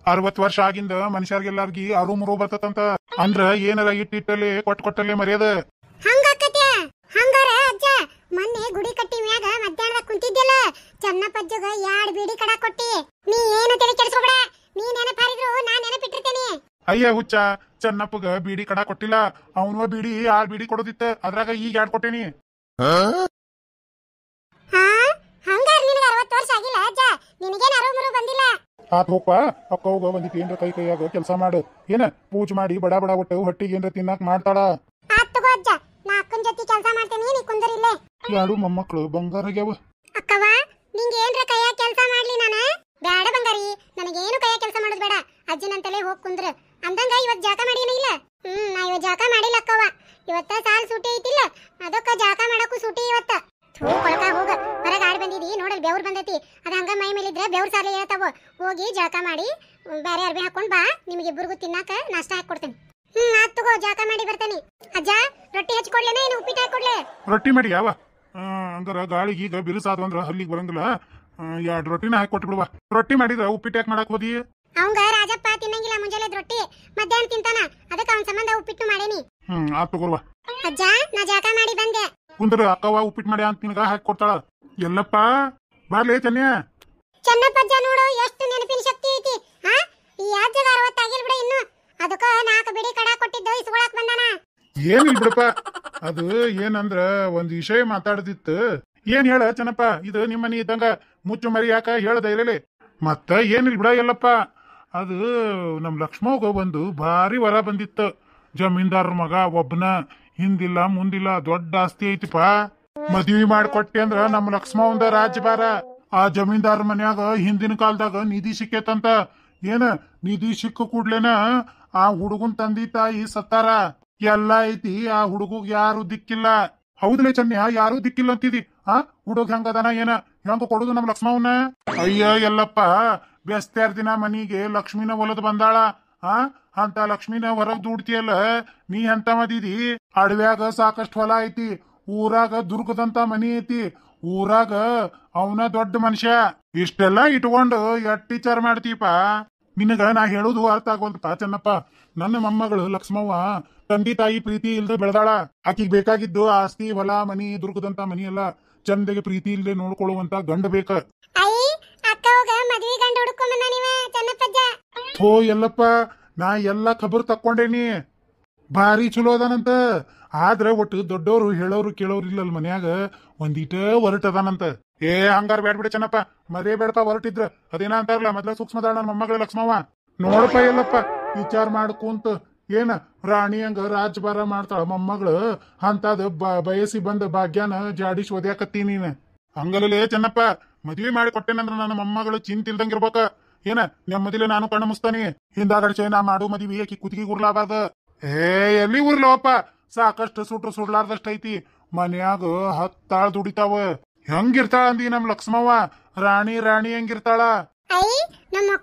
60 ವರ್ಷ ಆಗಿಂದ ಮನುಷ್ಯರ್ಗೆಲ್ಲಾರ್ಗಿ ಅರು ಮುರು ಬರ್ತದಂತ ಅಂದ್ರ ಏನಾರ ಇಟ್ಟಿಟ್ಟಲ್ಲಿ ಕೊಟ್ಟಲ್ಲೇ ಮರ್ಯಾದ ಹಂಗಾಕತ್ಯ ಹಂಗಾರ ಅಜ್ಜ ಮೊನ್ನೆ ಗುಡಿ ಕಟ್ಟಿ ಮ್ಯಾಗ ಮಧ್ಯಾಹ್ನದಾಗ ಕುಂತಿದ್ದೆಲ್ಲ ಚನ್ನಪ್ಪಜ್ಜಗ 2 ಬೀಡಿ ಕಡ ಕೊಟ್ಟಿ. ನೀ ಏನು ತಲೆ ಕೆಡಿಸ್ಕೋಬೇಡ, ನೀ ನೆನಪಾರಿದ್ರು ನಾ ನೆನಪಿಟ್ಟಿರ್ತೇನೆ. ಅಯ್ಯ ಹುಚ್ಚ, ಚನ್ನಪ್ಪಗ ಬೀಡಿ ಕಡ ಕೊಟ್ಟಿಲ್ಲ, ಅವನು ಬೀಡಿ 6 ಬೀಡಿ ಕೊಡೋದಿತ್ತ, ಅದ್ರಾಗ ಈಗ 2 ಕೊಟ್ಟೇನಿ. ಹಂಗಾರ ನಿನಗೆ 60 ವರ್ಷ ಆಗಿಲ್ಲ ಅಜ್ಜ, ನಿನಗೇನು ಅರುಮುರು ಬಂದಿಲ್ಲ. ಆತ್ ಹೋಗ್ಪ, ಅಕ್ಕವ್ಗ ಒಂದಿಟ್ಟು ಏನ್ರ ಕೈಯಾಗ ಕೆಲಸ ಮಾಡು. ಏನ ಪೂಜೆ ಮಾಡಿ ಬಡ ಬಡ ಒಟ್ಟು ಹೊಟ್ಟಿಗೆ ಏನ್ರ ತಿನ್ನಾಕ ಮಾಡ್ತಾಳ. ಆತ್ ತಗೋ ಅಜ್ಜ, ನಾ ಅಕ್ಕನ ಜೊತೆ ಕೆಲಸ ಮಾಡ್ತೇನೆ, ನೀ ಕುಂದರಿಲ್ಲೇ. 2 ಮೊಮ್ಮಕ್ಕಳು ಬಂಗಾರಾಗ್ಯಾವ. ಅಕ್ಕವ ನಿಂಗೆ ಏನ್ರ ಕೈಯಾಗ ಕೆಲಸ ಮಾಡ್ಲಿ ನಾನು? ಬೇಡ ಬಂಗಾರಿ, ನನಗೇನು ಕೈಯಾಗ ಕೆಲಸ ಮಾಡೋದು ಬೇಡ. ಅಜ್ಜನಂತಲೇ ಹೋಗಿ ಕುಂದ್ರ ಅಂದಂಗ ಇವತ್ತು ಜಾಕ ಮಾಡೀನ ಇಲ್ಲ? ನಾ ಇವತ್ತು ಜಾಕ ಮಾಡಿಲ್ಲ ಅಕ್ಕವ. ಇವತ್ತ ಸಾಲ್ ಸೂಟಿ ಐತಿಲ್ಲ, ಅದಕ್ಕ ಜಾಕ ಮಾಡಕ್ಕೂ ಸೂಟಿ ಇವತ್ತ. ಕೊಳಕ ಹೋಗ, ಹೊರಗೆ ಆಡ್ ಬಂದಿದಿ ನೋಡಲ್ ಬೆವ್ರು ಬಂದೈತಿ, ಅದ ಹಂಗ ಮೈ ಮೇಲಿದ್ರೆ ಬೆವ್ರು ಸಾಲ ಹೇಳ್ತಾವ. ಹೋಗಿ ಜಾಕ ಮಾಡಿ ಬೇರೆ ಅರ್ಬಿ ಹಾಕೊಂಡ್ ಬಾ, ನಿಮಗಿಬ್ಬರಿಗೂ ತಿನ್ನಾಕ ನಾಷ್ಟ ಹಾಕೊಡ್ತೇನೆ. ಆತ್ ತಗೋ, ಜಾಕ ಮಾಡಿ ಬರ್ತೇನೆ. ಅಜ್ಜ ರೊಟ್ಟಿ ಹಚ್ಕೊಡ್ಲೇನ ಏನು ಉಪ್ಪಿಟ್ಟು ಹಾಕೊಡ್ಲೆ? ರೊಟ್ಟಿ ಮಾಡಿ ಯಾವ ಹಂಗಾರ ಗಾಳಿಗೆ ಈಗ ಬಿರುಸಾದ ಅಂದ್ರ ಹಲ್ಲಿಗೆ ಬರಂಗಿಲ್ಲ. 2 ರೊಟ್ಟಿನ ಹಾಕಿ ಕೊಟ್ಟು ಬಿಡುವ. ರೊಟ್ಟಿ ಮಾಡಿದ್ರ ಉಪ್ಪಿಟ್ಟು ಯಾಕೆ ಮಾಡಕ್ ಹೋದಿ? ಅವಂಗ ರಾಜಪ್ಪ ತಿನ್ನಂಗಿಲ್ಲ ಮುಂಜಾನೆ ರೊಟ್ಟಿ, ಮಧ್ಯಾಹ್ನ ತಿಂತಾನ, ಅದಕ್ಕೆ ಅವನ ಸಂಬಂಧ ಉಪ್ಪಿಟ್ಟು ಮಾಡೇನಿ. ಆತ್ ತಗೋರ್ವ. ಅಜ್ಜ ನಾ ಜಾಕ ಮಾಡಿ ಬಂದೆ. ಕುಂದ್ರ ಅಕ್ಕವ ಉಪ್ಪಿಟ್ಟು ಮಾಡಿ ಅಂತ ನಿನಗ ಹಾಕಿ ಕೊಡ್ತಾಳ. ಎಲ್ಲಪ್ಪ ಬಾರ್ಲೇ ಚನ್ಯ. ಚನ್ನಪ್ಪಜ್ಜ ನೋಡು ಎಷ್ಟು ನೆನಪಿನ ಶಕ್ತಿ ಐತಿ. ಈ ಅಜ್ಜಗ 60 ಆಗಿಲ್ ಬಿಡ ಇನ್ನು, ಅದಕ್ಕ 4 ಬಿಡಿ ಕಡ ಕೊಟ್ಟಿದ್ದು ಇಸ್ಕೊಳಕ್ ಬಂದಾನ. ಏನಿಲ್ ಬಿಡಪ್ಪ, ಅದು ಏನಂದ್ರ ಒಂದ್ ವಿಷಯ ಮಾತಾಡದಿತ್ತು. ಏನ್ ಹೇಳ ಚನ್ನಪ್ಪ, ಇದು ನಿಮ್ಮನಿ ಇದ್ದಂಗ ಮುಚ್ಚು ಮರಿ ಯಾಕ ಹೇಳ್ದ ಇರಲಿ. ಮತ್ತ ಏನಿಲ್ ಬಿಡ ಎಲ್ಲಪ್ಪ, ಅದು ನಮ್ ಲಕ್ಷ್ಮವ್ಗ ಒಂದು ಭಾರಿ ವರ ಬಂದಿತ್ತು. ಜಮೀನ್ದಾರ ಮಗ ಒಬ್ಬನ, ಹಿಂದಿಲ್ಲ ಮುಂದಿಲ್ಲ, ದೊಡ್ಡ ಆಸ್ತಿ ಐತಿಪ್ಪ. ಮದ್ವಿ ಮಾಡಿಕೊಟ್ಟೆ ಅಂದ್ರ ನಮ್ ಲಕ್ಷ್ಮವಂದ ರಾಜ್ಯಭಾರ. ಆ ಜಮೀನ್ದಾರ ಮನ್ಯಾಗ ಹಿಂದಿನ ಕಾಲದಾಗ ನಿಧಿ ಸಿಕ್ಕೇತಂತ. ಏನ ನಿಧಿ ಸಿಕ್ಕ ಕೂಡ್ಲೇನ ಆ ಹುಡುಗನ್ ತಂದಿ ತಾಯಿ ಸತ್ತಾರ. ಎಲ್ಲ ಐತಿ, ಆ ಹುಡುಗಗ್ ಯಾರು ದಿಕ್ಕಿಲ್ಲ. ಹೌದಲೇ ಚನ್ಯ, ಯಾರು ದಿಕ್ಕಿಲ್ಲ ಅಂತಿದಿ. ಹುಡುಗ ಹೆಂಗದಾನ ಏನ ಹೆಂಗ ಕೊಡುದು ನಮ್ ಲಕ್ಷ್ಮವ್ನ? ಅಯ್ಯ ಎಲ್ಲಪ್ಪ, ಬೆಸ್ತ್ಯಾರ ದಿನ ಮನಿಗೆ ಲಕ್ಷ್ಮಿನ ಹೊಲದ್ ಬಂದಾಳ. ಅಂತ ಲಕ್ಷ್ಮಿನ ಹೊರಗ್ ದುಡ್ತಿಯಲ್ಲ, ನೀ ಎಂತ ಮದಿದಿ? ಅಡವ್ಯಾಗ ಸಾಕಷ್ಟು ಹೊಲ ಐತಿ, ಊರಾಗ ದುರ್ಗದಂತ ಮನಿ ಐತಿ, ಊರಾಗ ಅವನ ದೊಡ್ಡ ಮನುಷ್ಯ. ಇಷ್ಟೆಲ್ಲಾ ಇಟ್ಕೊಂಡು ಎಷ್ಟ್ ವಿಚಾರ ಮಾಡ್ತೀಪ? ನಿನಗ ನಾ ಹೇಳುದು ಅರ್ಥ ಆಗೋಲ್ತ ಚೆನ್ನಪ್ಪ. ನನ್ನ ಮೊಮ್ಮಗಳು ಲಕ್ಷ್ಮವ್ವ ತಂದಿ ತಾಯಿ ಪ್ರೀತಿ ಇಲ್ದೆ ಬೆಳೆದಾಳ. ಆಕಿಗ್ ಬೇಕಾಗಿದ್ದು ಆಸ್ತಿ ಹೊಲ ಮನಿ ದುರ್ಗದಂತ ಮನಿ ಎಲ್ಲ ಚಂದಗೆ ಪ್ರೀತಿ ಇಲ್ದೆ ನೋಡ್ಕೊಳ್ಳುವಂತ ಗಂಡ ಬೇಕ. ಥೋ ಎಲ್ಲಪ್ಪ, ನಾ ಎಲ್ಲಾ ಖಬರ್ ತಕ್ಕೊಂಡೇನಿ. ಭಾರಿ ಚಲೋ ಅದಾನಂತ. ಆದ್ರೆ ಒಟ್ಟು ದೊಡ್ಡವರು ಹೇಳೋರು ಕೇಳೋರು ಇಲ್ಲಲ್ ಮನ್ಯಾಗ, ಒಂದೀಟ ಹೊರಟದಾನಂತ. ಹಂಗಾರ ಬೇಡ್ಬಿಡ ಚೆನ್ನಪ್ಪ, ಮರೇ ಬೇಡಪ್ಪ ಹೊರಟಿದ್ರ. ಅದೇನ ಅಂತಾರಲ್ಲ, ಮೊದ್ಲ ಸೂಕ್ಷ್ಮದಾಳ ನನ್ನ ಮೊಮ್ಮಗಳ ಲಕ್ಷ್ಮವ್ವ. ನೋಡಪ್ಪ ಎಲ್ಲಪ್ಪ, ವಿಚಾರ ಮಾಡ್ಕೊಂತ ಏನ ರಾಣಿ ಹಂಗ ರಾಜ್ಯಭಾರ ಮಾಡ್ತಾಳ ಮೊಮ್ಮಗಳು. ಅಂತದ ಬಯಸಿ ಬಂದ ಭಾಗ್ಯನ ಜಾಡಿಸಿ ಒದ್ಯಾಕತ್ತಿ ನೀನ್. ಹಂಗಲೇ ಚೆನ್ನಪ್ಪ, ಮದ್ವಿ ಮಾಡಿ ಕೊಟ್ಟೇನಂದ್ರ ನನ್ನ ಮೊಮ್ಮಗಳು ಚಿಂತಿಲ್ದಂಗಿರ್ಬೇಕ. ಏನ ನೆಮ್ಮದಿಲೆ ನಾನು ಕಣ್ಣು ಮುಸ್ತಾನಿ. ಹಿಂದಾಗಡ್ಚೆ ನಾ ಮಾಡು ಮದ್ವಿ ಆಕಿ ಕುತ್ತಿಗೆ ಉರ್ಲಾಬಾರ್ದ. ಎಲ್ಲಿ ಉರ್ಲವಪ್ಪ, ಸಾಕಷ್ಟು ಸುಟ್ರು ಸುಡ್ಲಾರ್ದಷ್ಟ ಐತಿ. ಮನ್ಯಾಗ 10 ತಾಳ್ ದುಡಿತಾವ. ಹೆಂಗಿರ್ತಾಳ ಅಂದಿ ನಮ್ ಲಕ್ಷ್ಮವ್ವ? ರಾಣಿ ರಾಣಿ ಹೆಂಗಿರ್ತಾಳ?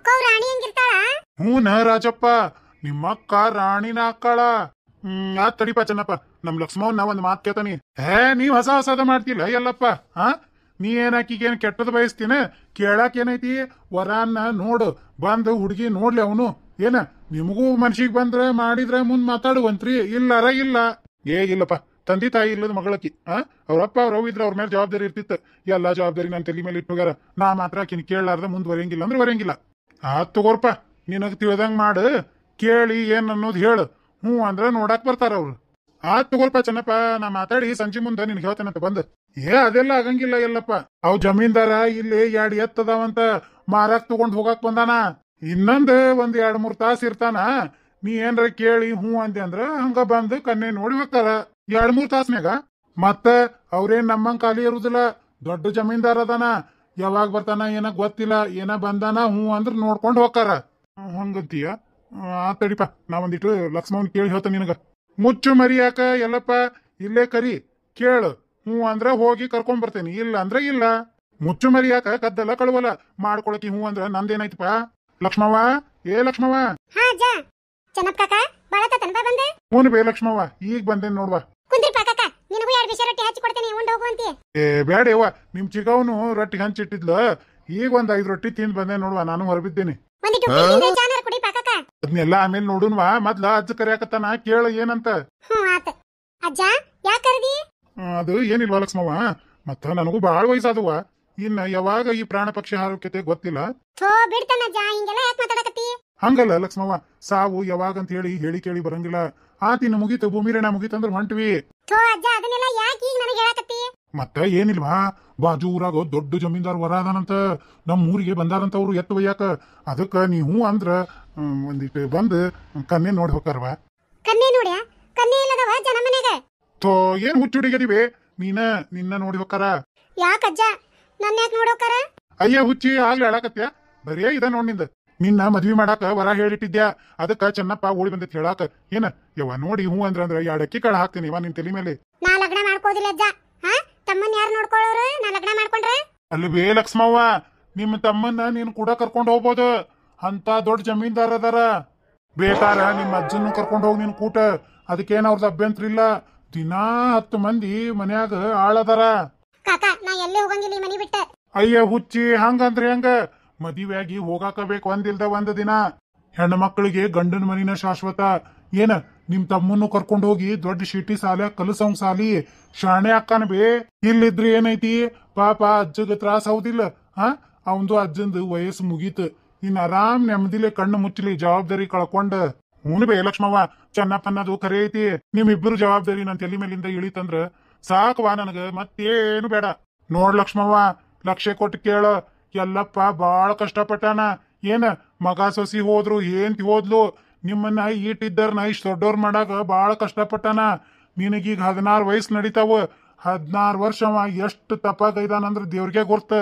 ಹೂನ ರಾಜಪ್ಪ, ನಿಮ್ಮಕ್ಕ ರಾಣಿನ ಅಕ್ಕಾಳ. ತಡಿಪ ಚೆನ್ನಪ್ಪ, ನಮ್ ಲಕ್ಷ್ಮವ್ನ ಒಂದ್ ಮಾತ್ ಕೇಳ್ತಾನಿ. ನೀವ್ ಹೊಸದ ಮಾಡ್ತಿಲ್ಲ ಎಲ್ಲಪ್ಪ. ನೀ ಏನಾಕಿಗೇನ್ ಕೆಟ್ಟದ್ ಬಯಸ್ತೀನ? ಕೇಳಾಕ್ ಏನೈತಿ? ವರಾನ್ನ ನೋಡು, ಬಂದ್ ಹುಡುಗಿ ನೋಡ್ಲಿ ಅವನು. ಏನ ನಿಮಗೂ ಮನ್ಸಿಗೆ ಬಂದ್ರ ಮಾಡಿದ್ರ ಮುಂದ್ ಮಾತಾಡುವಂತ್ರಿ, ಇಲ್ಲಾರ ಇಲ್ಲ. ಇಲ್ಲಪ್ಪ, ತಂದಿ ತಾಯಿ ಇಲ್ಲದ ಮಗಳಕಿ. ಅವ್ರಪ್ಪ ಅವ್ರವ್ ಇದ್ರ ಅವ್ರ ಮೇಲೆ ಜವಾಬ್ದಾರಿ ಇರ್ತಿತ್ತ. ಎಲ್ಲಾ ಜವಾಬ್ದಾರಿ ನನ್ ತಲೆ ಮೇಲೆ ಇಟ್ಟೋಗ್ಯಾರ. ನಾ ಮಾತ್ರ ಆಕಿನ ಕೇಳಲಾರ್ದ ಮುಂದ್ವರೆಯಂಗಿಲ್ಲ ಅಂದ್ರೆ ವರೆಯಂಗಿಲ್ಲ. ತಗೋರ್ಪ, ನಿನಗ್ ತಿಳಿದಂಗ್ ಮಾಡು. ಕೇಳಿ ಏನ್ ಅನ್ನೋದು ಹೇಳು. ಅಂದ್ರ ನೋಡಾಕ್ ಬರ್ತಾರ ಅವ್ರು. ತಗೋಲ್ಪ ಚೆನ್ನಪ್ಪ, ನಾ ಮಾತಾಡಿ ಸಂಜೆ ಮುಂದೆ ನಿನ್ಗೆ ಹೇಳ್ತೇನಂತ ಬಂದ್. ಅದೆಲ್ಲ ಆಗಂಗಿಲ್ಲ ಎಲ್ಲಪ್ಪ. ಅವ್ ಜಮೀನ್ದಾರ ಇಲ್ಲಿ 2 ಎತ್ತದಾವಂತ ಮಾರಾಕ್ ತಗೊಂಡ್ ಹೋಗಾಕ್ ಬಂದಾನ. ಇನ್ನೊಂದ್ 1-2-3 ತಾಸ ಇರ್ತಾನ. ನೀ ಏನ್ರ ಕೇಳಿ ಅಂದೆ ಅಂದ್ರ ಹಂಗ ಬಂದ್ ಕನ್ನೆ ನೋಡಿ ಹೋಗ್ತಾರ 2-3 ತಾಸ್ನ್ಯಾಗ. ಮತ್ತ ಅವ್ರೇನ್ ನಮ್ಮಂಗ್ ಖಾಲಿ ಇರುದಿಲ್ಲ. ದೊಡ್ಡ ಜಮೀನ್ದಾರ ಅದಾನ. ಯಾವಾಗ ಬರ್ತಾನ ಏನ ಗೊತ್ತಿಲ್ಲ. ಏನ ಬಂದಾನ ಅಂದ್ರ ನೋಡ್ಕೊಂಡ್ ಹೋಗ್ತಾರ. ಹಂಗಂತೀಯ? ತಡಿಪ, ನಾ ಒಂದಿಟ್ಟು ಲಕ್ಷ್ಮವ್ನ ಕೇಳಿ ಹೇಳ್ತಾನ ನಿನಗ. ಮುಚ್ಚು ಮರಿಯಾಕ ಎಲ್ಲಪ್ಪ, ಇಲ್ಲೇ ಕರಿ, ಕೇಳು. ಅಂದ್ರ ಹೋಗಿ ಕರ್ಕೊಂಡ್ ಬರ್ತೇನಿ, ಇಲ್ಲ ಅಂದ್ರ ಇಲ್ಲ. ಮುಚ್ಚು ಮರಿಯಾಕ ಕದ್ದಲ್ಲ ಕಳುವಲ್ಲ ಮಾಡ್ಕೊಳಕಿ. ಅಂದ್ರ ನಂದೇನಾಯ್ತಪ್ಪ? ಲಕ್ಷ್ಮವ್ವ, ಲಕ್ಷ್ಮವ್ವ. ಹೂನ್ ಬೇ ಲಕ್ಷ್ಮವ್ವ, ಈಗ ಬಂದೇನ್ ನೋಡ್ವಾ. ಬ್ಯಾಡೇವ, ನಿಮ್ ಚಿಗವನು ರೊಟ್ಟಿ ಹಂಚಿಟ್ಟಿದ್ಲ. ಈಗ 1 5 ರೊಟ್ಟಿ ತಿಂದ್ ಬಂದೆ ನೋಡ್ವಾ. ನಾನು ಹೊರಬಿದ್ದೇನೆ. ಒಂದಿಟ್ಟು ಉಪ್ಪಿನಿಂದ ಚಾನರ್ ಕುಡಿ ಪಾಕಕ್ಕ. ಅದನ್ನೆಲ್ಲ ಆಮೇಲೆ ನೋಡುನ್ವಾ, ಮೊದ್ಲ ಅಜ್ಜ ಕರಿಯಾಕತ್ತಾನ, ಕೇಳ ಏನಂತ. ಆತ. ಅಜ್ಜ ಯಾಕ ಕರೆದಿ? ಅದು ಏನಿಲ್ವಾ ಲಕ್ಷ್ಮವ್ವ, ಮತ್ತ ನನಗೂ ಬಾಳ ವಯಸ್ಸಾದವ, ಇನ್ನ ಯಾವಾಗ ಈ ಪ್ರಾಣ ಪಕ್ಷಿ ಹಾರೋಕ್ಯತೆ ಗೊತ್ತಿಲ್ಲ. ಥೋ ಬಿಡ್ತಾನಜ್ಜ, ಹಿಂಗೆಲ್ಲ ಯಾಕೆ ಮಾತಾಡಕತ್ತಿ? ಹಂಗಲ್ಲ ಲಕ್ಷ್ಮವ್ವ, ಸಾವು ಯಾವಾಗಂತ ಹೇಳಿ ಕೇಳಿ ಬರಂಗಿಲ್ಲ. ಆತಿನ ಮುಗೀತು, ಭೂಮಿರೇಣ ಮುಗೀತಂದ್ರ ಹೊಂಟ್ವಿ. ಥೋ ಅಜ್ಜ, ಅದನ್ನೆಲ್ಲ ಯಾಕೆ ಈಗ ನನಗೆ ಹೇಳಕತ್ತಿ? ಮತ್ತ ಏನಿಲ್ವಾ, ಬಾಜು ಊರಾಗ ದೊಡ್ಡ ಜಮೀನ್ದಾರ್ ವರ ಅದಾನಂತ, ನಮ್ ಊರಿಗೆ ಬಂದಾರಂತ ಅವ್ರು ಎತ್ತು ಒಯ್ಯಾಕ. ಅದಕ್ಕ ನೀವು ಅಂದ್ರ ಒಂದಿಟ್ಟು ಬಂದ್ ಕನ್ನೆ ನೋಡಿ ಹೋಗ್ತಾರವಾ. ಕನ್ನೆ ನೋಡ್ಯಾ? ಕನ್ನೆ ಇಲ್ಲದವ ಜನ ಮನೆಗೆ. ಥೋ ಏನ್ ಹುಚ್ಚುಡಿಗದಿವೆ ನಿನ್ನ ನೋಡಿ ಹೋಗ್ತಾರ. ಯಾಕಜ್ಜ ನನ್ನ ಯಾಕೆ ನೋಡೋಕಾರ? ಅಯ್ಯ ಹುಚ್ಚಿ, ಆಗ್ಲಿ ಹೇಳಾಕತ್ಯ, ಬರೇ ಇದ ನೋಡ್ ನಿನ್ನ ಮದ್ವಿ ಮಾಡಾಕ ವರ ಹೇಳಿಟ್ಟಿದ್ಯಾ, ಅದಕ್ಕ ಚೆನ್ನಪ್ಪ ಓಡಿ ಬಂದೈತಿ ಹೇಳಾಕ. ಏನ ಯವ್ವ ನೋಡಿ ಹೂ ಅಂದ್ರ 2 ಅಕ್ಕಿ ಕಾಳು ಹಾಕ್ತೀನಿ ಇವ ನಿನ್ ತಲೆ ಮೇಲೆ. ನಾ ಲಗ್ನ ಮಾಡ್ಕೋದಿಲ್ಲ ಅಜ್ಜ. ತಮ್ಮನ್ ಯಾರು ನೋಡ್ಕೊಳ್ಳೋರು? ನಾ ಲಗ್ನ ಮಾಡ್ಕೊಂಡ್ರೆ? ಅಲ್ವೇ ಲಕ್ಷ್ಮವ್ವ, ನಿಮ್ಮ ತಮ್ಮನ್ನ ನೀನ್ ಕೂಡ ಕರ್ಕೊಂಡ್ ಹೋಗ್ಬೋದು, ಅಂತ ದೊಡ್ಡ ಜಮೀನ್ದಾರ್ ಅದಾರ. ಬೇಕಾರ ನಿಮ್ಮ ಅಜ್ಜನ್ನು ಕರ್ಕೊಂಡ್ ಹೋಗಿ ನೀನ್ ಕೂಟ, ಅದಕ್ಕೇನ ಅವ್ರದ್ದು ಅಭ್ಯಂತರ ಇಲ್ಲ. ದಿನಾ 10 ಮಂದಿ ಮನ್ಯಾಗ ಆಳದಾರ. ಕಾಕ, ನಾ ಎಲ್ಲಿ ಹೋಗಂಗಿಲ್ಲ ಈ ಮನಿ ಬಿಟ್ಟ. ಅಯ್ಯ ಹುಚ್ಚಿ, ಹಂಗಂದ್ರೆ ಹೆಂಗ? ಮದುವೆಯಾಗಿ ಹೋಗಾಕಬೇಕು ಒಂದಿಲ್ದ ಒಂದ್ ದಿನ. ಹೆಣ್ಣು ಮಕ್ಕಳಿಗೆ ಗಂಡನ ಮನಿನ ಶಾಶ್ವತ. ಏನ ನಿಮ್ ತಮ್ಮನ್ನು ಕರ್ಕೊಂಡ್ ಹೋಗಿ ದೊಡ್ಡ ಶಿಟಿ ಸಾಲ ಕಲಸಂಗ್ ಸಾಲಿ ಶಾಣೆ ಅಕ್ಕನ ಬೇ. ಇಲ್ಲಿದ್ರಿ ಏನೈತಿ, ಪಾಪ ಅಜ್ಜಗ ತ್ರಾಸ ಹೌದಿಲ್ಲ. ಅವಂದು ಅಜ್ಜಂದು ವಯಸ್ಸು ಮುಗೀತು, ಇನ್ ಆರಾಮ್ ನೆಮ್ಮದಿಲೆ ಕಣ್ಣು ಮುಚ್ಚಲಿ, ಜವಾಬ್ದಾರಿ ಕಳ್ಕೊಂಡ. ಹೂನು ಬೇ ಲಕ್ಷ್ಮವ್ವ, ಚೆನ್ನಪ್ಪನ್ನದು ಖರೆ ಐತಿ. ನಿಮ್ಮಿಬ್ಬರು ಜವಾಬ್ದಾರಿ ನನ್ ತಲೆ ಮೇಲಿಂದ ಇಳಿತಂದ್ರ ಸಾಕವಾ ನನಗ, ಮತ್ತೇನು ಬೇಡ. ನೋಡ್ ಲಕ್ಷ್ಮವ್ವ, ಲಕ್ಷ ಕೊಟ್ಟು ಕೇಳ, ಎಲ್ಲಪ್ಪ ಬಾಳ ಕಷ್ಟಪಟ್ಟಾನ. ಏನ ಮಗ ಸೊಸಿ ಹೋದ್ರು, ಏಂತಿ ಹೋದ್ಲು, ನಿಮ್ಮನ್ನ ಈಟಿದ್ದರ್ನ ಇಷ್ಟ ದೊಡ್ಡವ್ರ ಮಾಡಾಗ ಬಾಳ ಕಷ್ಟಪಟ್ಟಾನ. ನಿನಗೀಗ 16 ವಯಸ್ಸು ನಡೀತಾವ. 16 ವರ್ಷ ಅವ ಎಷ್ಟು ತಪ್ಪಾಗೈದಾನಂದ್ರ ದೇವ್ರಿಗೆ ಗೊತ್ತ.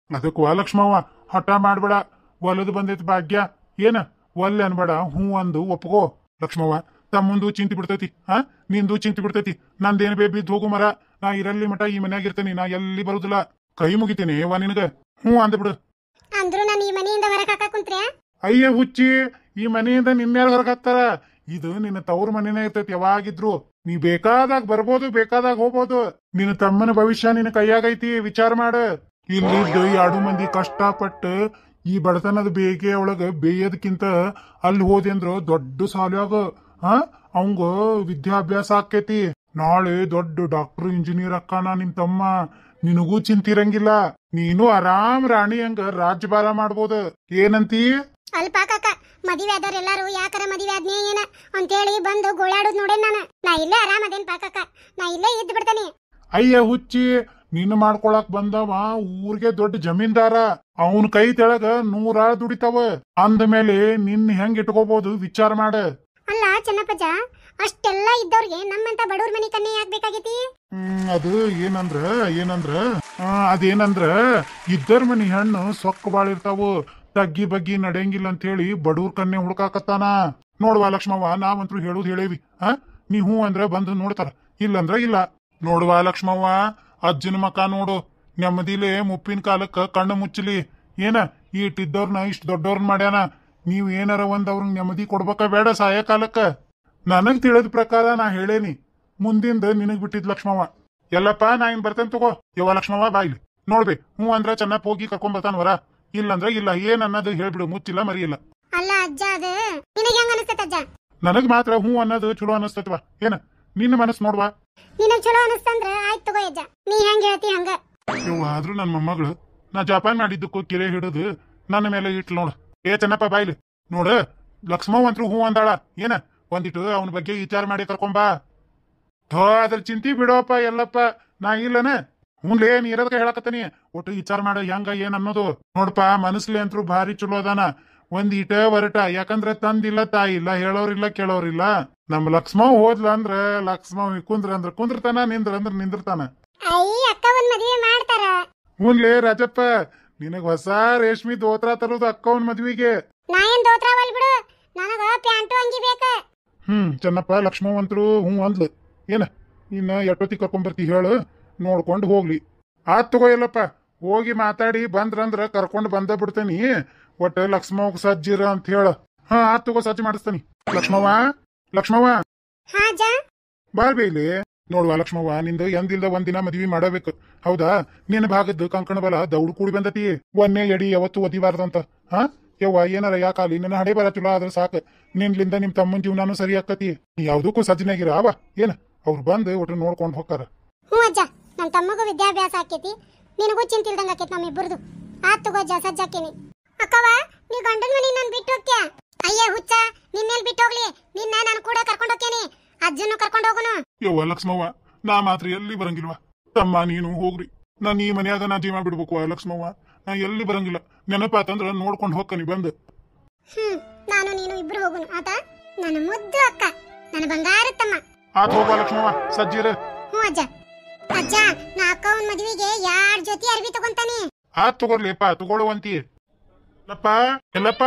ಅದಕ್ಕ ಲಕ್ಷ್ಮವ್ವ, ಹಠ ಮಾಡ್ಬೇಡ, ಒಲದು ಬಂದೈತಿ ಭಾಗ್ಯ. ಏನ ಒಲ್ಲೆ ಅನ್ಬೇಡ, ಹೂ ಅಂದು ಒಪ್ಕೋ. ಲಕ್ಷ್ಮವ್ವ, ತಮ್ಮಂದು ಚಿಂತಿ ಬಿಡ್ತೈತಿ, ನಿಂದು ಚಿಂತಿ ಬಿಡ್ತೈತಿ. ನಂದೇನು ಬಿದ್ದು ಹೋಗು ಮರ, ನಾ ಇರಲ್ಲಿ ಮಠ ಈ ಮನ್ಯಾಗ ಇರ್ತೇನಿ, ನಾ ಎಲ್ಲಿ ಬರುದಿಲ್ಲ. ಕೈ ಮುಗಿತೀನಿ ವಾ ನಿನಗ, ಹ್ಞೂ ಅಂದ್ ಬಿಡು. ಅಂದ್ರು ನಾನು ಈ ಮನೆಯಿಂದ ಹೊರಗೆ ಹಾಕ ಕುಂತ್ರೆ? ಅಯ್ಯ ಹುಚ್ಚಿ, ಈ ಮನೆಯಿಂದ ನಿನ್ಯಾರ ಹೊರಗೆ ಹಾಕ್ತಾರ? ಇದು ನಿನ್ನ ತವ್ರ ಮನೆನೇ ಇರ್ತೈತಿ ಯಾವಾಗಿದ್ರು. ನೀ ಬೇಕಾದಾಗ ಬರ್ಬೋದು, ಬೇಕಾದಾಗ ಹೋಗ್ಬೋದು. ನಿನ್ನ ತಮ್ಮನ ಭವಿಷ್ಯ ನಿನ್ನ ಕೈಯಾಗೈತಿ, ವಿಚಾರ ಮಾಡ. ಇಲ್ಲಿದ್ದು 2 ಮಂದಿ ಕಷ್ಟಪಟ್ಟು ಈ ಬಡತನದ ಬೇಗೆ ಒಳಗ ಬೇಯದಕ್ಕಿಂತ ಅಲ್ಲಿ ಹೋದೆ ಅಂದ್ರ ದೊಡ್ಡ ಸಾಲ್ಯಾಗ ಅವಂಗ ವಿದ್ಯಾಭ್ಯಾಸ ಆಕೇತಿ. ನಾಳೆ ದೊಡ್ಡ ಡಾಕ್ಟರ್ ಇಂಜಿನಿಯರ್ ಅಕ್ಕಾನ ನಿಮ್ ತಮ್ಮ. ನಿನಗೂ ಚಿಂತಿರಂಗಿಲ್ಲ, ನೀನು ಆರಾಮ್ ರಾಣಿ ಹಂಗ ರಾಜ್ಯಭಾರ ಮಾಡ್ಬೋದು. ಏನಂತೀ? ಅಲ್ಪ ಕಾಕ, ಮದುವೆ ಆದವ್ರ ಎಲ್ಲಾರು ಯಾಕರ ಮದುವೆ ಆದ್ನೇ ಏನ ಅಂತೇಳಿ ಬಂದು ಗೋಳಾಡೋದ್ ನೋಡೇನ್ ನಾ ಇಲ್ಲೇ ಆರಾಮ್ ಅದೇನ್ ಪಾಕಕ್ಕ, ನಾ ಇಲ್ಲೇ ಇದ್ದು ಬಿಡ್ತೇನೆ. ಅಯ್ಯ ಹುಚ್ಚಿ, ನಿನ್ನ ಮಾಡ್ಕೊಳಕ್ ಬಂದವ ಊರಿಗೆ ದೊಡ್ಡ ಜಮೀನ್ದಾರ. ಅವನ್ ಕೈ ತೆಳಗ 100 ಆಳ್ ದುಡಿತಾವ. ಅಂದ ಮೇಲೆ ನಿನ್ ಹೆಂಗ್ ಇಟ್ಕೋಬಹುದು, ವಿಚಾರ ಮಾಡ. ಅಲ್ಲ ಚೆನ್ನಪ್ಪಜ್ಜ, ಅಷ್ಟೆಲ್ಲ ಇದ್ದವ್ರಿಗೆ ನಮ್ಮಂತ ಬಡವ್ರ ಮನಿ ಕನ್ನೆ ಯಾಕೆ ಬೇಕಾಗೈತಿ? ಅದು ಏನಂದ್ರ ಅದೇನಂದ್ರ ಇದ್ದರ್ ಮನಿ ಹೆಣ್ಣು ಸೊಕ್ಕ ಬಾಳ ಇರ್ತಾವು, ತಗ್ಗಿ ಬಗ್ಗಿ ನಡೆಯಂಗಿಲ್ಲ ಅಂತ ಹೇಳಿ ಬಡವ್ರ ಕನ್ನೆ ಹುಡ್ಕಾಕತ್ತಾನ. ನೋಡ್ವಾ ಲಕ್ಷ್ಮವ್ವ, ನಾವಂತ್ರು ಹೇಳುದ್ ಹೇಳೇವಿ. ನೀ ಹೂ ಅಂದ್ರ ಬಂದು ನೋಡ್ತಾರ, ಇಲ್ಲಂದ್ರ ಇಲ್ಲ. ನೋಡ್ವಾ ಲಕ್ಷ್ಮವ್ವ, ಅಜ್ಜನ ಮಕ ನೋಡು, ನೆಮ್ಮದಿಲೆ ಮುಪ್ಪಿನ ಕಾಲಕ್ಕ ಕಣ್ಣು ಮುಚ್ಚಲಿ. ಏನ ಈಟಿದ್ದವ್ರನ್ನ ಇಷ್ಟ ದೊಡ್ಡವ್ರನ್ನ ಮಾಡ್ಯಾನ. ನೀವ್ ಏನಾರ ಒಂದ್ ಅವ್ರಂಗ್ ನೆಮ್ಮದಿ ಕೊಡ್ಬೇಕ ಬೇಡ ಸಾಯ ಕಾಲಕ್ಕ? ನನಗ್ ತಿಳಿದ ಪ್ರಕಾರ ನಾ ಹೇಳೇನಿ, ಮುಂದಿಂದ ನಿನಗ್ ಬಿಟ್ಟಿದ್ ಲಕ್ಷ್ಮವ್ವ. ಎಲ್ಲಪ್ಪ, ನಾ ಇನ್ ಬರ್ತೇನೆ ತಗೋ. ಯವ್ವ ಲಕ್ಷ್ಮವ್ವ ಬಾಯ್ಲಿ ನೋಡ್ಬೇ, ಹ್ಞೂ ಅಂದ್ರ ಚೆನ್ನಾಗ್ ಹೋಗಿ ಕರ್ಕೊಂಡ್ ಬರ್ತಾನ ವರ, ಇಲ್ಲಂದ್ರ ಇಲ್ಲ. ಏನ್ ಅನ್ನೋದು ಹೇಳ್ಬಿಡು, ಮುಚ್ಚಿಲ್ಲ ಮರಿಯಿಲ್ಲ. ಅಲ್ಲ ಅಜ್ಜ, ಅದು ನಿನಗೆ ಹೆಂಗ ಅನಸ್ತೈತ ಅಜ್ಜ? ನನಗ್ ಮಾತ್ರ ಹ್ಞೂ ಅನ್ನೋದು ಚಲೋ ಅನಸ್ತೈತವ. ಏನ ನಿನ್ನ ಮನಸ್ ನೋಡ್ವಾ. ನಿನಗ್ ಚಲೋ ಅನಸ್ತಂದ್ರ ಆಯ್ತು ತಗೋ ಅಜ್ಜ, ನೀ ಹೆಂಗ್ ಹೇಳ್ತಿ ಹಂಗ. ಯವ್ವ, ಆದ್ರೂ ನನ್ ಮೊಮ್ಮಗಳು ನಾ ಜಪಾನ್ ಮಾಡಿದ್ದಕ್ಕೂ ಕಿರೆ ಹಿಡಿದು ನನ್ನ ಮೇಲೆ ಇಟ್ಲು ನೋಡು. ಏ ಚೆನ್ನಪ್ಪ ಬಾಯ್ಲಿ ನೋಡ, ಲಕ್ಷ್ಮವ್ವ ಅಂತೂ ಹೂ ಅಂದಾಳ. ಏನ ಒಂದಿಟ್ಟು ಅವನ ಬಗ್ಗೆ ವಿಚಾರ ಮಾಡಿ ಕರ್ಕೊಂಬಾ. ಥೋ ಅದ್ರ ಚಿಂತಿ ಬಿಡೋಪ್ಪ ಎಲ್ಲಪ್ಪ, ನಾ ಇಲ್ಲನ. ಹ್ಞೂನ್ಲೇ, ನೀ ಇರೋದಕ್ಕೆ ಹೇಳಕತ್ತೀನಿ, ಒಟ್ಟು ವಿಚಾರ ಮಾಡ ಹೆಂಗ ಏನ್ ಅನ್ನೋದು. ನೋಡಪ್ಪ, ಮನಸ್ಲಿ ಅಂತೂ ಭಾರಿ ಚಲೋ ಅದಾನ. ಒಂದ್ ಇಟ ವರಟ, ಯಾಕಂದ್ರ ತಂದಿಲ್ಲ ತಾಯಿ ಇಲ್ಲ, ಹೇಳೋರಿಲ್ಲ ಕೇಳೋರಿಲ್ಲ. ನಮ್ ಲಕ್ಷ್ಮವ್ ಹೋದ್ಲ ಅಂದ್ರ ಲಕ್ಷ್ಮವ್ ಕುಂದ್ರ ಕುಂದ್ರತಾನ, ನಿಂದ್ರ ಅಂದ್ರ ನಿಂದ್ರತಾನ. ಅಕ್ಕ ಒಂದ್ ಮದ್ವೆ ಮಾಡ್ತಾರ. ಹ್ಞೂನ್ಲೇ ರಾಜಪ್ಪ, ನಿನಗ್ ಹೊಸ ರೇಷ್ಮಿ ದೋತ್ರ ತರೋದು ಅಕ್ಕವನ್ ಮದ್ವಿಗೆ. ನಾ ಏನ್ ದೋತ್ರವಲ್ ಬಿಡು, ನನಗ ಪ್ಯಾಂಟು ಅಂಗಿ ಬೇಕ. ಚೆನ್ನಪ್ಪ, ಲಕ್ಷ್ಮವಂತರು ಹ್ಞೂ ಅಂದ್ಲು. ಏನ ಇನ್ನ ಎಷ್ಟೊತ್ತಿ ಕರ್ಕೊಂಡ್ ಬರ್ತಿ ಹೇಳು, ನೋಡ್ಕೊಂಡು ಹೋಗ್ಲಿ. ಆತ್ ತಗೋ ಎಲ್ಲಪ್ಪ, ಹೋಗಿ ಮಾತಾಡಿ ಬಂದ್ರಂದ್ರ ಕರ್ಕೊಂಡ್ ಬಂದ ಬಿಡ್ತೇನಿ. ಒಟ್ಟ ಲಕ್ಷ್ಮವ್ಗ ಸಜ್ಜಿರ ಅಂತ ಹೇಳ. ಆತ್ ತಗೋ, ಸಜ್ಜಿ ಮಾಡಿಸ್ತಾನಿ. ಲಕ್ಷ್ಮವ್ವ ಬಾಳ್ ಬೇಲಿ. ನೋಡ್ವಾ ಲಕ್ಷ್ಮವ್ವ, ನಿಂದು ಎಂದಿಲ್ದ ಒಂದಿನ ಮದ್ವಿ ಮಾಡಬೇಕು, ಹೌದಾ? ನಿನ್ನ ಭಾಗದ್ದು ಕಂಕಣ ಬಲ ದೌಡು ಕೂಡಿ ಬಂದತಿ. ಒಂದೇ ಎಡಿ ಯಾವತ್ತು ಒದಿಬಾರ್ದಂತ. ಯವ್ವ ಏನಾರ ಯಾಕಾಲಿ ನಿನ್ನ ಹಡೆ ಬರ ಚಲೋ ಆದ್ರ ಸಾಕು ನಿನ್ಲಿಂದ ನಿಮ್ ತಮ್ಮನ್ ಜೀವನಾನು ಸರಿ ಆಕತಿ ಯಾವ್ದಕ್ಕೂ ಸಜ್ಜನಾಗಿರ ಅವ ಏನ ಅವ್ರು ಬಂದು ಒಟ್ಟು ನೋಡ್ಕೊಂಡ್ ಹೋಗ್ತಾರ. ಹ್ಞೂ ಅಜ್ಜ, ನನ್ನ ತಮ್ಮಗೂ ವಿದ್ಯಾಭ್ಯಾಸ ಆಕೇತಿ, ನಿನಗೂ ಚಿಂತೆ ಇಲ್ದಂಗ ಆಕೇತಿ ನಮ್ಮಿಬ್ಬರದು. ಆತ್ ತಗೋ ಅಜ್ಜ, ಸಜ್ಜಾಕೇನಿ. ಅಕ್ಕವ, ನೀ ಗಂಡನ ಮನಿ ನಾನು ಬಿಟ್ಟು ಹೋಗ್ತ್ಯಾ? ಅಯ್ಯ ಹುಚ್ಚ, ನಿನ್ನೆಲ್ ಬಿಟ್ಟು ಹೋಗ್ಲಿ, ನಿನ್ನ ನಾನು ಕೂಡ ಕರ್ಕೊಂಡು ಹೋಗ್ತೇನೆ, ಅಜ್ಜನ್ನು ಕರ್ಕೊಂಡು ಹೋಗೋನು. ಯವ್ವ ಲಕ್ಷ್ಮವ್ವ, ನಾ ಮಾತ್ರ ಎಲ್ಲಿ ಬರಂಗಿಲ್ವಾ? ತಮ್ಮ ನೀನು ಹೋಗ್ರಿ, ನಾನು ಈ ಮನ್ಯಾಗ ನಾ ಜೀವ ಬಿಡ್ಬೇಕು. ಲಕ್ಷ್ಮವ್ವ, ನಾ ಎಲ್ಲಿ ಬರಂಗಿಲ್ಲ. ನೆನಪಾತಂದ್ರ ನೋಡ್ಕೊಂಡು ಹೋಗ್ಕನಿ ಬಂದು. ನಾನು ನೀನು ಇಬ್ರು ಹೋಗುನು ಆತ. ನನ್ನ ಮುದ್ದು ಅಕ್ಕ, ನನ್ನ ಬಂಗಾರ ತಮ್ಮ. ಆತ್ ಹೋಗ ಲಕ್ಷ್ಮವ್ವ, ಸಜ್ಜಿರ. ಹ್ಞೂ ಅಜ್ಜ. ಅಜ್ಜ, ನಾ ಅಕ್ಕವನ್ ಮದುವೆಗೆ 2 ಜೊತೆ ಅರ್ಬಿ ತಗೊಂತಾನೆ. ಆತ್ ತಗೋರ್ಲಿಪ್ಪ, ತಗೊಳ್ಳುವಂತಿ. ಎಲ್ಲಪ್ಪ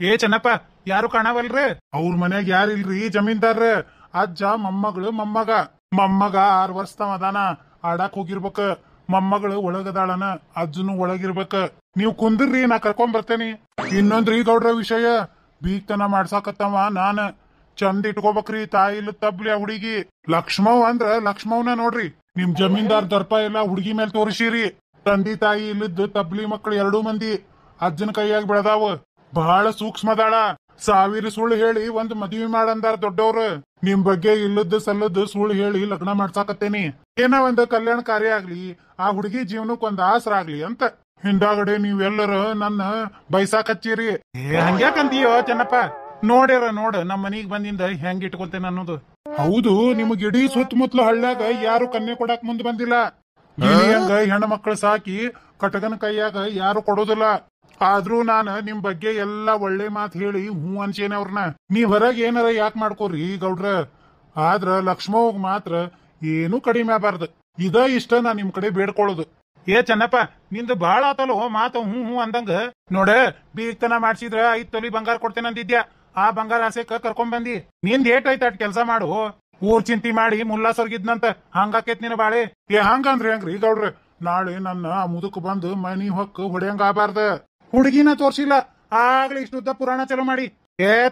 ಏ ಚೆನ್ನಪ್ಪ, ಯಾರು ಕಾಣವಲ್ರಿ? ಅವ್ರ ಮನ್ಯಾಗ ಯಾರಿಲ್ರಿ, ಜಮೀನ್ದಾರ. ಅಜ್ಜ, ಮೊಮ್ಮಗಳು, ಮೊಮ್ಮಗ 6 ವರ್ಷದವ ಅದಾನ, ಆಡಾಕ್ ಹೋಗಿರ್ಬೇಕ. ಮೊಮ್ಮಗಳು ಒಳಗದಾಳನ, ಅಜ್ಜನು ಒಳಗಿರ್ಬೇಕ. ನೀವ್ ಕುಂದ್ರಿ, ನಾ ಕರ್ಕೊಂಡ್ ಬರ್ತೇನಿ. ಇನ್ನೊಂದ್ರಿ ಗೌಡ್ರ ವಿಷಯ, ಬೀಗ್ತನ ಮಾಡ್ಸಾಕತ್ತವ ನಾನ. ಚಂದ ಇಟ್ಕೋಬೇಕ್ರಿ, ತಾಯಿ ಇಲ್ಲ ತಬ್ಲಿ ಆ ಹುಡುಗಿ. ಲಕ್ಷ್ಮವ್ ಅಂದ್ರ ಲಕ್ಷ್ಮವ್ನ ನೋಡ್ರಿ. ನಿಮ್ ಜಮೀನ್ದಾರ್ ದರ್ಪ ಎಲ್ಲ ಹುಡುಗಿ ಮೇಲೆ ತೋರಿಸಿರಿ. ತಂದಿ ತಾಯಿ ಇಲ್ಲದ್ದು ತಬ್ಲಿ ಮಕ್ಳು 2 ಮಂದಿ ಅಜ್ಜನ ಕೈಯಾಗ ಬೆಳೆದಾವ. ಬಹಳ ಸೂಕ್ಷ್ಮದಾಳ. 1000 ಸುಳ್ಳು ಹೇಳಿ ಒಂದ್ ಮದ್ವಿ ಮಾಡಂದಾರ ದೊಡ್ಡವ್ರು. ನಿಮ್ ಬಗ್ಗೆ ಇಲ್ಲದ್ದು ಸಲ್ಲದ್ದು ಸುಳ್ಳು ಹೇಳಿ ಲಗ್ನ ಮಾಡ್ಸಾಕತ್ತೇನಿ. ಏನ ಒಂದ್ ಕಲ್ಯಾಣ ಕಾರ್ಯ ಆಗ್ಲಿ, ಆ ಹುಡುಗಿ ಜೀವನಕ್ ಒಂದ್ ಆಸರ ಆಗ್ಲಿ ಅಂತ. ಹಿಂದಾಗಡೆ ನೀವೆಲ್ಲರ ನನ್ನ ಬೈಸಾಕತ್ತೀರಿ. ಹಂಗ್ಯಾಕಂತೀಯೋ ಚೆನ್ನಪ್ಪ? ನೋಡ್ಯಾರ ನೋಡ, ನಮ್ ಮನಿಗ್ ಬಂದಿಂದ ಹೆಂಗ್ ಇಟ್ಕೊತೇನೆ ಅನ್ನೋದು. ಹೌದು, ನಿಮಗ್ ಇಡೀ ಸುತ್ತಮುತ್ತಲ ಹಳ್ಳ್ಯಾಗ ಯಾರು ಕನ್ಯೆ ಕೊಡಾಕ್ ಮುಂದ್ ಬಂದಿಲ್ಲ. ಹಂಗ ಹೆಣ್ಣು ಮಕ್ಳು ಸಾಕಿ ಕಟಗನ ಕೈಯಾಗ ಯಾರು ಕೊಡೋದಿಲ್ಲ. ಆದ್ರೂ ನಾನ ನಿಮ್ ಬಗ್ಗೆ ಎಲ್ಲಾ ಒಳ್ಳೆ ಮಾತ್ ಹೇಳಿ ಹೂ ಅನ್ಸೇನೆ ಅವ್ರನ್ನ. ನೀವ್ ಹೊರಗ್ ಏನಾರ ಯಾಕೆ ಮಾಡ್ಕೋರಿ ಗೌಡ್ರ, ಆದ್ರ ಲಕ್ಷ್ಮವ್ಗ್ ಮಾತ್ರ ಏನು ಕಡಿಮೆ ಆಗ್ಬಾರ್ದು. ಇದ ಇಷ್ಟ ನಾ ನಿಮ್ ಕಡೆ ಬೇಡ್ಕೊಳ್ಳೋದು. ಏ ಚೆನ್ನಪ್ಪ, ನಿಂದು ಬಾಳ ಆತಲ್ಲ ಮಾತು ಹೂ ಅಂದಂಗ. ನೋಡ, ಬೀಗ್ತನ ಮಾಡ್ಸಿದ್ರ 5 ತೊಲಿ ಬಂಗಾರ ಕೊಡ್ತೇನೆ ಅಂದಿದ್ಯಾ. ಆ ಬಂಗಾರ ಆಸೆಕ ಕರ್ಕೊಂಡ್ ಬಂದಿ. ನಿಂದ್ ಏಟ್ ಐತ ಅಟ್ ಕೆಲ್ಸ ಮಾಡು. ಊರ್ ಚಿಂತಿ ಮಾಡಿ ಮುಲ್ಲಾಸರ್ಗಿದ್ನಂತ ಹಂಗಾಕೇತ್ ನಿನ್ ಬಾಳೆ. ಹಂಗಂದ್ರಿ ಹೆಂಗ್ರಿ ಗೌಡ್ರ? ನಾಳೆ ನನ್ನ ಆ ಮುದುಕ್ ಬಂದು ಮನಿ ಹೊಕ್ಕ ಹೊಡೆಯಂಗ ಆಬಾರ್ದ. ಹುಡುಗಿನ ತೋರ್ಸಿಲ್ಲ, ಆಗ್ಲಿ ಇಷ್ಟುದ್ದ ಪುರಾಣ ಚಲೋ ಮಾಡಿ.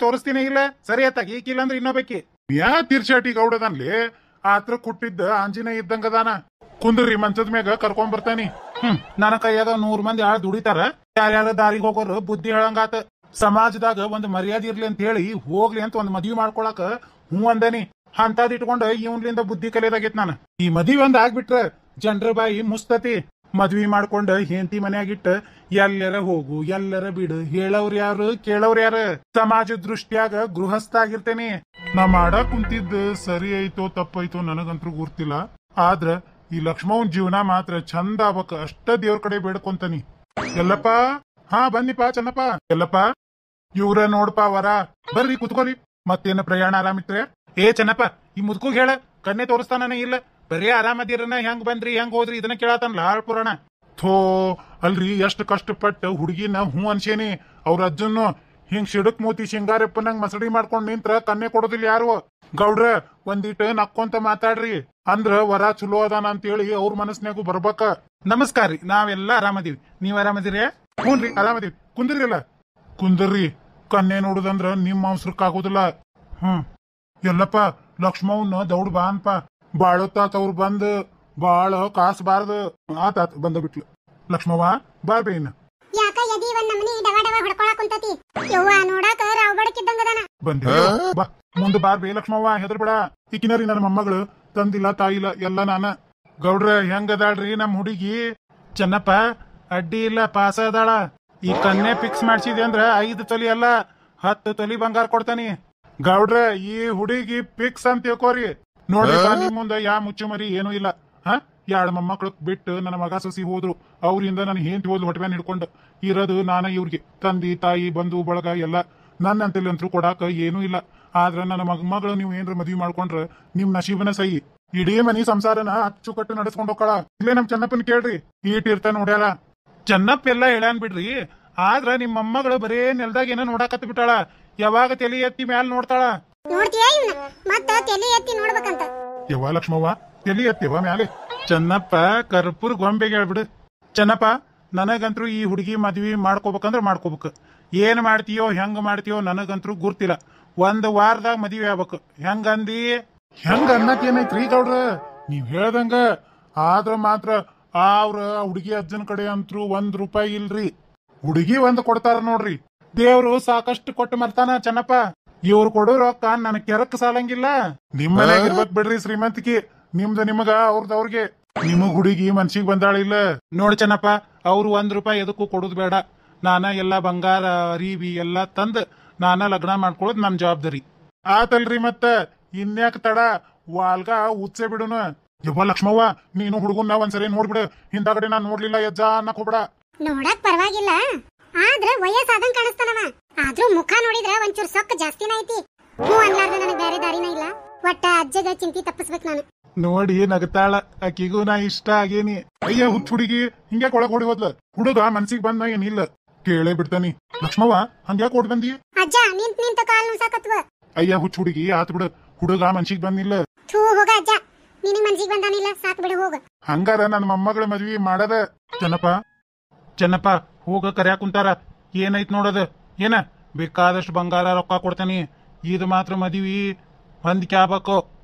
ತೋರಿಸ್ತೀನಿ ಇಲ್ಲ, ಸರಿ ಆತ. ಈಕಿಲ್ಲ ಅಂದ್ರೆ ಇನ್ನೊಬ್ಬಕಿ ಯಾ ತೀರ್ಚಾಟಿ ಗೌಡದನ್ಲಿ. ಆತ್ರ ಕುಟ್ಟಿದ್ದ ಆಂಜನೇಯ ಇದ್ದಂಗದಾನ. ಕುಂದ್ರಿ, ಮಂಚದ ಮ್ಯಾಗ ಕರ್ಕೊಂಡ್ ಬರ್ತಾನಿ. ನನ್ನ ಕೈಯಾಗ 100 ಮಂದಿ ಆಳ್ ದುಡಿತಾರ. ಯಾರ್ಯಾರ ದಾರಿಗೆ ಹೋಗೋರು ಬುದ್ಧಿ ಹೇಳಂಗಾತ. ಸಮಾಜದಾಗ ಒಂದ್ ಮರ್ಯಾದೆ ಇರ್ಲಿ ಅಂತ ಹೇಳಿ ಹೋಗ್ಲಿ ಅಂತ ಒಂದ್ ಮದ್ವಿ ಮಾಡ್ಕೊಳಕ ಹೂ ಅಂದನಿ. ಅಂತದ್ ಇಟ್ಕೊಂಡ ಇವನ್ಲಿಂದ ಬುದ್ಧಿ ಕಲಿಯೋದಾಗೈತ್ ನಾನು. ಈ ಮದ್ವಿ ಒಂದ್ ಆಗ್ಬಿಟ್ರ ಜನರ ಬಾಯಿ ಮುಸ್ತತಿ. ಮದ್ವಿ ಮಾಡ್ಕೊಂಡ ಹೆಂಡತಿ ಮನ್ಯಾಗಿಟ್ಟ ಎಲ್ಲರ ಹೋಗು ಎಲ್ಲರ ಬಿಡು, ಹೇಳವ್ರ ಯಾರು ಕೇಳವ್ರ ಯಾರು? ಸಮಾಜ ದೃಷ್ಟಿಯಾಗ ಗೃಹಸ್ಥ ಆಗಿರ್ತೇನಿ. ನಾ ಮಾಡಾಕ್ ಕುಂತಿದ್ದ ಸರಿ ಐತೋ ತಪ್ಪೈತೋ ನನಗಂತೂ ಗುರ್ತಿಲ್ಲ. ಆದ್ರ ಈ ಲಕ್ಷ್ಮವನ್ ಜೀವನ ಮಾತ್ರ ಚಂದ ಆಗ್ಬೇಕ ಅಷ್ಟ ದೇವ್ರ ಕಡೆ ಬೇಡ್ಕೊಂತಾನಿ. ಎಲ್ಲಪ್ಪ, ಹಾ ಬನ್ನಿಪಾ ಚೆನ್ನಪ್ಪ. ಎಲ್ಲಪ್ಪ, ಇವ್ರ ನೋಡ್ಪಾ ವರ. ಬರ್ರಿ ಕುತ್ಕೋರಿ. ಮತ್ತೇನ ಪ್ರಯಾಣ ಆರಾಮಿತ್ರೆ? ಏ ಚೆನ್ನಪ್ಪ, ಈ ಮುದ್ಕೂಗ್ ಹೇಳ, ಕನ್ನೆ ತೋರಿಸ್ತಾನೇ ಇಲ್ಲ. ಬರೀ ಆರಾಮದಿರನ, ಹೆಂಗ್ ಬಂದ್ರಿ ಹೆಂಗ್ ಹೋದ್ರಿ ಇದನ್ನ ಕೇಳತಾನಲ್ಲ ಹಾಳ್ ಪುರಾಣ. ಥೋ ಅಲ್ರಿ, ಎಷ್ಟ್ ಕಷ್ಟಪಟ್ಟ ಹುಡುಗಿನ ಹೂ ಅನ್ಸೇನಿ. ಅವ್ರ ಅಜ್ಜನ್ನು ಹಿಂಗ್ ಸಿಡಕ್ ಮೂತಿ ಶಿಂಗಾರಪ್ಪನಂಗ್ ಮಸಡಿ ಮಾಡ್ಕೊಂಡ್ ನಿಂತ್ರ ಕನ್ನೆ ಕೊಡೋದಿಲ್ಲ ಯಾರು. ಗೌಡ್ರ, ಒಂದಿಟ್ಟು ನಕ್ಕೊಂತ ಮಾತಾಡ್ರಿ, ಅಂದ್ರ ವರ ಚಲೋ ಅದಾನ ಅಂತೇಳಿ ಅವ್ರ ಮನಸ್ನ್ಯಾಗು ಬರ್ಬೇಕ. ನಮಸ್ಕಾರ ರೀ, ನಾವೆಲ್ಲಾ ಆರಾಮದೀವಿ. ನೀವ್ ಆರಾಮದಿರಿ? ಹ್ಞೂನ್ರಿ ಆರಾಮದೀವಿ. ಕುಂದ್ರಿಲ್ಲ. ಕುಂದ್ರಿ, ಕನ್ನೆ ನೋಡುದಂದ್ರ ನಿಮ್ ಅವಸರಕ್ಕಾಗೋದಿಲ್ಲ. ಎಲ್ಲಪ್ಪ, ಲಕ್ಷ್ಮವ್ನ ದೌಡ್ ಬಾ ಅನ್ಪ. ಬಾಳೊತ್ತಾತ ಅವ್ರು ಬಂದ್, ಬಾಳ ಕಾಸ್ಬಾರ್ದು. ಆತಾತ್, ಬಂದ ಬಿಟ್ಲು. ಲಕ್ಷ್ಮವ್ವ ಬಾರ್ಬೇ ಇನ್ನ. ಯಾಕ ಎದಿ ಒಂದ್ ನಮನಿ ಡವ ಡವ ಹೊಡ್ಕೊಳಕ್ ಕುಂತತಿ. ಯವ್ವ ನೋಡಾಕ ರಾವ್ ಬಡಕಿದ್ದಂಗದಾನ. ಬಂದೆ ಬಾ, ಮುಂದ್ ಬಾರ್ಬೇ ಲಕ್ಷ್ಮವ್ವ, ಹೆದರ್ಬೇಡ. ಈಕಿನರಿ ನನ್ನ ಮೊಮ್ಮಗಳು, ತಂದಿಲ್ಲ ತಾಯಿಲ್ಲ ಎಲ್ಲ ನಾನ. ಗೌಡ್ರ ಹೆಂಗದಾಳ್ರಿ ನಮ್ ಹುಡುಗಿ? ಚೆನ್ನಪ್ಪ, ಅಡ್ಡಿ ಇಲ್ಲ, ಪಾಸ ಅದಾಳ. ಈ ಕನ್ನೆ ಫಿಕ್ಸ್ ಮಾಡ್ಸಿದೆ ಅಂದ್ರ 5 ತೊಲಿ ಅಲ್ಲ 10 ತೊಲಿ ಬಂಗಾರ ಕೊಡ್ತಾನಿ. ಗೌಡ್ರ, ಈ ಹುಡುಗಿ ಫಿಕ್ಸ್ ಅಂತ ತಿಳ್ಕೋರಿ. ನೋಡ್ರಿ, ನಿಮ್ ಮುಂದ ಯಾ ಮುಚ್ಚು ಮರಿ ಏನೂ ಇಲ್ಲ. 2 ಮೊಮ್ಮಕ್ಳು ಬಿಟ್ಟು ನನ್ನ ಮಗ ಸಸಿ ಹೋದ್ರು. ಅವ್ರಿಂದ ನನ್ ಹೆಂಡತಿ ಹೋದ್ ಹೊಟ್ಟೆನ ಹಿಡ್ಕೊಂಡು ಇರೋದು ನಾನ. ಇವ್ರಿಗೆ ತಂದಿ ತಾಯಿ ಬಂಧು ಬಳಗ ಎಲ್ಲ ನನ್ನಂತಲಂತ್ರು ಕೊಡಾಕ ಏನೂ ಇಲ್ಲ. ಆದ್ರ ನನ್ನ ಮಗಳು ನೀವು ಏನ್ರ ಮದ್ವಿ ಮಾಡ್ಕೊಂಡ್ರ ನಿಮ್ ನಶೀಬನ ಸಹಿ. ಇಡೀ ಮನಿ ಸಂಸಾರನ ಅಚ್ಚುಕಟ್ಟು ನಡೆಸ್ಕೊಂಡ್ ಹೋಗ್ಕಳ. ಇಲ್ಲೇ ನಮ್ ಚೆನ್ನಪ್ಪನ್ ಕೇಳ್ರಿ, ಈಟಿರ್ತ ನೋಡ್ಯಾರ. ಚೆನ್ನಪ್ಪ ಎಲ್ಲ ಹೇಳ್ಯಾನ್ ಬಿಡ್ರಿ. ಆದ್ರ ನಿಮ್ ಮೊಮ್ಮಗಳು ಬರೇ ನೆಲ್ದಾಗ ಏನೋ ನೋಡಾಕತ್ ಬಿಟ್ಟಾಳ. ಯಾವಾಗ ತಲೆ ಎತ್ತಿ ಮ್ಯಾಲ ನೋಡ್ತಾಳ. ಯವ್ವ ಲಕ್ಷ್ಮವ್ವ, ತಲೆ ಎತ್ತಿವ ಮ್ಯಾಲೆ. ಚೆನ್ನಪ್ಪ ಕರ್ಪೂರ್ ಗೊಂಬೆಗೆ ಹೇಳ್ಬಿಡು. ಚೆನ್ನಪ್ಪ, ನನಗಂತ್ರು ಈ ಹುಡುಗಿ ಮದ್ವಿ ಮಾಡ್ಕೋಬೇಕಂದ್ರ ಮಾಡ್ಕೋಬೇಕು. ಏನ್ ಮಾಡ್ತೀಯೋ ಹೆಂಗ್ ಮಾಡ್ತೀಯೋ ನನಗಂತ್ರು ಗುರ್ತಿಲ್ಲ. 1 ವಾರದಾಗ ಮದ್ವಿ ಆಗ್ಬೇಕು. ಹೆಂಗಂದಿ? ಹೆಂಗ ಅನ್ನಕ್ ಏನೈತ್ರಿ ಗೌಡ್ರ? ನೀವ್ ಹೇಳ್ದಂಗ. ಆದ್ರ ಮಾತ್ರ ಅವ್ರ ಹುಡುಗಿ ಅಜ್ಜನ ಕಡೆ ಅಂತೂ 1 ರೂಪಾಯಿ ಇಲ್ರಿ. ಹುಡುಗಿ 1 ಕೊಡ್ತಾರ ನೋಡ್ರಿ. ದೇವ್ರು ಸಾಕಷ್ಟು ಕೊಟ್ಟು ಮರ್ತಾನ ಚೆನ್ನಪ್ಪ. ಇವ್ರು ಕೊಡೋ ರೊಕ್ಕ ನನ್ ಕೆರಕ್ ಸಾಲಂಗಿಲ್ಲ. ನಿಮ್ ಮನ್ಯಾಗ ಇರ್ಬೇಕ್ ಬಿಡ್ರಿ ಶ್ರೀಮಂತಿಕೆ, ನಿಮ್ದ ನಿಮಗ ಅವ್ರದವ್ರಿಗೆ. ನಿಮಗ್ ಹುಡುಗಿ ಮನ್ಸಿಗೆ ಬಂದಾಳಿಲ್ಲ ನೋಡ್ ಚೆನ್ನಪ್ಪ. ಅವ್ರು ₹1 ಎದಕ್ಕೂ ಕೊಡುದ್ ಬೇಡ. ನಾನ ಎಲ್ಲಾ ಬಂಗಾರ ಅರಿವಿ ಎಲ್ಲಾ ತಂದ್ ನಾನ ಲಗ್ನ ಮಾಡ್ಕೊಳ್ಳೋದ್ ನಮ್ ಜವಾಬ್ದಾರಿ ಆತಲ್ರಿ. ಮತ್ತ ಇನ್ಯಾಕ ತಡ, ವಾಲ್ಗ ಉತ್ಸೆ ಬಿಡುನು. ಯವ್ವ ಲಕ್ಷ್ಮವ್ವ, ನೀನು ಹುಡುಗನ್ನ ಒಂದ್ಸರಿ ನೋಡ್ಬಿಡು. ಹಿಂದಾಗಡೆ ನಾನ್ ನೋಡ್ಲಿಲ್ಲ ಯಜ್ಜ ಅನ್ನಕ್ ಹೋಗ್ಬಿಡ. ನೋಡಕ್ ಪರವಾಗಿಲ್ಲ, ಆದ್ರ ವಯಸ್ಸಾದಂಗ್ ಕಾಣಿಸ್ತಾನವ. ಆದ್ರೂ ಮುಖ ನೋಡಿದ್ರ ಒಂಚೂರ್ ಸೊಕ್ಕ ಜಾಸ್ತಿನ ಐತಿ. ಹ್ಞೂ ಅನ್ಲಾರ್ದ ನನಗ್ ಬೇರೆ ದಾರಿನ ಇಲ್ಲ. ಒಟ್ಟ ಅಜ್ಜಗ ಚಿಂತಿ ತಪ್ಪಿಸ್ಬೇಕು ನಾನು. ನೋಡಿ ನಗತಾಳ, ಆಕಿಗೂ ನಾ ಇಷ್ಟ ಆಗೇನಿ. ಅಯ್ಯ ಹುಚ್ಚ ಹುಡುಗಿ, ಹಿಂಗ್ಯಾಕ್ ಒಳಗ್ ಹೊಡಿ ಹೋದ್ಲ. ಹುಡುಗ ಮನ್ಸಿಗೆ ಬಂದ ಏನಿಲ್ಲ, ಕೇಳೇ ಬಿಡ್ತಾನಿ. ಲಕ್ಷ್ಮವ್ವ, ಹಂಗ್ಯಾಕ್ ಓಡ್ ಬಂದಿ? ಅಜ್ಜ ನಿಂತ ಕಾಲ್ ನುಸಾಕತ್ವ. ಅಯ್ಯ ಹುಚ್ಚ ಹುಡುಗಿ, ಆತ್ ಬಿಡು. ಹುಡುಗ ಮನ್ಸಿಗೆ ಬಂದಿಲ್ಲ. ಥೂ ಹೋಗ ಅಜ್ಜ, ನಿನಗ್ ಮನ್ಸಿಗೆ ಬಂದಾನಿಲ್ಲ, ಸಾಕ್ ಬಿಡು ಹೋಗ. ಹಂಗಾರ ನನ್ ಮೊಮ್ಮಗಳ ಮದ್ವಿ ಮಾಡದ. ಚೆನ್ನಪ್ಪ ಹೋಗ ಕರ್ಯಾಕ್ ಕುಂತಾರ. ಏನೈತ್ ನೋಡದ. ಏನ ಬೇಕಾದಷ್ಟು ಬಂಗಾರ ರೊಕ್ಕ ಕೊಡ್ತಾನಿ, ಇದು ಮಾತ್ರ ಮದ್ವಿ ಹೊಂದಿಕೆ ಆಗ್ಬೇಕು.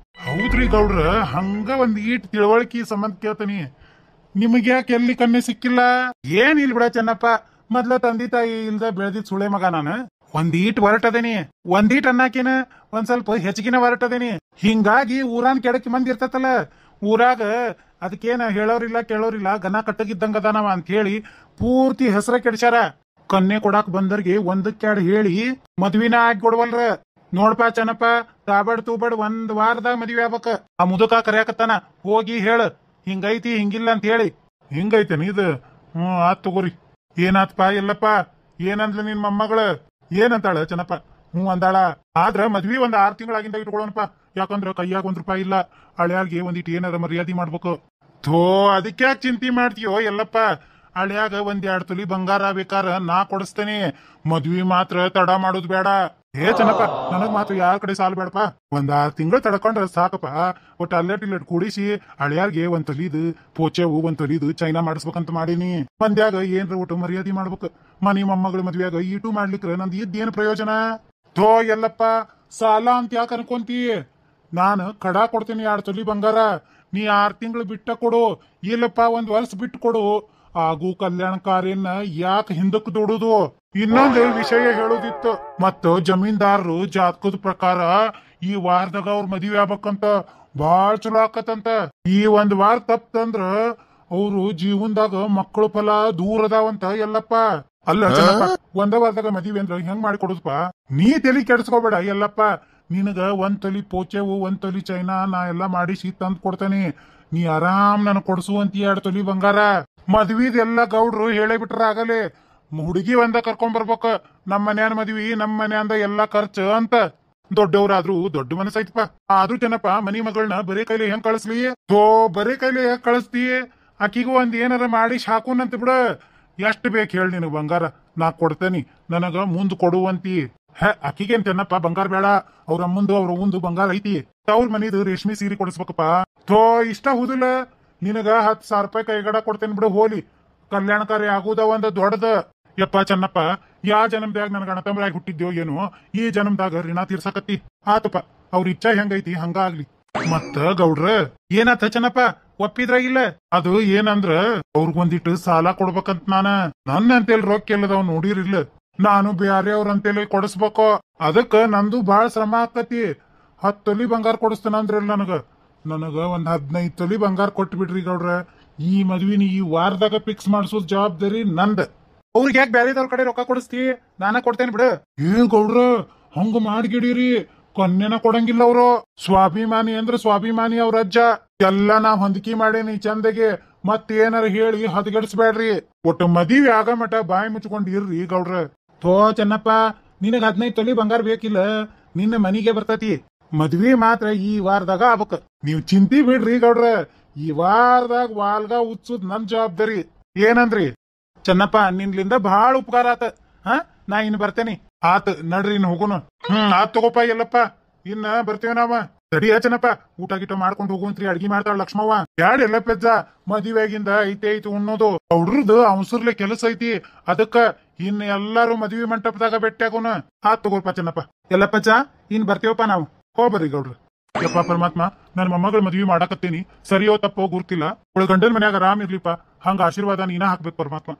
ಹೌದ್ರಿ ಗೌಡ್ರ, ಹಂಗ ಒಂದ್ ಈಟ್ ತಿಳುವಳಿಕೆ ಸಂಬಂಧ ಕೇಳ್ತಾನಿ. ನಿಮಗ್ಯಾಕೆ ಎಲ್ಲಿ ಕನ್ನೆ ಸಿಕ್ಕಿಲ್ಲ? ಏನಿಲ್ ಬಿಡ ಚೆನ್ನಪ್ಪ, ಮೊದ್ಲ ತಂದಿ ತಾಯಿ ಇಲ್ದ ಬೆಳೆದಿದ್ ಸುಳೆ ಮಗ ನಾನು. ಒಂದೀಟ್ ಹೊರಟದೇನಿ, ಒಂದೀಟ್ ಅನ್ನಕೇನ ಒಂದ್ ಸ್ವಲ್ಪ ಹೆಚ್ಚಿಗಿನ ಹೊರಟದೇನಿ. ಹಿಂಗಾಗಿ ಊರಾನ್ ಕೆಡಕಿ ಮಂದಿ ಇರ್ತತಲ್ಲ, ಊರಾಗ ಅದಕ್ಕೇನ ಹೇಳೋರಿಲ್ಲ ಕೇಳೋರಿಲ್ಲ, ಗನ ಕಟ್ಟಗಿದ್ದಂಗ ಅದಾನವ ಅಂತ ಹೇಳಿ ಪೂರ್ತಿ ಹೆಸರ ಕೆಡ್ಸ್ಯಾರ. ಕನ್ನೆ ಕೊಡಾಕ್ ಬಂದರ್ಗೆ ಒಂದಕ್ಕೆರಡು ಹೇಳಿ ಮದ್ವಿನ ಆಗಿ ಕೊಡ್ವಲ್ರ. ನೋಡ್ಪಾ ಚೆನ್ನಪ್ಪ, ತಾಬಡ್ ತೂಬಡ್ ಒಂದ್ ವಾರದಾಗ ಮದ್ವಿ ಆಗ್ಬೇಕ. ಆ ಮುದುಕ ಕರ್ಯಾಕತ್ತಾನ, ಹೋಗಿ ಹೇಳ ಹಿಂಗೈತಿ ಹಿಂಗಿಲ್ಲ ಅಂತ ಹೇಳಿ. ಹಿಂಗೈತೇನಿ ಇದು? ಆತ್ ತಗೋರಿ. ಏನಾತ್ಪ ಎಲ್ಲಪ್ಪ, ಏನಂದ್ಲ ನಿನ್ ಮೊಮ್ಮಗಳ? ಏನಂತಾಳ ಚೆನ್ನಪ್ಪ? ಅಂದಾಳ. ಆದ್ರ ಮದ್ವಿ ಒಂದ್ 6 ತಿಂಗಳಾಗಿಂದ ಇಟ್ಕೊಳ್ಳೋಣಪ್ಪ. ಯಾಕಂದ್ರ ಕೈಯಾಗ ₹1 ಇಲ್ಲ. ಹಳ್ಯಾರ್ಗೆ ಒಂದಿಟ್ಟು ಏನಾರ ಮರ್ಯಾದೆ ಮಾಡ್ಬೇಕು. ಥೋ, ಅದಕ್ಯಾಕ್ ಚಿಂತೆ ಮಾಡ್ತೀಯೋ ಎಲ್ಲಪ್ಪ? ಹಳ್ಯಾಗ 1-2 ತೊಲಿ ಬಂಗಾರ ಬೇಕಾರ ನಾ ಕೊಡಿಸ್ತೇನೆ. ಮದ್ವಿ ಮಾತ್ರ ತಡ ಮಾಡೋದ್ ಬೇಡ. ಚೆನ್ನಪ್ಪ, ನನಗ್ ಮಾತ್ರ ಯಾರ ಕಡೆ ಸಾಲ ಬೇಡಪ್ಪ. 6 ತಿಂಗಳು ತಡ್ಕೊಂಡ್ರ ಸಾಕಪ್ಪ. ಒಟ್ಟು ಅಲ್ಲೆಟ್ ಕೂಡಿಸಿ ಹಳ್ಯಾರ್ಗೆ 1 ತೊಲಿದು ಪೋಚೆವು 1 ತೊಲಿದು ಚೈನಾ ಮಾಡಿಸ್ಬೇಕಂತ ಮಾಡೀನಿ. ಮಂದ್ಯಾಗ ಏನ್ರ ಒಟ್ಟು ಮರ್ಯಾದೆ ಮಾಡ್ಬೇಕು. ಮನಿ ಮೊಮ್ಮಗಳ ಮದ್ವೆಯಾಗ ಈಟು ಮಾಡ್ಲಿಕ್ರ ನಂದ್ ಇದ್ದೇನ್ ಪ್ರಯೋಜನ? ಥೋ ಎಲ್ಲಪ್ಪ, ಸಾಲ ಅಂತ ಯಾಕೆ ಅನ್ಕೊಂತಿ? ನಾನು ಕಡಾ ಕೊಡ್ತೀನಿ 2 ತೊಲಿ ಬಂಗಾರ. ನೀ 6 ತಿಂಗಳು ಬಿಟ್ಟ ಕೊಡು, ಇಲ್ಲಪ್ಪ 1 ವರ್ಷ ಬಿಟ್ಟು ಕೊಡು. ಹಾಗೂ ಕಲ್ಯಾಣ ಕಾರ್ಯನ ಯಾಕೆ ಹಿಂದಕ್ಕೆ ದೊಡುದು? ಇನ್ನೊಂದು ವಿಷಯ ಹೇಳೋದಿತ್ತು. ಮತ್ತ ಜಮೀನ್ದಾರರು ಜಾತಕದ ಪ್ರಕಾರ ಈ ವಾರದಾಗ ಅವ್ರ ಮದುವೆ ಆಗ್ಬೇಕಂತ ಬಾಳ್ ಚಲೋ ಆಕತ್ತಂತ. ಈ 1 ವಾರ ತಪ್ಪಂದ್ರ ಅವ್ರು ಜೀವನದಾಗ ಮಕ್ಕಳು ಫಲ ದೂರ ಅದಾವಂತ ಎಲ್ಲಪ್ಪ. ಅಲ್ಲ ಚೆನ್ನಪ್ಪ, 1 ವಾರದಾಗ ಮದುವೆ ಅಂದ್ರ ಹೆಂಗ್ ಮಾಡಿ ಕೊಡುದಪ್ಪ? ನೀ ತಲಿ ಕೆಡ್ಸ್ಕೋಬೇಡ ಎಲ್ಲಪ್ಪ. ನಿನಗ 1 ತೊಲಿ ಪೋಚೆವು 1 ತೊಲಿ ಚೈನಾ ನಾ ಎಲ್ಲಾ ಮಾಡಿಸಿ ತಂದ್ ಕೊಡ್ತೇನಿ. ನೀ ಆರಾಮ್ ನನ್ ಕೊಡ್ಸುವಂತ 2 ತೊಲಿ ಬಂಗಾರ. ಮದ್ವಿದೆಲ್ಲ ಗೌಡ್ರು ಹೇಳೇ ಬಿಟ್ರ ಆಗಲೇ. ಹುಡುಗಿ ಒಂದ ಕರ್ಕೊಂಡ್ ಬರ್ಬೇಕ. ನಮ್ ಮನ್ಯಾನ ಮದ್ವಿ, ನಮ್ ಮನ್ಯಾಂದ ಎಲ್ಲಾ ಖರ್ಚು ಅಂತ. ದೊಡ್ಡವ್ರಾದ್ರೂ ದೊಡ್ಡ ಮನಸ್ಸೈತಪ್ಪ. ಆದ್ರೂ ಚೆನ್ನಪ್ಪ, ಮನಿ ಮಗಳನ್ನ ಬರೇ ಕೈಲಿ ಹೆಂಗ್ ಕಳಿಸ್ಲಿ? ಬರೇ ಕೈಲಿ ಹೆಂಗ್ ಕಳಿಸ್ತಿ? ಆಕಿಗೂ ಒಂದ್ ಏನಾರ ಮಾಡಿ ಹಾಕುನಂತ ಬಿಡ. ಎಷ್ಟ್ ಬೇಕ್ ಹೇಳಿ ನಿನಗ್ ಬಂಗಾರ? ನಾ ಕೊಡ್ತೇನಿ, ನನಗ ಮುಂದ್ ಕೊಡುವಂತಿ. ಆಕಿಗೇನ್ ಚೆನ್ನಪ್ಪ ಬಂಗಾರ ಬೇಡ. ಅವ್ರ ಅಮ್ಮಂದು ಅವ್ರ ಅವಂದು ಬಂಗಾರ ಐತಿ. ಅವ್ರ ಮನಿದು ರೇಷ್ಮೆ ಸೀರೆ ಕೊಡಿಸ್ಬೇಕಪ್ಪ. ಇಷ್ಟ ಹೌದಿಲ್ಲ? ನಿನಗ ₹10,000 ಕೈಗಡ ಕೊಡ್ತೇನೆ ಬಿಡು, ಹೋಲಿ. ಕಲ್ಯಾಣ ಕಾರ್ಯ ಆಗುದ ಒಂದ್ ದೊಡ್ಡದ. ಯಪ್ಪ ಚೆನ್ನಪ್ಪ, ಯಾ ಜನ್ಮದಾಗ ನನ್ ಗಣತಂಬರಾಗಿ ಹುಟ್ಟಿದ್ಯೋ ಏನೋ, ಈ ಜನ್ಮದಾಗ ಋಣ ತೀರ್ಸಕತ್ತಿ. ಆತಪ್ಪ, ಅವ್ರ ಇಚ್ಛಾ ಹೆಂಗೈತಿ ಹಂಗಾಗ್ಲಿ. ಮತ್ತ ಗೌಡ್ರ ಏನಾತ ಚೆನ್ನಪ್ಪ, ಒಪ್ಪಿದ್ರ ಇಲ್ಲ? ಅದು ಏನಂದ್ರ ಅವ್ರಿಗೊಂದಿಟ್ಟು ಸಾಲ ಕೊಡ್ಬೇಕಂತ ನನ್ನ ಅಂತೇಳಿ ರೊಕ್ಕ ಎಲ್ಲದವ್ ನೋಡಿರಿಲ್ಲ. ನಾನು ಬ್ಯಾರೆ ಅವ್ರ ಅಂತೇಳಿ ಕೊಡಿಸ್ಬೇಕು. ಅದಕ್ಕ ನಂದು ಬಾಳ ಶ್ರಮ ಆಕತಿ. 10 ತೊಲಿ ಬಂಗಾರ ಕೊಡಿಸ್ತೇನಂದ್ರಲ್ಲ ನನಗ ಒಂದ್ 15 ತೊಲಿ ಬಂಗಾರ ಕೊಟ್ಟು ಬಿಡ್ರಿ ಗೌಡ್ರ. ಈ ಮದ್ವಿನ ಈ ವಾರದಾಗ ಫಿಕ್ಸ್ ಮಾಡ್ಸೋದ್ ಜವಾಬ್ದಾರಿ ನಂದ. ಅವ್ರಿಗೆ ಯಾಕೆ ಬ್ಯಾರೆದವ್ರ ಕಡೆ ರೊಕ್ಕ ಕೊಡಿಸ್ತಿ? ನಾನ ಕೊಡ್ತೇನೆ ಬಿಡು. ಗೌಡ್ರ, ಹಂಗ ಮಾಡ್ಗಿಡೀರಿ. ಕನ್ಯನ ಕೊಡಂಗಿಲ್ಲ ಅವ್ರು. ಸ್ವಾಭಿಮಾನಿ ಅಂದ್ರ ಸ್ವಾಭಿಮಾನಿ ಅವ್ರ ಅಜ್ಜ. ಎಲ್ಲಾ ನಾ ಹೊಂದಿಕೆ ಮಾಡೇನಿ ಚಂದಗೆ. ಮತ್ತೇನಾರ ಹೇಳಿ ಹದಗೆಡ್ಸ್ಬೇಡ್ರಿ. ಒಟ್ಟು ಮದ್ವಿ ಆಗ ಮಠ ಬಾಯಿ ಮುಚ್ಕೊಂಡ್ ಇರ್ರಿ ಗೌಡ್ರ. ಚೆನ್ನಪ್ಪ, ನಿನಗ 15 ತೊಲಿ ಬಂಗಾರ ಬೇಕಿಲ್ಲ, ನಿನ್ನ ಮನಿಗೆ ಬರ್ತತಿ. ಮದ್ವಿ ಮಾತ್ರ ಈ ವಾರದಾಗ ಆಗ್ಬೇಕ. ನೀವ್ ಚಿಂತಿ ಬಿಡ್ರಿ ಗೌಡ್ರ. ಈ ವಾರದಾಗ ವಾಲ್ಗ ಉತ್ಸುದ್ ನನ್ ಜವಾಬ್ದಾರಿ. ಏನಂದ್ರಿ ಚೆನ್ನಪ್ಪ? ನಿನ್ಲಿಂದ ಬಹಳ ಉಪಕಾರ ಆತ. ನಾ ಇನ್ ಬರ್ತೇನಿ. ಆತ್ ನಡ್ರಿ, ಇನ್ ಹೋಗುನು. ಆತ್ ತಗೋಪ ಎಲ್ಲಪ್ಪ, ಇನ್ನ ಬರ್ತೇವ ನಾವ. ತಡಿಯ ಚೆನ್ನಪ್ಪ, ಊಟ ಗಿಟ ಮಾಡ್ಕೊಂಡ್ ಹೋಗುವಂತ್ರಿ. ಅಡ್ಗಿ ಮಾಡ್ತಾಳ ಲಕ್ಷ್ಮವ್ವ. ಬ್ಯಾಡ ಎಲ್ಲ ಪೆಜ್ಜ, ಮದುವೆಗಿಂದ ಐತಿ ಉಣ್ಣೋದು. ಅವ್ರದ್ದು ಅವಸರ್ಲೆ ಕೆಲಸ ಐತಿ. ಅದಕ್ಕ ಇನ್ ಎಲ್ಲಾರು ಮದ್ವಿ ಮಂಟಪದಾಗ ಭೇಟಿಯಾಗೋಣ. ಆತ್ ತಗೋರ್ಪ ಚೆನ್ನಪ್ಪ. ಎಲ್ಲಪ್ಪಜ್ಜ, ಇನ್ ಬರ್ತೇವಪ್ಪ ನಾವು. ಹೋಗ್ಬರ್ರಿ ಗೌಡ್ರ. ಯಪ್ಪ ಪರಮಾತ್ಮ, ನನ್ ಮೊಮ್ಮಗಳ ಮದ್ವಿ ಮಾಡಾಕತ್ತೀನಿ. ಸರಿಯೋ ತಪ್ಪೋ ಗುರ್ತಿಲ್ಲ. ಗಂಡನ ಮನ್ಯಾಗ ಆರಾಮ್ ಇರ್ಲಿಪ್ಪ. ಹಂಗ ಆಶೀರ್ವಾದ ನೀನ ಹಾಕ್ಬೇಕು ಪರಮಾತ್ಮ.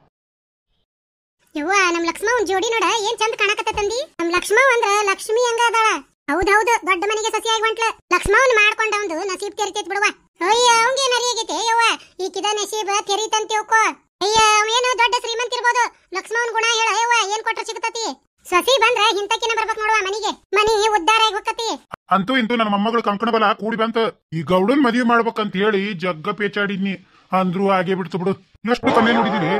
ಯವ್ವ ನಮ್ ಲಕ್ಷ್ಮ ಒಂದ್ ಜೋಡಿ ನೋಡ ಏನ್ ಚಂದ ಕಾಣಕತ್ತಂದಿ. ನಮ್ ಲಕ್ಷ್ಮ ಅಂದ್ರ ಲಕ್ಷ್ಮಿ ಹಂಗ ಅದಾಳ. ಹೌದೌದು, ದೊಡ್ಡ ಮನೆಗೆ ಸಸಿಯಾಗಿ ಹೊಂಟ್ಲ. ಲಕ್ಷ್ಮವನ್ ಮಾಡ್ಕೊಂಡ ಒಂದು ನಸೀಬ್ ತೆರಿತೈತ್ ಬಿಡುವ. ಅಯ್ಯ ಅವಂಗೇನ್ ಅರಿಯಾಗೈತೆ ಯವ್ವ, ಈಕಿದ ನಸೀಬ್ ತೆರಿತಂತೇವ್ಕೋ. ಅಯ್ಯ ಅವೇನು ದೊಡ್ಡ ಶ್ರೀಮಂತ ಇರ್ಬೋದು, ಲಕ್ಷ್ಮವನ್ ಗುಣ ಹೇಳ ಯವ್ವ, ಏನ್ ಕೊಟ್ರ ಸಿಗತತಿ. ಸಸಿ ಬಂದ್ರ ಇಂತಕಿನ ಬರ್ಬೇಕ್ ನೋಡುವ ಮನಿಗೆ, ಮನಿ ಉದ್ದಾರ ಆಗಿ ಹೋಗತಿ. ಅಂತೂ ಇಂತೂ ನನ್ನ ಮೊಮ್ಮಗಳು ಕಂಕಣ ಬಲ ಕೂಡಿ ಬಂತ. ಈ ಗೌಡನ್ ಮದ್ವಿ ಮಾಡ್ಬೇಕಂತ ಹೇಳಿ ಜಗ್ಗ ಪೇಚಾಡಿದ್ನಿ, ಅಂದ್ರೂ ಹಾಗೆ ಬಿಡ್ತು ಬಿಡು. ಎಷ್ಟು ಕಮ್ಮಿ ನೋಡಿದೀನಿ,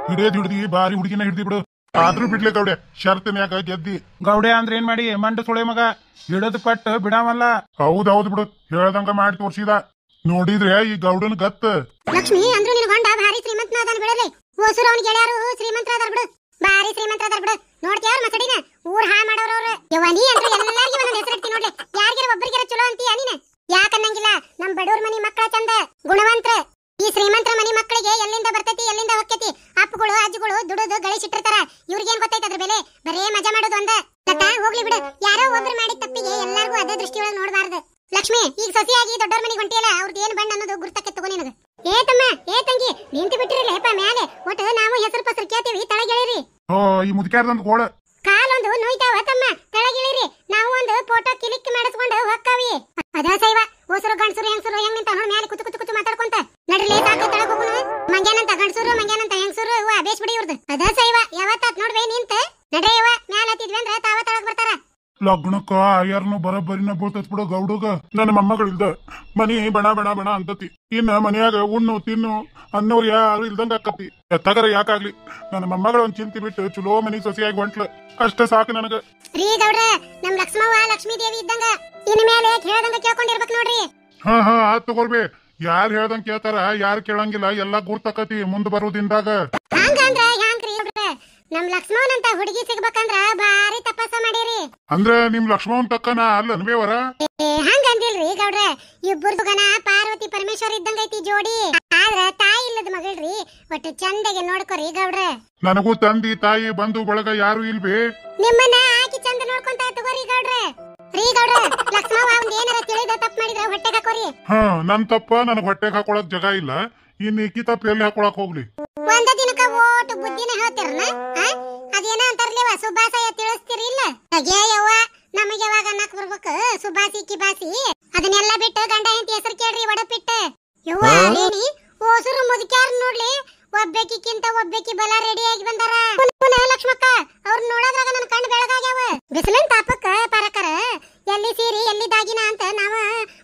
ಹಿಡಿದಿ ಬಾರಿ ಹುಡುಗಿನ ಹಿಡ್ದಿ ಬಿಡು. ಆದ್ರೂ ಬಿಡ್ಲೆ ಗೌಡೆ, ಶರ್ತನ್ಯಾಗ ಗೆದ್ದಿ. ಗೌಡೆ ಅಂದ್ರೆ ಏನ್ ಮಾಡಿ ಮಂಡ ಸುಳೆ ಮಗ, ಹಿಡದ್ ಪಟ್ಟು ಬಿಡಾವಲ್ಲ. ಹೌದೌದು ಬಿಡು, ಹೇಳ್ದಂಗ ಮಾಡಿ ತೋರ್ಸಿದ. ನೋಡಿದ್ರೆ ಈ ಗೌಡನ್ ಗತ್ತ. ಲಕ್ಷ್ಮಿ ಅಂದ್ರು ನಿನ್ ಗಂಡ ಭಾರಿ ಶ್ರೀಮಂತನ ಅದಾನ ಬಿಡಲಿ. ಹೊಸರು ಅವ್ನ ಗೆಳೆಯರು ಶ್ರೀಮಂತರ ಅದಾರ ಬಿಡು, ಭಾರಿ ಶ್ರೀಮಂತರ ಅದಾರ ಬಿಡು. ನೋಡ್ತೀಯಾರ ಮಸಡಿನ ಊರ್ ಹಾಳ್ ಮಾಡೋರವ್ರು. ಯವ್ವ ನೀ ಅಂದ್ರೆ ಎಲ್ಲಾರ್ಗಿ ಒಂದೊಂದ್ ಹೆಸರು ಇಡ್ತಿ ನೋಡ್ಲಿ. ಯಾರಿಗಾರ ಒಬ್ಬರಿಗಾರ ಚಲೋ ಅಂತೀಯ ನೀನ? ಯಾಕನ್ನಂಗಿಲ್ಲ, ನಮ್ ಬಡವ್ರ ಮನಿ ಮಕ್ಕಳ ಚಂದ ಗುಣವಂತ್ರ. ಈ ಶ್ರೀಮಂತರ ಮನಿ ಮಕ್ಕಳಿಗೆ ಎಲ್ಲಿಂದ ಬರ್ತೈತಿ ಎಲ್ಲಿಂದ ಹೊಕ್ಕೈತಿ. ಅಪ್ಪಗಳು ಅಜ್ಜಿಗಳು ದುಡಿದು ಗಳಿಸಿಟ್ಟಿರ್ತಾರ, ಇವ್ರಿಗೇನ್ ಗೊತ್ತೈತ ಅದ್ರ ಬೆಲೆ? ಬರೇ ಮಜಾ ಮಾಡೋದು ಒಂದ. ಲತಾ ಹೋಗ್ಲಿ ಬಿಡು, ಯಾರೋ ಒಬ್ರು ಮಾಡಿದ ತಪ್ಪಿಗೆ ಎಲ್ಲಾರ್ಗೂ ಅದೇ ದೃಷ್ಟಿಯೊಳಗೆ ನೋಡಬಾರ್ದು. ಲಕ್ಷ್ಮಿ ಈಗ ಸಸಿಯಾಗಿ ದೊಡ್ಡವ್ರ ಮನಿಗೆ ಹೊಂಟಿಯಲ್ಲ, ಅವ್ರದ್ದು ಏನ್ ಬಣ್ಣ ಅನ್ನೋದು ಗುರ್ತಕ್ಕೆ ತಗೋ ನಿನಗ. ಏ ತಮ್ಮ, ಏ ತಂಗಿ, ನಿಂತು ಬಿಟ್ಟಿರಲೇಪ ಮ್ಯಾಲೆ. ಒಟ್ಟು ನಾವು ಹೆಸರು ಪಸರು ಕೇಳ್ತೀವಿ, ತಳಗಿಳಿರಿ. ಓ ಈ ಮುದುಕ್ಯಾರ್ದಂತ ಗೋಳ ಕಾಲೊಂದು ನೋಯ್ತಾವ ತಮ್ಮ, ತಳಗಿಳಿರಿ. ನಾವು ಒಂದು ಫೋಟೋ ಕ್ಲಿಕ್ ಮಾಡಿಸ್ಕೊಂಡು ಹೊಕ್ಕಾವಿ. ಅದ ಸೈವ, ಹೊಸರು ಗಂಡಸರು ಹೆಂಗಸರು ಹೆಂಗ್ ನಿಂತ ನೋಡಿ ಮ್ಯಾಲೆ ಕುತ್ತು ಕುತ್ತು ಕುತ್ತು ಮಾತಾಡ್ಕೊಂತ ನಡ್ರಿ ಸಾಕ ತಳಗ ಹೋಗುನು. ಮಂಗ್ಯಾನಂತ ಗಂಡಸರು ಮಂಗ್ಯಾನಂತ ಹೆಂಗಸರು ಬೇಸ್ ಬಿಡಿ ಇವ್ರದ್ದು. ಅದ ಸೈವ, ಯಾವತ್ತಾತ್ ನೋಡ್ಬೇ ನಿಂತ ನಡ್ರಿ ಯವ್ವ, ಮ್ಯಾಲ ಹತ್ತಿದ್ವಿ ಅಂದ್ರ ತಾವ ತಳಗ್ ಬರ್ತಾರ. ಲಗ್ನಕ್ಕ ಆಯಾರ್ನು ಬರಬ್ಬರಿನ ಬೀಳ್ತತ್ ಬಿಡು ಗೌಡುಗ. ನನ್ನ ಮೊಮ್ಮಗಳಿಲ್ದ ಮನಿ ಬಣ ಬಣ ಬಣ ಅಂತತಿ. ಇನ್ನ ಮನ್ಯಾಗ ಉಣ್ಣು ತಿನ್ನು ಅನ್ನೋರು ಯಾರು ಇಲ್ದಂಗ ಆಕತಿ. ಎತ್ತಗರ ಯಾಕಾಗ್ಲಿ ನನ್ನ ಮೊಮ್ಮಗಳ ಒಂದ್ ಚಿಂತೆ ಬಿಟ್ಟು ಚಲೋ ಮನಿ ಸೊಸೆಯಾಗಿ ಹೊಂಟ್ಲ, ಅಷ್ಟ ಸಾಕು ನನಗ. ರೀ ಗೌಡ್ರ, ನಮ್ ಲಕ್ಷ್ಮವ್ವ ಲಕ್ಷ್ಮೀ ದೇವಿ ಇದ್ದಂಗ, ಇನ್ ಮೇಲೆ ಹೇಳ್ದಂಗ ಕೇಳ್ಕೊಂಡಿರ್ಬೇಕು ನೋಡ್ರಿ. ಹಾ ಆತ್ ತಗೋರ್ಬಿ. ಯಾರ್ ಹೇಳ್ದಂಗ ಕೇಳ್ತಾರ, ಯಾರು ಕೇಳಂಗಿಲ್ಲ, ಎಲ್ಲಾ ಗುರ್ತಕತಿ ಮುಂದ್ ಬರೋದಿಂದಾಗ. ಹಂಗಂದ್ರ ಹ್ಯಾಂಗ್ರಿ ಗೌಡ್ರ, ನಮ್ ಲಕ್ಷ್ಮವನಂತ ಹುಡುಗಿ ಸಿಗ್ಬೇಕಂದ್ರ ಭಾರಿ ತಪಸ್ಸ ಮಾಡೀರಿ. ಅಂದ್ರೆ ನಿಮ್ ಲಕ್ಷ್ಮವನ್ ತಕ್ಕನ ಅಲ್ಲ ಅನ್ಬೇವರ? ಹಂಗಂದಿಲ್ರಿ ಗೌಡ್ರ, ಇಬ್ಬರದು ಗನ ಪಾರ್ವತಿ ಪರಮೇಶ್ವರ ಇದ್ದಂಗೈತಿ ಜೋಡಿ. ಆದ್ರ ತಾಯಿ ಇಲ್ಲದ ಮಗಳ್ರಿ, ಒಟ್ಟು ಚಂದಗೆ ನೋಡ್ಕೊರಿ ಗೌಡ್ರ. ನನಗೂ ತಂದಿ ತಾಯಿ ಬಂಧು ಬಳಗ ಯಾರು ಇಲ್ವೇ? ನಿಮ್ಮನ್ನ ಆಕಿ ಚಂದ ನೋಡ್ಕೊಂತ ತಗೋರಿ ಗೌಡ್ರ. ರೀ ಗೌಡ್ರ, ಲಕ್ಷ್ಮವ್ವ ಅವ್ನ್ ಏನಾರ ತಿಳಿದ ತಪ್ಪ ಮಾಡಿದ್ರ ಹೊಟ್ಟೆಗೆ ಹಾಕೋರಿ. ನನ್ ತಪ್ಪ ನನಗ್ ಹೊಟ್ಟೆಗೆ ಹಾಕೊಳಕ್ ಜಗ ಇಲ್ಲ, ಇನ್ ಈಕಿ ತಪ್ಪ ಎಲ್ಲಿ ಹಾಕೊಳಕ್ ಹೋಗ್ಲಿ? ಒಂದ ದಿನಕ್ಕ ಓಟು ಬುದ್ಧಿನ ಹೇಳ್ತಿರನ? ಅದೇನ ಅಂತಾರಲಿವ, ಸುಭಾಸಯ ತಿಳಿಸ್ತೀರಿ ಇಲ್ಲ? ಯವ್ವ, ನಮಗೆ ಯಾವಾಗ ಅನ್ನಕ್ ಬರ್ಬೇಕು ಸುಭಾಸಿ ಕಿಬಾಸಿ. ಅದನ್ನೆಲ್ಲ ಬಿಟ್ಟು ಗಂಡ ಹೆಂಡತಿ ಹೆಸರು ಕೇಳ್ರಿ ಒಡಪಿಟ್ಟ. ಯವ್ವ ರೇಣಿ, ಓಸರು ಮುದುಕ್ಯಾರ ನೋಡ್ಲಿ, ಒಬ್ಬಕಿಕ್ಕಿಂತ ಒಬ್ಬಕಿ ಬಲ ರೆಡಿ ಆಗಿ ಬಂದಾರ. ಪುನಃ ಲಕ್ಷ್ಮಕ್ಕ ಅವ್ರ ನೋಡೋದ್ರಾಗ ನನ್ ಕಣ್ಣು ಬೆಳಗಾಗ್ಯಾವ. ಬಿಸಿಲಿನ ತಾಪಕ್ಕ ಪರಕರ ಎಲ್ಲಿ ಸೀರಿ ಎಲ್ಲಿ ದಾಗಿನ ಅಂತ ನಾವ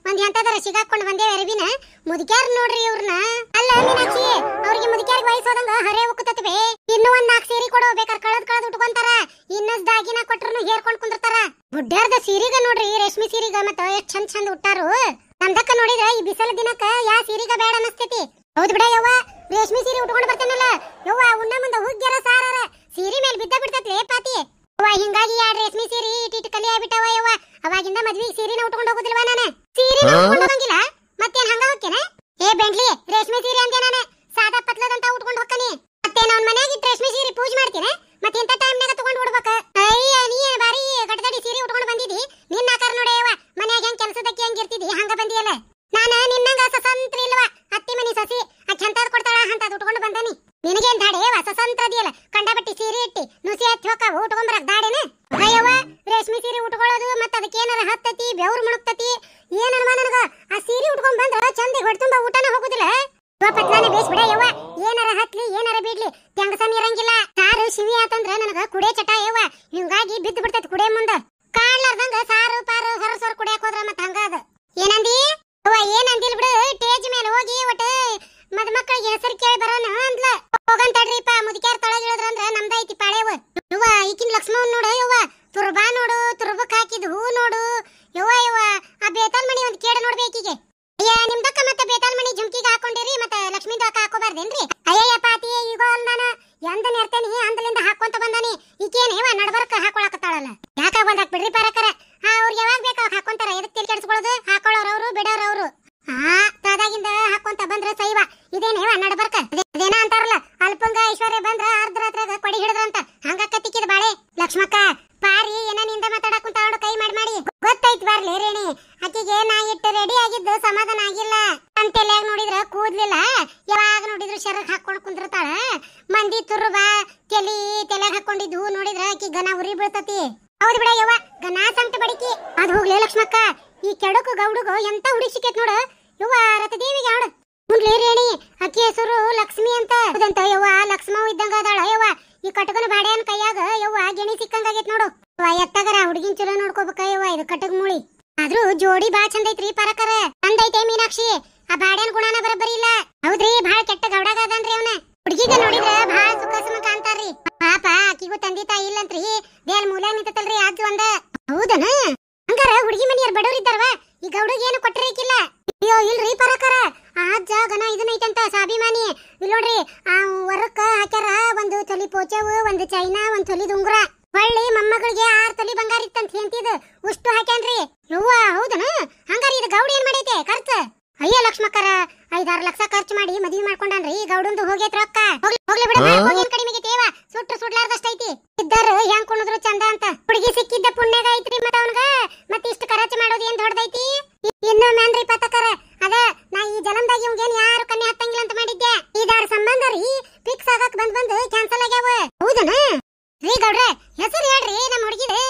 ಒಂದ್ ಎಂತದರ ಸಿಗಾಕೊಂಡ್ ಬಂದೇವ ಅರಿವಿನ. ಮುದುಕ್ಯಾರ ನೋಡ್ರಿ ಇವ್ರನ್ನ. ಅಲ್ಲ ಮೀನಾಕ್ಷಿ, ಅವ್ರಿಗೆ ಮುದುಕ್ಯಾರಿಗೆ ವಯಸ್ಸೋದಂಗ ಹರೇ ಉಕ್ಕತತ್ವೆ. ಇನ್ನೂ ಒಂದ್ 4 ಸೀರೆ ಕೊಡು, ಬೇಕಾರ್ ಕಳದ್ ಉಟ್ಕೊಂತಾರ. ಇನ್ನೊಂದ್ ದಾಗಿನ ಕೊಟ್ರು ಹೇರ್ಕೊಂಡ್ ಕುಂದಿರ್ತಾರ. ಬುಡ್ಡ್ಯಾರ್ದ ಸೀರಿಗ ನೋಡ್ರಿ, ರೇಷ್ಮೆ ಸೀರಿಗ ಮತ್ತ ಎಷ್ಟ್ ಚಂದ ಚಂದ ಉಟ್ಟಾರು. ನಮ್ದಕ್ಕ ನೋಡಿದ್ರ ಈ ಬಿಸಿಲ ದಿನಕ್ಕ ಯಾ ಸೀರಿಗ ಬೇಡ ಅನಸ್ತೈತಿ. ಹೌದ್ ಬಿಡ ಯವ್ವ, ರೇಷ್ಮೆ ಸೀರೆ ಉಟ್ಕೊಂಡ್ ಬರ್ತೇನಲ್ಲ ಯವ್ವ, ಉಣ್ಣ ಮುಂದ ಹುಗ್ಗ್ಯಾರ ಸಾರಾರ ಸೀರೆ ಮೇಲೆ ಬಿದ್ದ ಬಿಡ್ತತ್ಲೆ ಪಾತಿ. ಅವ್ವ ಹಿಂಗಾಗಿ ಯಾರ್ ರೇಷ್ಮೆ ಸೀರೆ ಇಟ್ಟಿಟ್ಟು ಕಲಿ ಆಗ್ಬಿಟ್ಟವ ಯವ್ವ. ಅವಾಗಿಂದ ಮದ್ವಿ ಸೀರೆನ ಉಟ್ಕೊಂಡ್ ಹೋಗುದಿಲ್ವಾ ನಾನು? ಸೀರೆ ಉಟ್ಕೊಂಡ್ ಹೋಗಂಗಿಲ್ಲ ಮತ್ತೇನ್ ಹಂಗ ಹೋಗ್ತೇನೆ? ಏ ಬೆಂಗ್ಲಿ, ರೇಷ್ಮೆ ಸೀರೆ ಅಂತೆ ನಾನು ಸಾದಾ ಪತ್ಲದಂತ ಉಟ್ಕೊಂಡ್ ಹೋಗ್ತಾನೆ. ಮತ್ತೇನ ಅವ್ನ ಮನ್ಯಾಗ ಇಟ್ಟು ರೇಷ್ಮೆ ಸೀರೆ ಪೂಜೆ ಮಾಡ್ತೇನೆ, ಮತ್ತೆ ಇಂತ ಟೈಮ್ನಾಗ ತಗೊಂಡ್ ಬಿಡ್ಬೇಕ. ಅಯ್ಯ ನೀ ಬಾರಿ ಗಡದಡಿ ಸೀರೆ ಉಟ್ಕೊಂಡ್ ಬಂದಿದಿ. ನಿನ್ನ ಆಕಾರ ನೋಡೇವ, ಮನ್ಯಾಗ ಹೆಂಗ್ ಕೆಲಸದಕ್ಕೆ ಹೆಂಗ್ ಇರ್ತಿದಿ ಹಂಗ ಬಂದಿಯಲ್ಲ. ನಾನ ನಿನ್ನಂಗ ಸಸಂತ್ರ ಇಲ್ವಾ, ಅತ್ತಿ ಮನಿ ಸಸಿ ಎಂತಾದ್ ಕೊಡ್ತಾಳ ಅಂತದ್ ಉಟ್ಕೊಂಡು ಬಂದಾನಿ. ನಿನಗೇನ್ ದಾಡೇವ, ಸಸಂತ್ರ ದಿಯಲ್ಲ, ಕಂಡಬಟ್ಟಿ ಸೀರೆ ಇಟ್ಟಿ ನುಸಿ ಹತ್ತಿ ಹೋಕಾವು ಉಟ್ಕೊಂಬರಕ್ ದಾಡೇನ? ಅಯ್ಯವ್ವ, ರೇಷ್ಮೆ ಸೀರೆ ಉಟ್ಕೊಳ್ಳೋದು ಮತ್ತ ಅದಕ್ಕೇನಾರ ಹತ್ತತಿ ಬೆವ್ರು ಮುಣುಕ್ತತಿ. ಏನ್ ಅನ್ವ ನನಗ? ಆ ಸೀರೆ ಉಟ್ಕೊಂಡ್ ಬಂದ್ರ ಚಂದ ಹೊಟ್ಟೆ ತುಂಬಾ ಊಟನ ಹೋಗುದಿಲ್ಲ. ಪತ್ಲಾನೆ ಬೇಸ್ ಬಿಡ ಯವ್ವ, ಏನಾರ ಹತ್ಲಿ ಏನಾರ ಬಿಡ್ಲಿ ತೆಂಗಸನ್ ಇರಂಗಿಲ್ಲ. ಸಾರು ಶಿವಿ ಆತಂದ್ರ ನನಗ ಕುಡೆ ಚಟ ಯವ್ವ, ಹಿಂಗಾಗಿ ಬಿದ್ದು ಬಿಡ್ತೈತಿ ಕುಡೆ ಮುಂದ. ಕಾಣ್ಲಾರ್ದಂಗ ಸಾರು ಪಾರು ಸರಸರ್ ಕುಡಿಯಕ್ ಹೋದ್ರ ಮತ್ತ ಹಂಗಾದ. ಏನಂದಿ ಅವ್ವ? ಏನಂದಿಲ್ ಬಿಡು, ಟೇಜ್ ಮೇಲೆ ಹೋಗಿ ಒಟ್ಟು ಮದ್ಮಕ್ಕಳಿಗೆ ಹೆಸರು ಕೇಳಿ ಬರೋಣ ಅಂದ್ಲ. ಹೋಗಂತಡ್ರಿಪ್ಪ, ಮುದುಕ್ಯಾರ ತಳಗಿಳದ್ರಂದ್ರ ನಮ್ದೈತಿ ಪಾಳೆವ. ಯವ್ವ ಈಕಿನ ಲಕ್ಷ್ಮವನ್ ನೋಡು ಯವ್ವ, ತುರ್ಬಾ ನೋಡು, ತುರ್ಬಕ್ ಹಾಕಿದ್ ಹೂ ನೋಡು ಯವ್ವ. ಯವ್ವ ಆ ಬೇತಾಲ್ ಮಣಿ ಒಂದ್ ಕೇಳ ನೋಡ್ಬೇಕೀಗೆ. ಅಯ್ಯ ನಿಮ್ದಕ್ಕ ಮತ್ತ ಬೇತಾಲ್ ಮಣಿ ಜುಮ್ಕಿಗೆ ಹಾಕೊಂಡಿರಿ, ಮತ್ತ ಲಕ್ಷ್ಮೀ ದಕ್ಕ ಹಾಕೋಬಾರ್ದೇನ್ರಿ? ಅಯ್ಯಯ್ಯ ಪಾತಿ, ಈಗ ನಾನ ಎಂದ ನೆರ್ತೇನಿ ಅಂದಲಿಂದ ಹಾಕೊಂತ ಬಂದಾನಿ. ಈಕೇನೇವ ನಡ್ಬರ್ಕ ಹಾಕೊಳಕತ್ತಾಳಲ್ಲ, ಯಾಕ ಬಂದಾಕ್ ಬಿಡ್ರಿ ಪಾರಕರ. ಅವ್ರಿಗೆ ಯಾವಾಗ ಬೇಕಾ ಹಾಕೊಂತಾರ, ಎದಕ್ ತಿಳಿ ಕೆಡ್ಸ್ಕೊಳ್ಳೋದು? ಹಾಕೊಳ್ಳೋರವ್ರು ಬಿಡೋರವ್ರು. ತಾದಾಗಿಂದ ಹಾಕೊಂತ ಬಂದ್ರ ಸೈವ, ಇದೇನೇವ ನಡ್ಬರ್ಕ. ಅದೇನ ಅಂತಾರಲ್ಲ, ಅಲ್ಪಂಗ ಐಶ್ವರ್ಯ ಬಂದ್ರ ಅರ್ಧರಾತ್ರಾಗ ಕೊಡಿ ಹಿಡಿದ್ರಂತ, ಹಂಗ ಕತ್ತಿಕ್ಕಿದ ಬಾಳೆ. ಲಕ್ಷ್ಮಕ್ಕ ಪಾರಿ ಏನ ನಿಂದ ಮಾತಾಡಕ್ ಕುಂತಾಳು ಕೈ ಮಾಡಿ ಗೊತ್ತೈತ್ ಬಾರ್ಲಿ ರೇಣಿ. ಆಕಿಗೆ ನಾ ಇಟ್ಟು ರೆಡಿ ಆಗಿದ್ದು ಸಮಾಧಾನ ಆಗಿಲ್ಲ. ಅಂತೆಲ್ಲಾಗ ನೋಡಿದ್ರ ಕೂದ್ಲಿಲ್ಲ, ಯಾವಾಗ ನೋಡಿದ್ರು ಶರಕ್ ಹಾಕೊಂಡ್ ಕುಂದಿರ್ತಾಳ. ಮಂದಿ ತುರ್ಬ ತೆಲೆಗ್ ಹಾಕೊಂಡಿದ್ದು ನೋಡಿದ್ರ ಆಕಿ ಗನ ಉರಿ ಬೀಳ್ತತಿ. ಹೌದ್ ಬಿಡ ಯವ್ವ, ಗನ ಸಂಟ ಬಡಿಕಿ. ಅದ್ ಹೋಗ್ಲೇ ಲಕ್ಷ್ಮಕ್ಕ, ಈ ಕೆಡಕು ಗೌಡುಗು ಎಂತ ಹುಡುಗಿ ಸಿಕ್ಕೇತ್ ನೋಡು ಯವ್ವ. ರಥದೇವಿಗೆ ಆಡ ಮುಂದ್ಲೇ ರೇಣಿ, ಅಕ್ಕಿ ಹೆಸರು ಲಕ್ಷ್ಮಿ ಅಂತ. ಅದಂತ ಯವ್ವ, ಲಕ್ಷ್ಮವ್ ಇದ್ದಂಗ ಅದಾಳ ಯವ್ವ. ಈ ಕಟಕನ ಬಾಡ್ಯಾನ್ ಕೈಯಾಗ ಯವ್ವ ಗೆಣಿ ಸಿಕ್ಕಂಗಾಗೈತ್ ನೋಡು. ಎತ್ತಗರ ಹುಡುಗಿನ್ ಚಲೋ ನೋಡ್ಕೋಬೇಕ ಯವ್ವ. ಇದು ಕಟಕ್ ಮೂಳಿ ಆದ್ರೂ ಜೋಡಿ ಬಾ ಚಂದ ಐತ್ರಿ ಪರಕರ. ಚಂದೈತೆ ಮೀನಾಕ್ಷಿ, ಆ ಬಾಡ್ಯಾನ್ ಗುಣನ ಬರಬರಿ ಇಲ್ಲ. ಹೌದ್ರಿ, ಬಾಳ ಕೆಟ್ಟ ಗೌಡಾಗ ಅದನ್ರಿ ಅವನ. ಹುಡುಗಿಗ ನೋಡಿದ್ರ ಬಾಳ ಸುಖ ಸುಮಕ ಅಂತಾರ್ರಿ. ಪಾಪ ಆಕಿಗೂ ತಂದಿ ತಾಯಿ ಇಲ್ಲಂತ್ರಿ, ದೇಲ್ ಮೂಲ್ಯಾಗ ನಿಂತಲ್ರಿ ಅಜ್ಜು ಒಂದ. ಹೌದನ? ಹಂಗಾರ ಹುಡುಗಿ ಮನಿಯರ್ ಬಡವ್ರ ಇದ್ದಾರವ, ಈ ಗೌಡಗ್ ಏನು ಕೊಟ್ಟರೇಕಿಲ್ಲ. ಅಯ್ಯೋ ಇಲ್ರಿ ಪರಕರ, ಆ ಅಜ್ಜ ಗನ ಇದನ್ನೈತಂತ ಸ್ವಾಭಿಮಾನಿ. ಇಲ್ಲಿ ನೋಡ್ರಿ, ಆ ವರ್ಕ ಹಾಕ್ಯಾರ ಒಂದು ತೊಲಿ ಪೋಚವು, ಒಂದು ಚೈನಾ, ಒಂದ್ ತೊಲಿ ಉಂಗುರ. ಹೊಳ್ಳಿ ಮೊಮ್ಮಗಳಿಗೆ 6 ತೊಲಿ ಬಂಗಾರ ಇತ್ತಂತ ಹೆಂತಿದ್ ಉಷ್ಟು ಹಾಕ್ಯಾನ್ರಿ ಯವ್ವ. ಹೌದನ? ಹಂಗಾರ ಇದು ಗೌಡ ಏನ್ ಮಾಡೈತೆ ಖರ್ಚ? ಅಯ್ಯ ಲಕ್ಷ್ಮಕ್ಕರ, 5-6 ಲಕ್ಷ ಖರ್ಚು ಮಾಡಿ ಮದ್ವಿ ಮಾಡ್ಕೊಂಡಾನ್ರಿ. ಗೌಡಂದು ಹೋಗೈತ್ ರೊಕ್ಕ. ಹೋಗ್ಲಿ ಬಿಡ, ಹೋಗೇನ್ ಕಡಿಮೆಗೆ ತೇವ, ಸುಡ್ಲಾರ್ದಷ್ಟೈತಿ. ಇದ್ದಾರ ಹೆಂಗ್ ಕುಣದ್ರು ಚಂದ ಅಂತ. ಹುಡುಗಿ ಸಿಕ್ಕಿದ್ದ ಪುಣ್ಯಗ ಐತ್ರಿ ಮತ್ತ ಅವನ್ಗ. ಮತ್ತ ಇಷ್ಟ ಖರ್ಚು ಮಾಡೋದು ಏನ್ ದೊಡ್ಡದೈತಿ? ಇನ್ನೊಮ್ಮೆ ಅನ್ರಿ ಪತಕರ, ಅದ ನಾ ಈ ಜಲಂದಾಗ ಇವ್ಗೇನ್ ಯಾರು ಕನ್ನೆ ಹತ್ತಂಗಿಲ್ಲ ಅಂತ ಮಾಡಿದ್ದೆ. ಇದಾರ ಸಂಬಂಧ ರೀ ಫಿಕ್ಸ್ ಆಗಕ್ ಬಂದ್ ಕ್ಯಾನ್ಸಲ್ ಆಗ್ಯಾವ. ಹೌದನ ರೀ ಗೌಡ್ರೆ? ಹೆಸರು ಹೇಳ್ರಿ ನಮ್ಮ ಹುಡುಗಿದೆ.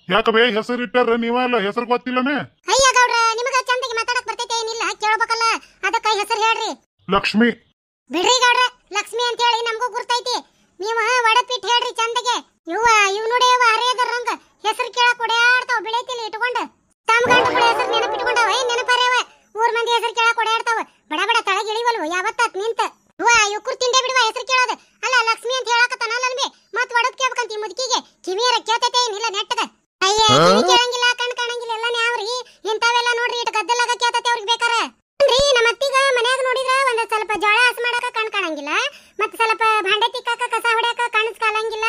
ಯಾಕಬೇ ಹೆಸರು ಇಟ್ಟಾರ ನೀವಲ್ಲ, ಹೆಸರು ಗೊತ್ತಿಲ್ಲನೆ? ಅಯ್ಯ ಗೌಡ್ರ, ನಿಮಗ ಚಂದಗೆ ಮಾತಾಡಕ್ ಬರ್ತೈತೆ ಏನಿಲ್ಲ, ಕೇಳ್ಬೇಕಲ್ಲ, ಅದಕ್ಕ ಹೆಸರು ಹೇಳ್ರಿ. ಲಕ್ಷ್ಮಿ. ಬಿಡ್ರಿ ಗೌಡ್ರ, ಲಕ್ಷ್ಮಿ ಅಂತ ಹೇಳಿ ನಮಗೂ ಗುರ್ತೈತಿ. ನೀವ ಒಡಪಿಟ್ಟು ಹೇಳ್ರಿ ಚಂದಗೆ. ಇವ್ ನೋಡಿ ಹರಿಯದರಂಗ ಹೆಸರು ಕೇಳಕ್ ಓಡಾಡ್ತಾವ ಬೆಳೆತಿಲಿ ಇಟ್ಕೊಂಡ. ತಮ್ಮ ಗಂಡ ಕೂಡ ಹೆಸರು ನೆನಪಿಟ್ಕೊಂಡವ, ಏನ್ ನೆನಪಾರ್ಯವ? ಊರ್ ಮಂದಿ ಹೆಸರು ಕೇಳಕ್ ಓಡಾಡ್ತಾವ. ಬಡ ಬಡ ತಳಗ ಇಳಿವಲ್ವ ಯಾವತ್ತಾತ್ ನಿಂತ. ಇವ್ಕುರ್ ತಿಂಡೆ ಬಿಡುವ ಹೆಸರು ಕೇಳೋದು. ಅಲ್ಲ ಲಕ್ಷ್ಮಿ ಅಂತ ಹೇಳಕತ್ತಾನಲ್ಲ ಅಲ್ಬಿ, ಮತ್ ಒಡದ್ ಕೇಳ್ಬೇಕಂತ ಈ ಮುದುಕಿಗೆ. ಕಿವಿಯರ ಕೇಳ್ತೈತೆ ಏನಿಲ್ಲ ನೆಟ್ಟಗ. ಅಯ್ಯ ಕಿವಿ ಕೇಳಂಗಿಲ್ಲ, ಕಣ್ ಕಾಣಂಗಿಲ್ಲ, ಎಲ್ಲ ನ್ಯಾವ್ರಿ. ಇಂಥವೆಲ್ಲ ನೋಡ್ರಿ ಇಟ್ ಗದ್ದಲಾಗ ಕೇಳ್ತೈತೆ ಅವ್ರಿಗೆ ಬೇಕಾರ. ನಮ್ಮ ಅತ್ತಿಗ ಮನ್ಯಾಗ ನೋಡಿದ್ರ ಒಂದ್ ಸ್ವಲ್ಪ ಜೋಳ ಹಸ್ ಮಾಡಾಕ ಕಣ್ ಕಾಣಂಗಿಲ್ಲ, ಮತ್ ಸ್ವಲ್ಪ ಭಾಂಡೆ ತಿಕ್ಕಾಕ ಕಸ ಹೊಡ್ಯಾಕ ಕಣಸ್ ಕಾಲಂಗಿಲ್ಲ,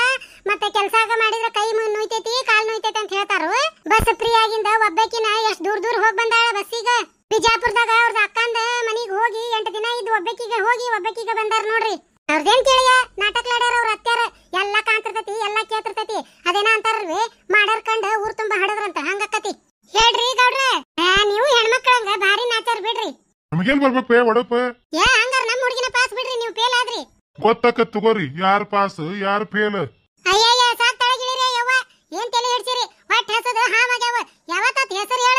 ಮತ್ತೆ ಕೆಲ್ಸಾಗ ಮಾಡಿದ್ರ ಕೈ ನೋಯ್ತೈತಿ ಕಾಲ್ ನೋಯ್ತೈತಿ ಅಂತ ಹೇಳ್ತಾರು. ಬಸ್ ಫ್ರೀ ಆಗಿಂದ ಒಬ್ಬಕಿನ ಎಷ್ಟ್ ದೂರ ಹೋಗ್ ಬಂದಾಳ ಬಸ್ಸಿಗ. ಬಿಜಾಪುರದಾಗ ಅವ್ರದ ಅಕ್ಕಂದ ಮನಿಗ್ ಹೋಗಿ 8 ದಿನ ಇದ್ದು ಒಬ್ಬಕಿಗೆ ಹೋಗಿ ಒಬ್ಬಕಿಗೆ ಬಂದಾರ ನೋಡ್ರಿ. ಅವ್ರದೇನ್ ಕೇಳಿಯ ನಾಟಕಲಾಡ್ಯಾರ ಅವ್ರ ಅತ್ಯಾರ. ಎಲ್ಲಾ ಕಾಣ್ತಿರ್ತೈತಿ, ಎಲ್ಲಾ ಕೇಳ್ತಿರ್ತೈತಿ. ಅದೇನ ಅಂತಾರಲ್ವಿ, ಮಾಡಾರ್ ಕಂಡ ಊರ್ ತುಂಬಾ ಹಡದ್ರಂತ, ಹಂಗಕ್ಕತಿ. ಹೇಳ್ರಿ ಗೌಡ್ರೆ, ನೀವು ಹೆಣ್ಮಕ್ಳಂಗ ಭಾರಿ ನಾಚಾರ ಬಿಡ್ರಿ. ನಮಗೇನ್ ಬರ್ಬೇಕು ಒಡಪ? ಹಂಗಾರ ನಮ್ ಹುಡುಗಿನ ಪಾಸ್ ಬಿಡ್ರಿ, ನೀವು ಫೇಲ್ ಆದ್ರಿ. ಗೊತ್ತಾಕ ತಗೋರಿ, ಯಾರು ಪಾಸ್ ಯಾರು ಫೇಲ್. ಅಯ್ಯಯ್ಯ ಸಾಕ್ ತಳಗಿಳಿರಿ ಯವ್ವ, ಏನ್ ತಲೆ ಹಿಡ್ಸಿರಿ? ಹೊಟ್ಟೆ ಹಸದ ಹಾವಾಗ್ಯಾವ. ಯಾವತ್ತಾತ್ ಹೆಸರು ಹೇಳ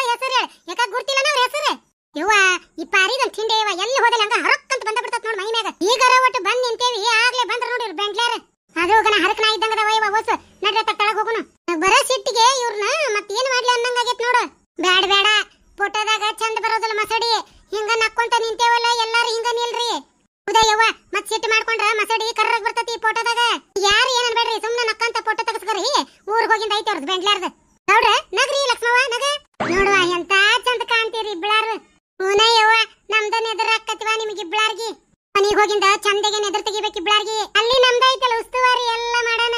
ಯಾಕ ಗುರ್ತಿಲ್ಲ ನಾವ್ ಹೆಸರು? ಯವ್ವ ಈ ಪಾರಿದನ್ ತಿಂಡೆ ಯವ್ವ, ಎಲ್ಲಿ ಹೋದಲ್ಲ ಹಂಗ ಹರಕ್ಕಂತ ಬಂದ ಬಿಡ್ತತ್ ನೋಡ್ ಮೈ ಮ್ಯಾಗ. ಈಗರ ಒಟ್ಟು ಬಂದ್ ನಿಂತೇವಿ, ಆಗ್ಲೇ ಬಂದ್ರ ನೋಡಿರ್ ಬೆಂಡ್ಲೇರ್. ಅದು ಗನ ಹರಕನ ಇದ್ದಂಗದ ವಯ್ವ ಹೊಸ ನಡ್ರ ತಳಗ ಹೋಗುನು. ಬರ ಸಿಟ್ಟಿಗೆ ಇವ್ರನ್ನ ಮತ್ ಏನ್ ಮಾಡ್ಲಿ ಅನ್ನಂಗಾಗೈತ್ ನೋಡು. ಬ್ಯಾಡ ಬೇಡ, ಫೋಟೋದಾಗ ಚಂದ ಬರೋದಲ್ಲ ಮಸಡಿ. ಹಿಂಗ ನಕ್ಕೊಂತ ನಿಂತೇವಲ್ಲ ಎಲ್ಲಾರು ಹಿಂಗ ನಿಲ್ರಿ. ಹೌದಯ್ಯವ್ವ, ಮತ್ ಸಿಟ್ಟು ಮಾಡ್ಕೊಂಡ್ರ ಮಸಡಿ ಕರ್ರಗ್ ಬರ್ತತಿ ಫೋಟೋದಾಗ. ಯಾರು ಏನನ್ ಬೇಡ್ರಿ, ಸುಮ್ನೆ ನಕ್ಕಂತ ಫೋಟೋ ತಗಸ್ಕರಿ. ಊರ್ಗ್ ಹೋಗಿಂದ ಐತಿ ಅವ್ರದ್ ಬೆಂಡ್ಲಾರ್ದ. ನೋಡ್ರ ನಗ್ರಿ ಲಕ್ಷ್ಮವ್ವ ನಗ. ನೋಡುವ ಎಂತ ಚಂದ ಕಾಣ್ತೀರಿ ಇಬ್ಳಾರು. ಹೂನಯ್ಯವ್ವ, ನಮ್ದನ್ ಎದುರಾಕತಿವ ನಿಮಗೆ ಇಬ್ಳಾರ್ಗಿ. ಮನಿಗ್ ಹೋಗಿಂದ ಚಂದಗೆ ಎದುರು ತೆಗಿಬೇಕು ಇಬ್ಳಾರ್ಗಿ. ಅಲ್ಲಿ ನಮ್ದೈತಲ್ಲ ಉಸ್ತುವಾರಿ ಎಲ್ಲ ಮಾಡೋಣ.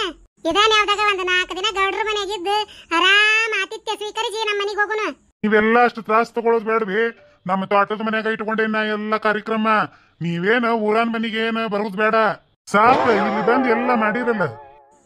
ಇದಾನ ಯಾವ್ದಾಗ ಒಂದ್ 4 ದಿನ ಗೌಡ್ರ ಮನೆಗಿದ್ದು ಆರಾಮ್ ಆತಿಥ್ಯ ಸ್ವೀಕರಿಸಿ ನಮ್ ಮನಿಗ್ ಹೋಗುನ. ನೀವೆಲ್ಲ ಅಷ್ಟು ತ್ರಾಸ್ ತಗೊಳೋದ್ ಬೇಡ್ವಿ. ನಮ್ಮ ತೋಟದ ಮನ್ಯಾಗ ಇಟ್ಕೊಂಡೇನ ಎಲ್ಲ ಕಾರ್ಯಕ್ರಮ. ನೀವೇನ ಊರಾನ್ ಮನಿಗೆ ಏನ ಬರೋದ್ ಬೇಡ, ಸಾಕ ಇಲ್ಲಿ ಬಂದ್ ಎಲ್ಲ ಮಾಡಿರಲ್ಲ.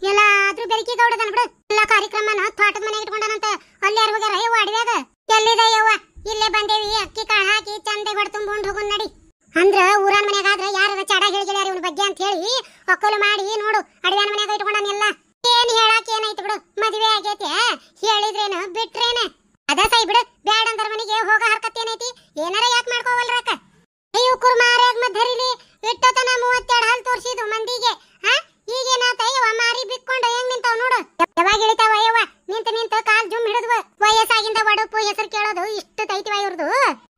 ಎಲ್ಲಾದ್ರೂ ಬೆರಕಿ ಗೌಡದನ್ ಬಿಡು. ಎಲ್ಲಾ ಕಾರ್ಯಕ್ರಮನ ತೋಟದ ಮನೆಗೆ ಇಟ್ಕೊಂಡಾನಂತ. ಅಲ್ಲಿ ಯಾರು ಹೋಗ್ಯಾರ ಯವ್ವ ಅಡವ್ಯಾಗ? ಎಲ್ಲಿದ ಯವ್ವ? ಇಲ್ಲೇ ಬಂದೇವಿ, ಅಕ್ಕಿ ಕಾಳು ಹಾಕಿ ಚಂದೆ ಹೊಡ್ ತುಂಬ್ಕೊಂಡ್ ಹೋಗುನ್ ನಡಿ. ಅಂದ್ರ ಊರಾನ್ ಮನ್ಯಾಗಾದ್ರ ಯಾರ ಚಾಡ ಹೇಳಿಗ್ಯಾರ ಇವನ್ ಬಗ್ಗೆ ಅಂತ ಹೇಳಿ ಒಕ್ಕಲು ಮಾಡಿ ನೋಡು. ಅಡವ್ಯಾನ ಮನ್ಯಾಗ ಇಟ್ಕೊಂಡಾನೆಲ್ಲ. ಏನ್ ಹೇಳಾಕ ಏನೈತಿ ಬಿಡು, ಮದ್ವೆ ಆಗೈತಿ ಹೇಳಿದ್ರೇನ ಬಿಟ್ರೇನ? ಅದ ಸೈ ಬಿಡು, ಬ್ಯಾಡ ಅಂದ್ರ ಮನಿಗೆ ಹೋಗ ಹರ್ಕತ್ತೇನೈತಿ? ಏನಾರ ಯಾಕೆ ಮಾಡ್ಕೋವಲ್ರಕ್ಕ? ಅಯ್ಯೋ ಕುರ್ಮಾರ್ಯಾಗ ಮದ್ದರಿಲಿ ಇಟ್ಟತನ 32 ಹಾಲ್ ತೋರ್ಸಿದ್ವು ಮಂದಿಗೆ. ಈಗೇನಾತ ಯವ್ವ, ಮಾರಿ ಬಿಕ್ಕೊಂಡ ಹೆಂಗ್ ನಿಂತಾವ್ ನೋಡು. ಯಾವಾಗ ಇಳಿತಾವ ಯವ್ವ? ನಿಂತ ಕಾಲ್ ಜುಮ್ ಹಿಡಿದ್ವ. ವಯಸ್ಸಾಗಿಂದ ಒಡಪು ಹೆಸರು ಕೇಳೋದು ಇಷ್ಟು ತೈತಿವ ಇವ್ರದು.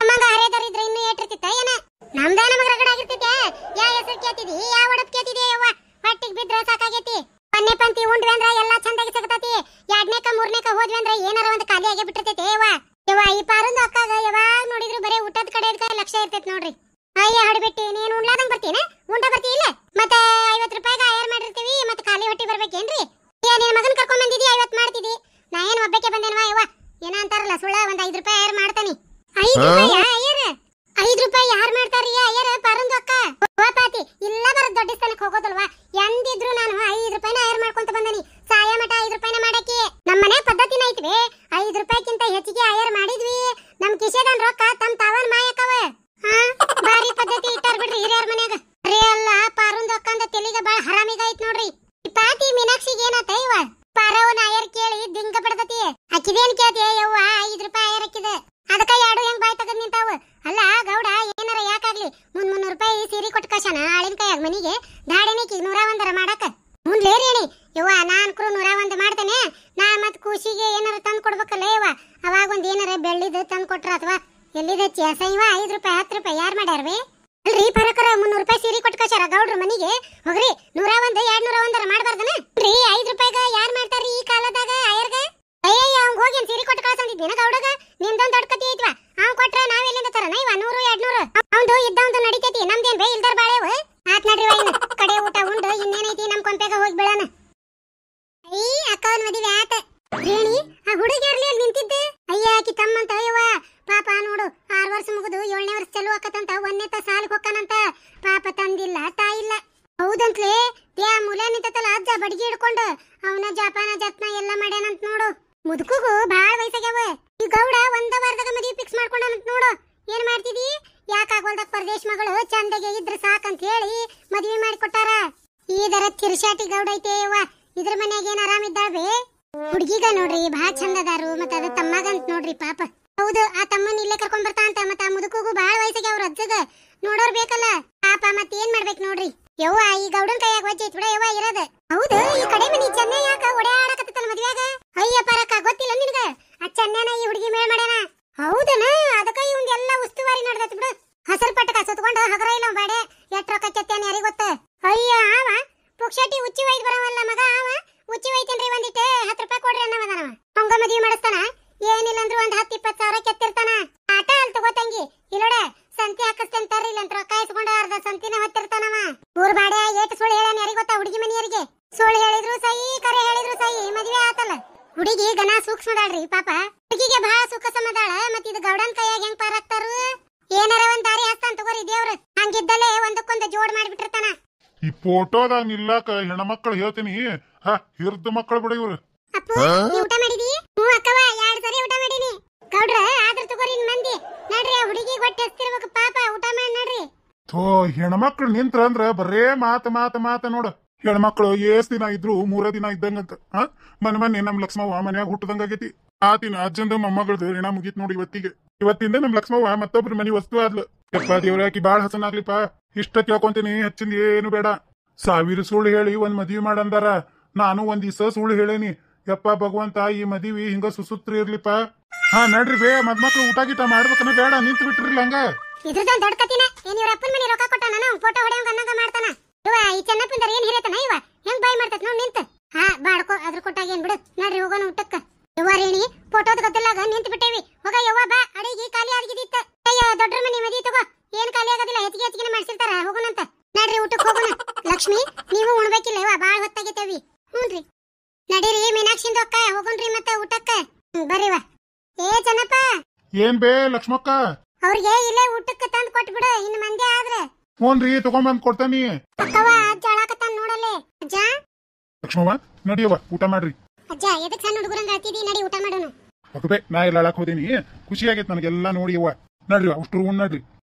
ನಮ್ಮಂಗ ಹರೇದರಿದ್ರೆ ಇನ್ನೂ ಏಟಿರ್ತಿತ್ತ ಏನ? ನಮ್ದ ನಮಗ ರಗಡ ಆಗಿರ್ತೈತೆ. ಯಾ ಹೆಸರು ಕೇಳ್ತಿದಿ, ಯಾ ಒಡಪ್ ಕೇಳ್ತಿದಿ ಯವ್ವ? ಹೊಟ್ಟಿಗೆ ಬಿದ್ರ ಸಾಕಾಗೈತಿ. ಪನ್ನೆ ಪಂತಿ ಉಂಡ್ವಿ ಅಂದ್ರ ಎಲ್ಲಾ ಚಂದಾಗಿ ಸಿಗತೈತಿ. 2ನೇಕ 3ನೇಕ ಹೋದ್ವಿ ಅಂದ್ರ ಏನಾರ ಒಂದ್ ಖಾಲಿ ಆಗಿ ಬಿಟ್ಟಿರ್ತೈತೆ ಯವ್ವ. ಯವ್ವ ಈ ಪಾರಂದು ಅಕ್ಕಾಗ ಯಾವಾಗ ನೋಡಿದ್ರು ಬರೇ ಊಟದ ಕಡೆ ಲಕ್ಷ್ಯ ಇರ್ತೈತಿ ನೋಡ್ರಿ. ಅಯ್ಯ ಹಡ್ಬಿಟ್ಟಿ, ನೀನ್ ಉಣ್ಲಾದಂಗ್ ಬರ್ತೀನ? ಉಂಡ ಬರ್ತಿ ಇಲ್ಲ? ಮತ್ತೆ 50 ರೂಪಾಯಿಗೆ ಆಯರ್ ಮಾಡಿರ್ತೀವಿ, ಮತ್ತೆ ಖಾಲಿ ಹೊಟ್ಟಿ ಬರ್ಬೇಕೇನ್ರಿ? ನಿನ್ ಮಗನ್ ಕರ್ಕೊಂಡ್ ಬಂದಿದಿ 50 ಮಾಡ್ತಿದಿ. ನಾ ಏನ್ ಒಬ್ಬಕ್ಕೆ ಬಂದೇನವಾ ಯವ್ವ? ಏನ ಅಂತಾರಲ್ಲ ಸುಳ್ಳ, ಒಂದ್ 5 ರೂಪಾಯಿ ಆಯರ್ ಮಾಡ್ತಾನಿ. 5 ರೂಪಾಯಿ ಆಯರ್? 5 ರೂಪಾಯಿ ಯಾರು ಮಾಡ್ತಾರೀ ಆಯರ್? ಪಾರಂದು ಅಕ್ಕ ಪಾತಿ ಇಲ್ಲ ಬರೋದ್ ದೊಡ್ಡ ಸ್ಥಾನಕ್ಕೆ ಹೋಗೋದಲ್ವಾ? ಎಂದಿದ್ರು ನಾನು 5 ರೂಪಾಯಿನ ಆಯರ್ ಮಾಡ್ಕೊಂತ ಬಂದನಿ. ಸಾಯ ಮಠ 5 ರೂಪಾಯಿನ ಮಾಡಾಕಿ. ನಮ್ಮನೆ ಪದ್ಧತಿನ ಐತ್ವಿ, 5 ರೂಪಾಯಿಕ್ಕಿಂತ ಹೆಚ್ಚಿಗೆ ಆಯರ್ ಮಾಡಿದ್ವಿ. ನಮ್ ಕಿಶೆದನ್ ರೊಕ್ಕ ತಮ್ ತಾವನ್ ಮಾಯಕವ. ಬಾರಿ ಪದ್ಧತಿ ಇಟ್ಟಾರ ಬಿಡ್ರಿ ಹಿರಿಯರ. ಸೀರೆ ಕೊಟ್ಟು ಕಶನ ಆಳಿನ ಕೈಯಾಗ ಮನಿಗೆ ದಾಡಿನಿಕಿ 101 ಮಾಡಕ ಮುಂದ್ಲೇ ರೇಣಿ ಯವ್ವ ನಾನ್ ಕ್ರೂ 101 ಮಾಡ್ತೇನೆ ನಾ ಮತ್ ಖುಷಿಗೆ ಏನಾರ ತಂದು ಕೊಡ್ಬೇಕಲ್ಲ ಯವ್ವ ಅವಾಗ ಒಂದ್ ಏನಾರ ಬೆಳ್ಳಿದ ತಂದು ಕೊಟ್ರ ಅಥವಾ ಎಲ್ಲಿದ ಚೇಸೈವ 5 ರೂಪಾಯಿ 10 ರೂಪಾಯಿ ಯಾರು ಮಾಡ್ಯಾರ್ವಿ ಅಲ್ರಿ ಪರಕರ 300 ರೂಪಾಯಿ ಸೀರೆ ಕೊಟ್ಟು ಕಶಾರ ಗೌಡ್ರ ಮನಿಗೆ ಹೋಗ್ರಿ 101 201 ಮಾಡ್ಬಾರ್ದನ ರೀ 5 ರೂಪಾಯಿಗ ಯಾರು ಮಾಡ್ತಾರ್ರಿ ಈ ಕಾಲದಾಗ ಆಯರ್ಗ ಅಯ್ಯಯ್ಯ ಅವ್ನ್ ಹೋಗಿ ಸೀರೆ ಕೊಟ್ಟು ಕಳ್ಸಂದಿದ್ದೇನ ಗೌಡಗ ನಿಮ್ದೊಂದ್ ದೊಡ್ಡ ಕತಿ ಐತ್ವಾ ಅವ್ನ್ ಕೊಟ್ರ ನಾವೆಲ್ಲಿಂದ ತರನ ಇವ 100 200 ಅವಂದು ಇದ್ದವಂದು ನಡಿತೈತಿ ನಮ್ದೇನ್ ಬೇ ಇಲ್ದಾರ್ ಬಾಳೆವ ಆತ್ ನಡ್ರಿ ವೈನ್ ಕಡೆ ಊಟ ಉಂಡು ಇನ್ನೇನೈತಿ ನಮ್ ಕೊಂಪೆಗ ಹೋಗಿ ಬೀಳೋಣ ಅಯ್ಯ ಅಕ್ಕವನ್ ಮದುವೆ ಆತ ರೇಣಿ ಆ ಹುಡುಗಿ ಇರ್ಲಿ ಅಲ್ಲಿ ನಿಂತಿದ್ದೆ ಅಯ್ಯ ಆಕಿ ತಮ್ಮಂತ ಅಯ್ಯವ್ವ ಪಾಪ ನೋಡು 6 ವರ್ಷ ಮುಗಿದು 7ನೇ ವರ್ಷ ಚಲೋ ಆಕತ್ತಂತ 1ನೇ ಸಾಲಿಗೆ ಹೋಗ್ತಾನಂತ ಪಾಪ ತಂದಿಲ್ಲ ತಾಯಿಲ್ಲ ಹೌದಂತ್ಲೇ ತ್ಯಾ ಮೂಲೆ ನಿಂತಲ್ಲ ಅಜ್ಜ ಬಡಗಿ ಹಿಡ್ಕೊಂಡು ಅವನ ಜಪಾನ ಜತ್ನ ಎಲ್ಲ ಮಾಡ್ಯಾನಂತ ನೋಡು ಮುದುಕುಗೂ ಬಾಳ ವಯಸ್ಸಾಗ್ಯಾವ ಈ ಗೌಡ ಒಂದ ವಾರದಾಗ ಮದುವೆ ಫಿಕ್ಸ್ ಮಾಡ್ಕೊಂಡಂತ ನೋಡು ಏನ್ ಮಾಡ್ತಿದಿ ಯಾಕಾಗೋಲ್ದಾಗ ಪರದೇಶ ಮಗಳು ಚಂದಗೆ ಇದ್ರ ಸಾಕಂತ ಹೇಳಿ ಮದುವೆ ಮಾಡಿಕೊಟ್ಟಾರ ಈದರ ತಿರ್ಶಾಟಿ ಗೌಡ ಐತೆ ಯವ್ವ ಇದ್ರ ಮನ್ಯಾಗ ಏನ್ ಆರಾಮಿದ್ದಾಳ್ಬೇ ಹುಡುಗಿಗ ನೋಡ್ರಿ ಬಹಳ ಚಂದದಾರು ಮತ್ತ ಅದ ತಮ್ಮಗಂತ ನೋಡ್ರಿ ಪಾಪ ಹೌದು ಆ ತಮ್ಮನ್ ಇಲ್ಲೇ ಕರ್ಕೊಂಡ್ ಬರ್ತಾ ಅಂತ ಮತ್ತ ಆ ಮುದುಕುಗೂ ಬಾಳ ವಯಸ್ಸಾಗ್ಯಾವ ಅವ್ರ ಅಜ್ಜಗ ನೋಡೋರ್ ಬೇಕಲ್ಲ ಪಾಪ ಮತ್ ಏನ್ ಮಾಡ್ಬೇಕು ನೋಡ್ರಿ ಯವ್ವ ಈ ಗೌಡನ್ ಕೈಯಾಗ ವಜ್ಜೆ ಐತ್ ಬಿಡ ಯವ್ವ ಇರೋದ ಹೌದು ಈ ಕಡೆ ಮನಿ ಚೆನ್ನೈ ಯಾಕ ಓಡಾಡಕತ್ತಲ್ಲ ಮದ್ವ್ಯಾಗ ಅಯ್ಯ ಪರಕ ಗೊತ್ತಿಲ್ಲ ನಿನಗ ಆ ಚೆನ್ನೈನ ಈ ಹುಡುಗಿ ಮೇಲ್ ಮಾಡ್ಯಾನ ಹೌದನ ಅದಕ್ಕ ಇವಂದ ಎಲ್ಲಾ ಉಸ್ತುವಾರಿ ನಡ್ದೈತಿ ಬಿಡು ಹಸರು ಪಟ್ಟಕ ಸುತ್ಕೊಂಡ ಹಗರ ಇಲ್ಲ ಬಾಡೆ ಎಷ್ಟ್ ರೊಕ್ಕ ಕೆತ್ತೇನ ಯಾರಿಗ ಗೊತ್ತ ಅಯ್ಯ ಆವ ಪುಕ್ಷಟಿ ಉಚ್ಚಿ ಒಯ್ದು ಬರವಲ್ಲ ಮಗ ಆವ ಉಚ್ಚಿ ಒಯ್ತೇನ್ರಿ ಒಂದಿಟ್ಟು 10 ರೂಪಾಯಿ ಕೊಡ್ರಿ ಅನ್ನವದನವ ಹಂಗ ಮದ್ವಿ ಮಾಡಿಸ್ತಾನ ಏನಿಲ್ಲ ಅಂದ್ರು ಒಂದ್ 10-20 ಸಾವಿರ ಕೆತ್ತಿರ್ತಾನ ಆಟ ಅಲ್ ತಗೋತಂಗಿ ಇಲ್ಲೋಡ ಸಂತಿ ಹಾಕಿಸ್ತೇನೆ ತರ್ರಿಲ್ಲ ಅಂತ ರೊಕ್ಕ ಇಸ್ಕೊಂಡ ಅರ್ಧ ಸಂತಿನ ಹೊತ್ತಿರ್ತಾನವ ಊರ್ ಬಾಡೆ ಏಟ್ ಸುಳ್ಳು ಹೇಳೇನ ಯಾರಿಗ ಗೊತ್ತಾ ಹುಡುಗಿ ಮನಿಯರಿಗೆ ಸುಳ್ಳು ಹೇಳಿದ್ರು ಸಹಿ ಕರೆ ಹೇಳಿದ್ರು ಸಹಿ ಮದ್ವೆ ಆತಲ್ಲ ಹುಡುಗಿ ಗನ ಸೂಕ್ಷ್ಮದಾಳ್ರಿ ಪಾಪ ಹುಡುಗಿಗೆ ಬಹಳ ಸುಖ ಸಮದಾಳ ಮತ್ ಇದು ಗೌಡನ್ ಕೈಯಾಗ ಹೆಂಗ್ ಪಾರಾಕ್ತಾರು ಏನಾರ ಒಂದ್ ದಾರಿ ಹಸ್ತಾನ ತಗೋರಿ ದೇವ್ರು ಹಂಗಿದ್ದಲ್ಲೇ ಒಂದಕ್ಕೊಂದು ಜೋಡ್ ಮಾಡ್ಬಿಟ್ಟಿರ್ತಾನ ಈ ಫೋಟೋದಾಗ ನಿಲ್ಲಾಕ ಹೆಣ್ಮಕ್ಳು ಹೇಳ್ತೀನಿ ಹಾ ಹಿರ್ದ ಮಕ್ಕಳು ಬಿಡ ಇವ್ರು ಅಪ್ಪು ನೀ ಊಟ ಮಾಡಿದಿ ಹ್ಞೂ ಅಕ್ಕವ 2 ಸರಿ ಊಟ ಮಾಡೀನಿ ಗೌಡ್ರ ಆದ್ರ ತಗೋರಿ ಮಂದಿ ನಡ್ರಿ ಆ ಹುಡುಗಿ ಹೊಟ್ಟೆ ಹಸ್ತಿರ್ಬೇಕು ಪಾಪ ಊಟ ಮಾಡಿ ನಡ್ರಿ ಥೋ ಹೆಣ್ಮಕ್ಳು ನಿಂತ್ರ ಅಂದ್ರ ಬರೇ ಮಾತ ನೋಡ ಹೆಣ್ಮಕ್ಳು ಏಸ್ ದಿನ ಇದ್ರು 3 ದಿನ ಇದ್ದಂಗಂತ ಹಾ ಮೊನ್ನೆ ನಮ್ ಲಕ್ಷ್ಮವ್ವ ಮನ್ಯಾಗ ಹುಟ್ಟದಂಗಾಗೈತಿ ಆತಿನ ಅಜ್ಜಂದು ಮೊಮ್ಮಗಳದು ಹೆಣ ಮುಗೀತ್ ನೋಡಿ ಇವತ್ತಿಂದ ನಮ್ ಲಕ್ಷ್ಮವ್ವ ಮತ್ತೊಬ್ರು ಮನಿ ವಸ್ತು ಆದ್ಲು ಯಪ್ಪ ದೇವ್ರಾಕಿ ಬಾಳ ಹಸನಾಗ್ಲಿಪ್ಪ ಇಷ್ಟ ಕೇಳ್ಕೊಂತೀನಿ ಹೆಚ್ಚಿಂದ ಏನು ಬೇಡ 1000 ಸುಳ್ಳು ಹೇಳಿ ಒಂದ್ ಮದ್ವಿ ಮಾಡಂದಾರ ನಾನು ಒಂದ್ ದಿವಸ ಸುಳ್ಳು ಹೇಳೇನಿ ಯಪ್ಪ ಭಗವಂತ ಈ ಮದ್ವಿ ಹಿಂಗ ಸುಸೂತ್ರ ಇರ್ಲಿಪ್ಪ ಹಾ ನಡ್ರಿ ಬೇ ಮದ್ಮಕ್ಳು ಊಟ ಗೀಟ ಮಾಡ್ಬೇಕನ್ನ ಬೇಡ ನಿಂತು ಬಿಟ್ರಿಲ್ಲ ಹಂಗ ಇದ್ರದೊಂದ್ ದೊಡ್ಡ ಕತಿನ ಏನ್ ಇವ್ರ ಅಪ್ಪನ ಮನೆ ರೊಕ್ಕ ಕೊಟ್ಟಾನ ನಾವು ಫೋಟೋ ಹೊಡೆಯಂಗ ಅನ್ನಂಗ ಮಾಡ್ತಾನ ಇವ ಈ ಚೆನ್ನಪ್ಪಂದರ ಏನ್ ಹಿರೇತನ ಇವ ಹೆಂಗ್ ಬಾಯ್ ಮಾಡ್ತತ್ ನೋಡ್ ನಿಂತ ಹಾ ಬಾಡ್ಕೋ ಅದ್ರ ಕೊಟ್ಟಾಗ ಏನ್ ಬಿಡು ನಡ್ರಿ ಹೋಗೋಣ ಊಟಕ್ಕ ಯವ್ವ ರೇಣಿ ಫೋಟೋದ ಗೊತ್ತಿಲ್ಲಾಗ ನಿಂತು ಬಿಟ್ಟೇವಿ ಹೋಗ ಯವ್ವ ಬಾ ಅಡಿಗೆ ಖಾಲಿ ಆಗಿದಿತ್ತ ಅಯ್ಯೋ ದೊಡ್ಡ ಮನೆ ಮದಿ ತಗೋ ಏನ್ ಖಾಲಿ ಆಗೋದಿಲ್ಲ ಹೆಚ್ಚಿಗೆ ಮಾಡ್ಸಿರ್ತಾರ ಹೋಗೋಣಂತ ನಡ್ರಿ ಊಟಕ್ಕೆ ಹೋಗೋಣ ಲಕ್ಷ್ಮಿ ನೀವು ಉಣ್ಬೇಕಿಲ್ಲ ಯವ್ವ ಬಾಳ ಹೊತ್ತಾಗೈತೇವಿ ಹ್ಞೂನ್ರಿ ನಡೀರಿ ಮೀನಾಕ್ಷಿಂದ ಅಕ್ಕ ಹೋಗೋಣ್ರಿ ಮತ್ತೆ ಊಟಕ್ಕ ಬರ್ರಿವ ಏ ಚೆನ್ನಪ್ಪ ಏನ್ ಬೇ ಲಕ್ಷ್ಮಕ್ಕ ಅವ್ರಿಗೆ ಇಲ್ಲೇ ಊಟಕ್ಕೆ ತಂದ್ ಕೊಟ್ಬಿಡು ಇನ್ನು ಮಂದಿ ಆದ್ರೆ ಹ್ಞೂನ್ರಿ ತಗೊಂಬಂದ್ ಕೊಡ್ತಾನಿ ಅಕ್ಕವ ಅಜ್ಜ ಅಳಾಕತ್ತಾನ ನೋಡಲ್ಲೇ ಅಜ್ಜ ಲಕ್ಷ್ಮವ್ವ ನಡಿಯವ್ವ ಊಟ ಮಾಡ್ರಿ ಅಜ್ಜ ಎದಕ್ ಸಣ್ಣ ಹುಡುಗರಂಗ ಆತಿದಿ ನಡಿ ಊಟ ಮಾಡೋಣ ಬೇ ನಾ ಎಲ್ಲ ಅಳಕ್ ಹೋದೀನಿ ಖುಷಿ ಆಗೈತ್ ನನಗೆಲ್ಲಾ ನೋಡಿ ಅವ್ವ ನಡ್ರಿ ಅಷ್ಟ್ರು ನಡ್ರಿ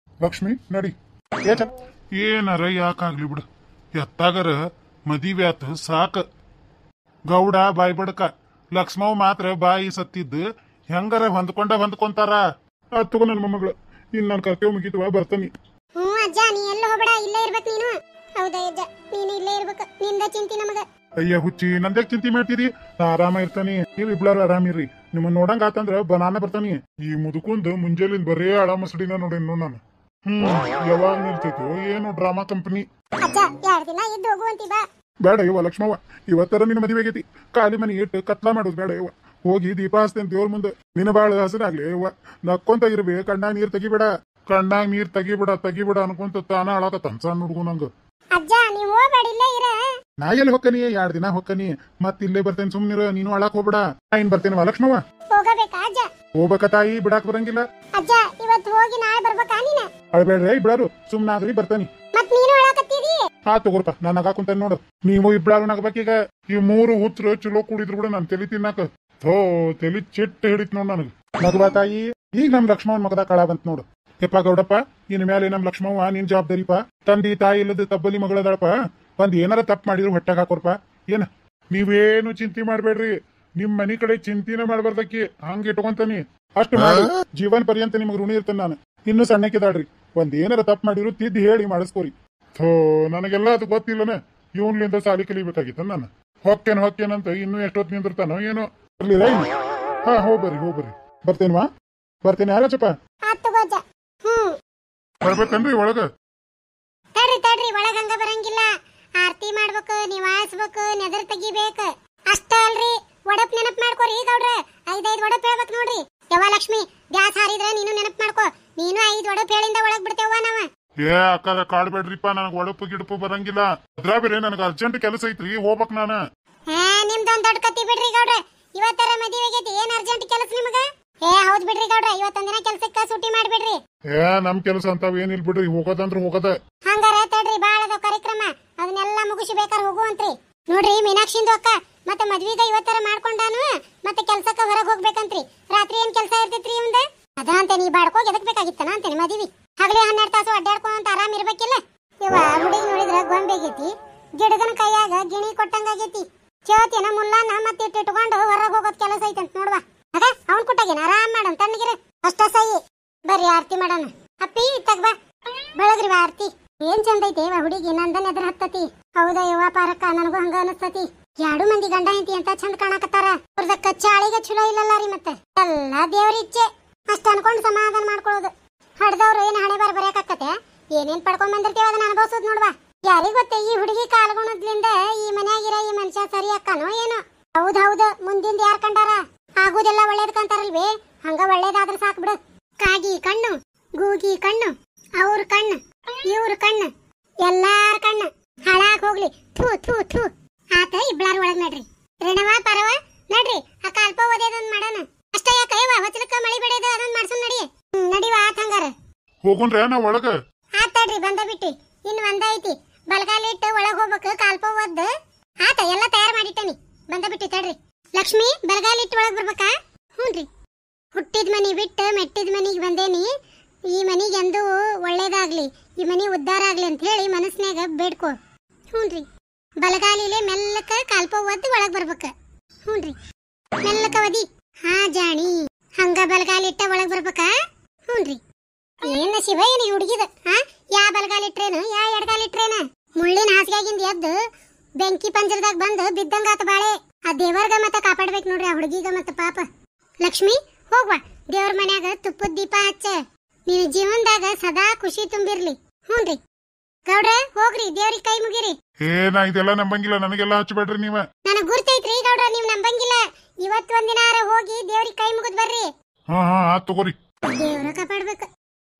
ಲಕ್ಷ್ಮಿ ನಡಿ ಏನಾರ ಯಾಕಾಗ್ಲಿ ಬಿಡು ಎತ್ತಾಗರ ಮದಿವೆ ಆತ ಸಾಕ ಗೌಡ ಬಾಯಿ ಬಡಕ ಲಕ್ಷ್ಮವ್ ಮಾತ್ರ ಬಾಯಿ ಸತ್ತಿದ್ದು ಹೆಂಗಾರ ಹೊಂದ್ಕೊಂತಾರ ತಗೋ ನನ್ ಮೊಮ್ಮಗಳು ಇನ್ ನನ್ ಕರ್ತವ್ಯ ಮುಗಿತವ ಬರ್ತಾನಿ ಹ್ಞೂ ಅಜ್ಜ ನೀ ಎಲ್ಲ ಹೋಗ್ಬೇಡ ಇಲ್ಲೇ ಇರ್ಬೇಕು ನೀನು ಹೌದಾ ಅಜ್ಜ ನೀನು ಇಲ್ಲೇ ಇರ್ಬೇಕು ನಿಂದ ಚಿಂತಿ ನಮಗ ಅಯ್ಯ ಹುಚ್ಚಿ ನಂದ್ಯಾಕ್ ಚಿಂತೆ ಮಾಡ್ತೀರಿ ನಾ ಆರಾಮ ಇರ್ತಾನಿ ನೀವ್ ಇಬ್ಳಾರು ಆರಾಮಿರ್ರಿ ನಿಮ್ಮನ್ನ ನೋಡಂಗ ಆತಂದ್ರ ಬನಾನ ಬರ್ತಾನಿ ಈ ಮುದುಕುಂದ್ ಮುಂಜಾಲಿಂದ ಬರೇ ಅಳ ಮಸಡಿನ ನೋಡೇನು ನಾನು ಯಾವಾಗ ನಿಲ್ತೈತೋ ಏನು ಡ್ರಾಮಾ ಕಂಪನಿ ಅಜ್ಜ 2 ದಿನ ಇದ್ದು ಹೋಗುವಂತಿ ಬಾ ಬೇಡ ಯವ್ವ ಲಕ್ಷ್ಮವ್ವ ಇವತ್ತರ ನಿನ್ನ ಮದುವೆ ಆಗೈತಿ ಖಾಲಿ ಮನಿ ಇಟ್ಟು ಕತ್ಲಾ ಮಾಡೋದು ಬೇಡ ಯವ್ವ ಹೋಗಿ ದೀಪ ಹಚ್ತೇನೆ ದೇವ್ರ ಮುಂದೆ ನಿನ್ನ ಬಾಳ ಹಸರಾಗ್ಲಿ ಯವ್ವ ನಕ್ಕೊಂತ ಇರ್ಬೇ ಕಣ್ಣಾಗ ನೀರ್ ತೆಗಿಬೇಡ ಅನ್ಕೊಂತ ತಾನ ಅಳಾಕತ್ತನ್ ಸಣ್ಣ ಹುಡುಗನಂಗ ಅಜ್ಜ ನೀವು ಹೋಗ್ಬೇಡ ಇಲ್ಲೇ ಇರ ನಾ ಎಲ್ಲಿ ಹೊಕ್ಕನಿ 2 ದಿನ ಹೊಕ್ಕನಿ ಮತ್ ಇಲ್ಲೇ ಬರ್ತೇನೆ ಸುಮ್ನಿರ ನೀನು ಅಳಾಕ್ ಹೋಗ್ಬೇಡ ನಾ ಇನ್ ಬರ್ತೇನವ ಲಕ್ಷ್ಮವ್ವ ಹೋಗಬೇಕಾ ಅಜ್ಜ ಹೋಗ್ಬೇಕ ತಾಯಿ ಬಿಡಾಕ್ ಬರಂಗಿಲ್ಲ ಅಜ್ಜ ಇವತ್ತು ಹೋಗಿ ನಾಳೆ ಬರ್ಬೇಕಾ ನೀನ ಅಳ್ಬೇಡ್ರಿ ಇಬ್ಳಾರು ಸುಮ್ನಾದ್ರಿ ಬರ್ತಾನಿ ಮತ್ ನೀನು ಅಳಾಕತ್ತೀರಿ ಹಾ ತಗೋರ್ಪ ನಾನ್ ನಗಾ ಕುಂತೇನೆ ನೋಡು ನೀವು ಇಬ್ಳಾರು ನಗಬೇಕೀಗ ಈ 3 ಹುಚ್ಚರು ಚಲೋ ಕೂಡಿದ್ರು ಕೂಡ ನನ್ ತಲಿ ತಿನ್ನಾಕ ಥೋ ತಲಿ ಚಿಟ್ಟ ಹಿಡಿತ್ ನೋಡ್ ನನಗ್ ನಗಬಾ ತಾಯಿ ಈಗ ನಮ್ ಲಕ್ಷ್ಮವನ್ ಮಗದ ಕಳ ಬಂತ ನೋಡು ಯಪ್ಪ ಗೌಡಪ್ಪ ಇನ್ ಮೇಲೆ ನಮ್ ಲಕ್ಷ್ಮವ್ವ ನಿನ್ ಜವಾಬ್ದಾರಿಪ ತಂದಿ ತಾಯಿ ಇಲ್ಲದ ತಬ್ಬಲಿ ಮಗಳದಾಳಪ್ಪ ಒಂದ್ ಏನಾರ ತಪ್ಪು ಮಾಡಿದ್ರು ಹೊಟ್ಟೆಗೆ ಹಾಕೋರ್ಪ ಏನ ನೀವೇನು ಚಿಂತೆ ಮಾಡ್ಬೇಡ್ರಿ ನಿಮ್ ಮನಿ ಕಡೆ ಚಿಂತಿನ ಮಾಡ್ಬಾರ್ದಕ್ಕಿ ಹಂಗ ಇಟ್ಕೊಂತಾನಿ ಅಷ್ಟು ಮಾಡಿ ಜೀವನ್ ಪರ್ಯಂತ ನಿಮ್ಗೆ ಋಣಿ ಇರ್ತೇನೆ ನಾನು ಇನ್ನು ಸಣ್ಣಕ್ಕಿದಾಳ್ರಿ ಒಂದ್ ಏನಾರ ತಪ್ಪು ಮಾಡಿರು ತಿದ್ದಿ ಹೇಳಿ ಮಾಡಿಸ್ಕೋರಿ. ಥೋ ನನಗೆಲ್ಲ ಅದು ಗೊತ್ತಿಲ್ಲನ. ಇವನ್ಲಿಂದ ಸಾಲಿ ಕಲಿಬೇಕಾಗಿತ್ತ ನಾನು. ಹೊಕ್ಕೇನಂತ ಇನ್ನೂ ಎಷ್ಟೊತ್ತು ನಿಂದಿರ್ತಾನೋ ಏನೋ. ಬರ್ಲಿಲ್ಲ ಇಲ್ಲಿ. ಹಾ ಹೋಗ್ಬರ್ರಿ ಬರ್ತೇನ್ವಾ. ಬರ್ತೇನೆ ಯಾರಚಪ್ಪ ಬರ್ಬೇಕನ್ರಿ ಒಳಗ. ತಡ್ರಿ ಒಳಗಂಗ ಬರಂಗಿಲ್ಲ. ಆರತಿ ಮಾಡ್ಬೇಕು, ನಿವಾಳಿಸ್ಬೇಕು, ನೆದರ್ ತೆಗಿಬೇಕು. ಅಷ್ಟ ಅಲ್ರಿ, ಒಡಪ್ ನೆನಪ್ ಮಾಡ್ಕೋರಿ ಗೌಡ್ರ. 5 ಒಡಪ್ ಹೇಳ್ಬೇಕು ನೋಡ್ರಿ. ಯವ್ವ ಲಕ್ಷ್ಮಿ, ಗ್ಯಾಸ್ ಹಾರಿದ್ರ ನೀನು ನೆನಪ್ ಮಾಡ್ಕೋ. ನೀನು 5 ಒಡಪ್ ಹೇಳಿಂದ ಒಳಗ್ ಬಿಡ್ತೇವ ನಾವ. ಏ ಅಕ್ಕದ ಕಾಡ್ಬೇಡ್ರಿಪ್ಪ, ನನಗ್ ಒಡಪು ಗಿಡಪು ಬರಂಗಿಲ್ಲ. ಅದ್ರ ಬೇರೆ ನನಗ ಅರ್ಜೆಂಟ್ ಕೆಲಸ ಐತ್ರಿ, ಹೋಗ್ಬೇಕ್ ನಾನ. ನಿಮ್ದೊಂದ್ ದೊಡ್ಡ ಕತ್ತಿ ಬಿಡ್ರಿ ಗೌಡ್ರ. ಇವತ್ತರ ಮದುವೆ ಆಗೈತಿ, ಏನ್ ಅರ್ಜೆಂಟ್ ಕೆಲಸ ನಿಮಗ? ಹೌದ್ ಬಿಡ್ರಿ ಗೌಡ್ರ, ಇವತ್ತೊಂದ್ ದಿನ ಕೆಲ್ಸಕ್ಕ ಸೂಟಿ ಮಾಡ್ಬಿಡ್ರಿ. ನಮ್ ಕೆಲಸ ಅಂತಾವ್ ಏನಿಲ್ ಬಿಡ್ರಿ, ಹೋಗೋದಂದ್ರ ಹೋಗದ. ಹಂಗಾರ ತಡ್ರಿ, ಬಾಳ ಅದಾವ ಕಾರ್ಯಕ್ರಮ, ಅದನ್ನೆಲ್ಲ ಮುಗಿಸಿ ಬೇಕಾರ್ ಹೋಗುವಂತ್ರಿ. ನೋಡ್ರಿ ಮೀನಾಕ್ಷಿಂದು ಅಕ್ಕ ಮತ್ತೆ ಮದ್ವಿಗ ಇವತ್ತರ ಮಾಡ್ಕೊಂಡಾನು, ಮತ್ತೆ ಕೆಲ್ಸಕ್ಕ ಹೊರಗ್ ಹೋಗ್ಬೇಕಂತ್ರಿ. ರಾತ್ರಿ ಏನ್ ಕೆಲ್ಸ ಇರ್ತೈತ್ರಿ ಇವಂದ? ಅದಂತೆ ನೀ ಬಾಡ್ಕೋಗಿ ಎದಕ್ ಬೇಕಾಗಿತ್ತನ ಅಂತೇನಿ ಮದ್ವಿ. ಹಗಲಿ 12 ತಾಸು ಅಡ್ಡಾಡ್ಕೊಂತ ಆರಾಮ್ ಇರ್ಬೇಕಿಲ್ಲ. ಇವ ಹುಡುಗಿ ನೋಡಿದ್ರ ಗೊಂಬೆಗೈತಿ, ಗಿಡಗನ ಕೈಯಾಗ ಗಿಣಿ ಕೊಟ್ಟಂಗಾಗೈತಿ. ಚೇವತಿನ ಮುಲ್ಲಾನ ಮತ್ತೆ ಇಟ್ಕೊಂಡು ಹೊರಗ್ ಹೋಗೋದ್ ಕೆಲಸ ಐತಂತ ನೋಡ್ವಾ. ಅದ ಅವ್ನ್ ಕುಟ್ಟಾಗೇನ ಆರಾಮ್ ಮಾಡೋಣ ತಣ್ಣಗಿರ. ಅಷ್ಟ ಸೈ ಬರ್ರಿ ಆರ್ತಿ ಮಾಡೋಣ. ಅಪ್ಪಿ ತಗ್ಬಾ ಬೆಳಗ್ರಿ ಬಾ ಆರ್ತಿ. ಏನ್ ಚಂದ ಐತಿ ಇವ ಹುಡುಗಿ, ನಂದನ್ ಎದ್ರ ಹತ್ತತಿ. ಹೌದಾ ಯವ್ವ ಪಾರಕ್ಕ, ನನಗೂ ಹಂಗ ಅನಸ್ತತಿ. 2 ಮಂದಿ ಗಂಡ ಹೆಂಡತಿ ಅಂತ ಚಂದ ಕಾಣಕತ್ತಾರ. ಅವ್ರದ ಕಚ್ಚಾಳಿಗ ಚಲೋ ಇಲ್ಲಲ್ಲ ರೀ. ಮತ್ತೆ ಎಲ್ಲಾ ದೇವ್ರ ಇಚ್ಛೆ, ಅಷ್ಟ ಅನ್ಕೊಂಡ್ ಸಮಾಧಾನ ಮಾಡ್ಕೊಳ್ಳೋದು. ಹಡ್ದವ್ರು ಏನ್ ಹಣೆ ಬಾರ್ ಬರೆಯಕಾಕತೆ, ಏನೇನ್ ಪಡ್ಕೊಂಡ್ ಬಂದಿರ್ತೀವ ಅದನ್ನ ಅನುಭವಿಸೋದ್ ನೋಡ್ವಾ. ಯಾರಿಗ್ ಗೊತ್ತೆ ಈ ಹುಡುಗಿ ಕಾಲ್ಗುಣದ್ಲಿಂದ ಈ ಮನ್ಯಾಗಿರ ಈ ಮನುಷ್ಯ ಸರಿ ಅಕ್ಕನೋ ಏನೋ. ಹೌದೌದು, ಮುಂದಿಂದ ಯಾರ್ ಕಂಡಾರ? ಆಗುದೆಲ್ಲ ಒಳ್ಳೇದ್ ಕಂತಾರಲ್ವೇ, ಹಂಗ ಒಳ್ಳೇದಾದ್ರ ಸಾಕ್ ಬಿಡು. ಕಾಗಿ ಕಣ್ಣು, ಗೂಗಿ ಕಣ್ಣು, ಅವ್ರ ಕಣ್ಣು, ಇವ್ರ ಕಣ್ಣು, ಎಲ್ಲಾರ ಕಣ್ಣು ಹಾಳಾಗ್ ಹೋಗ್ಲಿ. ಥೂ ಥೂ ಥೂ. ಆತ ಇಬ್ಳಾರು ಒಳಗ್ ನಡ್ರಿ. ರೇಣವ ಪರವ ನಡ್ರಿ, ಆ ಕಾಲ್ಪ ಓದೇದೊಂದ್ ಮಾಡೋಣ. ಅಷ್ಟ ಯಾಕ ಹೊಚ್ಚಲಕ್ಕ ಮಳಿ ಬೆಳೆದ ಅದೊಂದ್ ಮಾಡ್ಸೋನ್ ನಡಿ. ನಡಿವ ಆತ್ ಹಂಗಾರ. ಹೋಗುಣ್ರ ನಾ ಒಳಗ. ಆತ್ ತಡ್ರಿ, ಬಂದ ಬಿಟ್ಟಿ. ಇನ್ ಒಂದ ಐತಿ, ಬಲಗಾಲಿಟ್ಟು ಒಳಗ್ ಹೋಗ್ಬೇಕು, ಕಾಲ್ಪ ಓದ್ ಆತ ಎಲ್ಲ ತಯಾರ್ ಮಾಡಿಟ್ಟನಿ. ಬಂದ ಬಿಟ್ಟಿ ತಡ್ರಿ. ಲಕ್ಷ್ಮಿ, ಬಲಗಾಲಿಟ್ಟು ಒಳಗ್ ಬರ್ಬೇಕಾ? ಹ್ಞೂನ್ರಿ. ಹುಟ್ಟಿದ ಮನಿ ಬಿಟ್ಟು ಮೆಟ್ಟಿದ ಮನಿಗೆ ಬಂದೇನಿ. ಈ ಮನಿಗೆ ಎಂದೂ ಒಳ್ಳೇದಾಗ್ಲಿ, ಈ ಮನಿ ಉದ್ಧಾರ ಆಗ್ಲಿ ಅಂತ ಹೇಳಿ ಮನಸ್ನ್ಯಾಗ ಬೇಡ್ಕೋ. ಹ್ಞೂನ್ರಿ. ಬಲಗಾಲಿಲೆ ಮೆಲ್ಲಕ ಕಾಲ್ಪ ಒದ್ದು ಒಳಗ್ ಬರ್ಬೇಕ. ಹ್ಞೂನ್ರಿ, ಮೆಲ್ಲಕ ಒದಿ. ಹಾ ಜಾಣಿ, ಹಂಗ ಬಲಗಾಲಿಟ್ಟ ಒಳಗ್ ಬರ್ಬೇಕಾ? ಹ್ಞೂನ್ರಿ. ಏನ ಶಿವ ಏನಿ ಹುಡುಗಿದ? ಯಾ ಬಲಗಾಲಿಟ್ರೇನ ಯಾ ಎಡಗಾಲಿಟ್ರೇನ? ಮುಳ್ಳಿನ ಹಾಸಿಗೆಗಿಂದ ಎದ್ದು ಬೆಂಕಿ ಪಂಜರದಾಗ ಬಂದು ಬಿದ್ದಂಗಾತ ಬಾಳೆ. ಆ ದೇವರ್ಗ ಮತ್ತ ಕಾಪಾಡ್ಬೇಕು ನೋಡ್ರಿ ಆ ಹುಡುಗಿಗ ಮತ್ತ ಪಾಪ. ಲಕ್ಷ್ಮಿ ಹೋಗ್ವಾ, ದೇವ್ರ ಮನ್ಯಾಗ ತುಪ್ಪದ ದೀಪ ಹಚ್ಚ. ನಿನ್ನ ಜೀವನದಾಗ ಸದಾ ಖುಷಿ ತುಂಬಿರ್ಲಿ. ಹ್ಞೂನ್ರಿ. ಗೌಡ್ರ ಹೋಗ್ರಿ, ದೇವ್ರಿಗೆ ಕೈ ಮುಗಿರಿ. ನಾ ಇದೆಲ್ಲ ನಂಬಂಗಿಲ್ಲ, ನನಗೆಲ್ಲ ಹಚ್ಚಬೇಡ್ರಿ ನೀವ. ನನಗ್ ಗುರ್ತೈತ್ರಿ ಗೌಡ್ರ, ನೀವ್ ನಂಬಂಗಿಲ್ಲ. ಇವತ್ ಒಂದಿನಾರ ಹೋಗಿ ದೇವ್ರಿಗೆ ಕೈ ಮುಗಿದ್ ಬರ್ರಿ. ಹಾ ಆತ್ ತಗೋರಿ. ದೇವ್ರ ಕಾಪಾಡ್ಬೇಕ.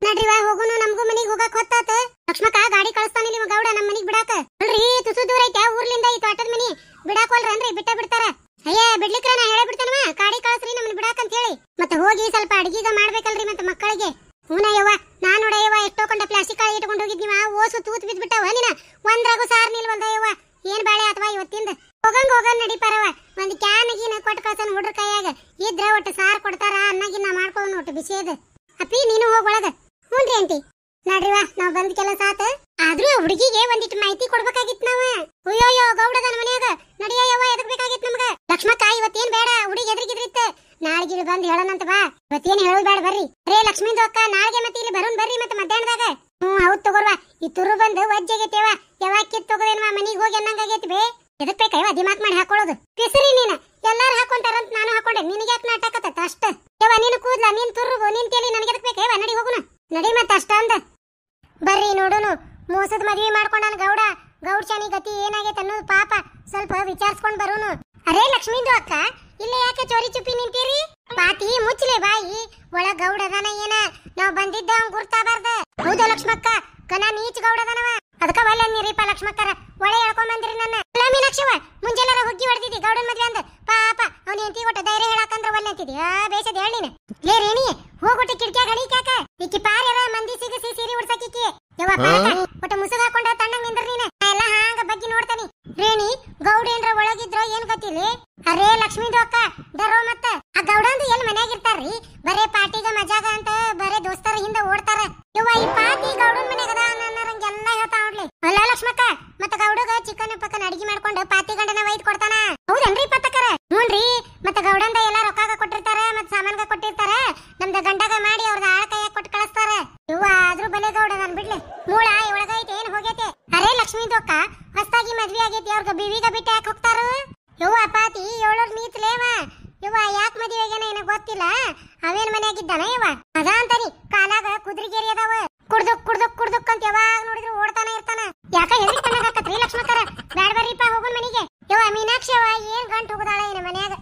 ನಡ್ರಿವಾ ಹೋಗುನು, ನಮಗೂ ಮನಿಗ್ ಹೋಗಾಕ ಹೊತ್ತಾತ. ಲಕ್ಷ್ಮಕ್ಕ ಗಾಡಿ ಕಳಿಸ್ತಾನಿಲ್ಲ ಇವ ಗೌಡ ನಮ್ ಮನಿಗ್ ಬಿಡಾಕ. ಅಲ್ರಿ ತುಸು ದೂರ ಐತೆ ಊರ್ಲಿಂದ ಈ ತೋಟದ ಮನಿ. ಬಿಡಾಕೋಲ್ರನ್ರಿ, ಬಿಡ್ತಾರ. ಅಯ್ಯ ಬಿಡ್ಲಿಕ್ರ ನಾ ಹೇಳ ಬಿಡ್ತಾನವ, ಗಾಡಿ ಕಳಿಸ್ರಿ ನಮ್ಮನ್ನ ಬಿಡಾಕ ಅಂತ ಹೇಳಿ. ಮತ್ತೆ ಹೋಗಿ ಸ್ವಲ್ಪ ಅಡಿಗೆಗ ಮಾಡ್ಬೇಕಲ್ರಿ ಮತ್ತೆ ಮಕ್ಕಳಿಗೆ. ಹೂನಯ್ಯವ್ವ, ನಾನ್ ನೋಡಯ್ಯವ್ವ ಎಷ್ಟೋ ಕೊಂಡ ಪ್ಲಾಸ್ಟಿಕ್ ಕಾಯಿ ಇಟ್ಕೊಂಡು ಹೋಗಿದ್ನಿವ, ಓಸು ತೂತ್ ಬಿದ್ಬಿಟ್ಟವ. ನಿನ ಒಂದ್ರಾಗು ಸಾರ್ ನಿಲ್ವಲ್ದಯ್ಯವ್ವ. ಏನ್ ಬಾಳೆ ಅಥವಾ ಇವತ್ತಿಂದ. ಹೋಗಂಗ ನಡಿ ಪರವ. ಒಂದ್ ಕ್ಯಾನ್ ಗೀನ ಕೊಟ್ಟು ಕಳ್ಸನ್ ಹುಡ್ರ ಕೈಯಾಗ. ಇದ್ರ ಒಟ್ಟು ಸಾರ್ ಕೊಡ್ತಾರ, ಅನ್ನಗಿನ್ನ ಮಾಡ್ಕೊಂಡು ಒಟ್ಟು ಬಿಸಿಯದ. ಅಪ್ಪಿ ನೀನು ಹೋಗ್ ಒಳಗ. ಹ್ಞೂನ್ರಿ ಆಂಟಿ. ನಡ್ರಿವಾ, ನಾವ್ ಬಂದ್ ಕೆಲಸ ಆತ. ಆದ್ರೂ ಹುಡುಗಿಗೆ ಒಂದಿಟ್ಟು ಮಾಹಿತಿ ಕೊಡ್ಬೇಕಾಗಿತ್ ನಾವ. ಅಯ್ಯೋಯ್ಯೋ ಗೌಡದನ ಮನ್ಯಾಗ ನಡಿಯವ್ವ, ಎದಕ್ ಬೇಕಾಗಿತ್ ನಮ್ಗ? ಲಕ್ಷ್ಮಕ್ಕ ಇವತ್ತೇನ್ ಬೇಡ, ಹುಡುಗಿ ಎದ್ರಿಗಿದ್ರಿತ್ತ. ನಾಳೆಗಿರು ಬಂದ್ ಹೇಳೋಣಂತ ಬಾ. ಇವತ್ತೇನ್ ಹೇಳೋದ್ ಬೇಡ ಬರ್ರಿ. ರೇ ಲಕ್ಷ್ಮೀಂದು ಅಕ್ಕ ನಾಳೆಗೆ ಮತ್ತೆ ಇಲ್ಲಿ ಬರೋನ್ ಬರ್ರಿ ಮತ್ತೆ ಮಧ್ಯಾಹ್ನದಾಗ. ಹೌದ್ ತಗೋರ್ವಾ. ಈ ತುರು ಬಂದು ವಜ್ಜಾಗೈತೇವ. ಯಾವಾಗ ಕಿತ್ ತಗೋದೇನ್ವಾ, ಮನಿಗ್ ಹೋಗಿ ಅನ್ನಂಗಾಗೈತಿ ಬೇ. ಎದಕ್ ಬೇಕಯ್ಯವ ದಿಮಾಕ್ ಮಾಡಿ ಹಾಕೊಳ್ಳೋದು? ಪಿಸರಿ ನೀನ ಎಲ್ಲಾರು ಹಾಕೊಂತಾರಂತ ನಾನು ಹಾಕೊಂಡೆ, ನಿನಗೆ ಯಾಕೆ ನಾಟಕತ್ತ ಅಷ್ಟ? ಯವ್ವ ನೀನು ಕೂದ್ಲ, ನೀನ್ ತುರುಗು, ನೀನ್ ತೇಲಿ, ನನಗೆ ಎದಕ್ ಬೇಕಯ್ಯವ? ನಡಿ ಹೋಗುನ, ನಡಿ ಮತ್ತ ಅಷ್ಟ ಅಂದ. ಬರ್ರಿ ನೋಡುನು, ಮೋಸದ ಮದ್ವಿ ಮಾಡ್ಕೊಂಡಾನ ಗೌಡ. ಗೌಡ್ಚಾನಿ ಗತಿ ಏನಾಗೈತೆ ಅನ್ನೋದು ಪಾಪ ಸ್ವಲ್ಪ ವಿಚಾರಿಸ್ಕೊಂಡ್ ಬರೋನು. ಅರೇ ಲಕ್ಷ್ಮೀಂದು ಅಕ್ಕ, ಇಲ್ಲೇ ಯಾಕೆ ಚೋರಿ ಚುಪ್ಪಿ ನಿಂತೀರಿ? ಪಾತಿ ಮುಚ್ಚಲೆ ಬಾಯಿ. ಒಳ ಗೌಡದನ ಏನ ನಾವ್ ಬಂದಿದ್ದ ಅವ್ನ್ ಗುರ್ತಾಬಾರ್ದ. ಹೌದಾ ಲಕ್ಷ್ಮಕ್ಕ? ಕನ ನೀಚ್ ಗೌಡದನವ. ಅದಕ್ಕ ಒಳ್ಳೆ ನೀರಿಪ್ಪ ಲಕ್ಷ್ಮಕ್ಕರ. ಒಳೆ ಹೇಳ್ಕೊಂಡ್ ಬಂದ್ರಿ ನನ್ನ. ಮೀನಾಕ್ಷಿವ ಮುಂಜಾನಾರ ಹುಗ್ಗಿ ಹೊಡೆದಿದ್ದಿ ಗೌಡನ್ ಮದ್ವೆ ಅಂದ. ಪಾಪ ಅವ್ನ ಹೆಂಡತಿ ಒಟ್ಟ ಧೈರ್ಯ ಹೇಳಾಕಂದ್ರ ಒಳ್ಳೆ ಅಂತಿದ್ದಿ. ಬೇಸದ ಹೇಳಿನ ಲೇ ರೇಣಿ, ಹೋಗೊಟ್ಟ ಕಿಟಕಿಯಾಗ ಹಳಿಕ್ಯಾಕ. ಈಕಿ ಪಾರ್ಯಾರ ಮಂದಿ ಸಿಗಸಿ ಸೀರೆ ಉಡ್ಸಕಿಕ್ಕಿ. ಯವ್ವ ಒಟ್ಟ ಮುಸುಗ ಹಾಕೊಂಡ ತಣ್ಣಗ್ ನಿಂದ್ರ ನೀನ. ಎಲ್ಲ ಹಾಂಗ ಬಗ್ಗೆ ನೋಡ್ತಾನಿ. ರೇಣಿ ಗೌಡೇನ್ರ ಒಳಗಿದ್ರ ಏನ್ ಗತಿಲಿ? ಅರೇ ಲಕ್ಷ್ಮೀದು ಅಕ್ಕ ದರೋ ಮತ್ತ. ಆ ಗೌಡಂದು ಎಲ್ಲಿ ಮನ್ಯಾಗ ಇರ್ತಾರ್ರಿ? ಬರೇ ಪಾಟಿಗ ಮಜಾಗ ಅಂತ ಬರೇ ದೋಸ್ತರ ಹಿಂದ ಓಡ್ತಾರ. ಯವ್ವ ಈ ಪಾಟಿ ಗೌಡನ್ ಮನ್ಯಾಗ ಅದ ಅನ್ನರಂಗೆಲ್ಲ ಹೇಳ್ತಾ ನೋಡ್ಲಿ. ಅಲ್ಲ ಲಕ್ಷ್ಮಕ್ಕ, ಮತ್ತ ಗೌಡಗ ಚಿಕನ್ ಪಕ್ಕನ ಅಡಿಗೆ ಮಾಡ್ಕೊಂಡು ಪಾತಿ ಗಂಡನ ಒಯ್ದು ಕೊಡ್ತಾನ. ಹೌದನ್ರಿ ಪತ್ತಕರ? ಹ್ಞೂನ್ರಿ. ಮತ್ತ ಗೌಡಂದ ಎಲ್ಲಾ ರೊಕ್ಕಾಗ ಕೊಟ್ಟಿರ್ತಾರ, ಮತ್ ಸಾಮಾನ್ಗ ಕೊಟ್ಟಿರ್ತಾರ. ನಮ್ದ ಗಂಡಗ ಮಾಡಿ ಅವ್ರದ ಆಳ ಕೈಯಾಗ ಕೊಟ್ಟು ಕಳಿಸ್ತಾರ. ಇವ್ವ ಆದ್ರೂ ಬಲೆ ಗೌಡ ಲಕ್ಷ್ಮೀ ದೊಕ್ಕ ಹೊಸ್ತಾಗಿ ಮದ್ವೆ ಆಗೈತಿ ಅವ್ರಿಗೆ ಬಿವಿಗ ಬಿಟ್ಟು ಯಾಕೆ ಹೋಗ್ತಾರ ಯವ್ವ ಪಾತಿ ಏಳೋರ್ ನೀತ್ಲೇವ ಯವ್ವ ಯಾಕೆ ಮದ್ವೆ ಆಗ್ಯಾನ ಏನ ಗೊತ್ತಿಲ್ಲ ಅವೇನ್ ಮನ್ಯಾಗಿದ್ದಾನ ಯವ್ವ ಅದ ಅಂತಾನಿ ಕಾಲಾಗ ಕುದ್ರಿಗೇರಿ ಅದಾವ ಕುಡ್ದುಕ್ ಅಂತ ಯಾವಾಗ ನೋಡಿದ್ರು ಓಡ್ತಾನ ಇರ್ತಾನ ಯಾಕ ಹೆದ್ರಿ ಕಣ್ಣಾಗತ್ತತ್ರಿ ಲಕ್ಷ್ಮಕ್ಕರ ಬ್ಯಾಡ ಬರ್ರಿಪ್ಪ ಹೋಗುನ್ ಮನಿಗೆ ಯವ್ವ ಮೀನಾಕ್ಷಿ ಅವ್ವ ಏನ್ ಗಂಟು ಹೋಗುದಾಳ ಏನ ಮನ್ಯಾಗ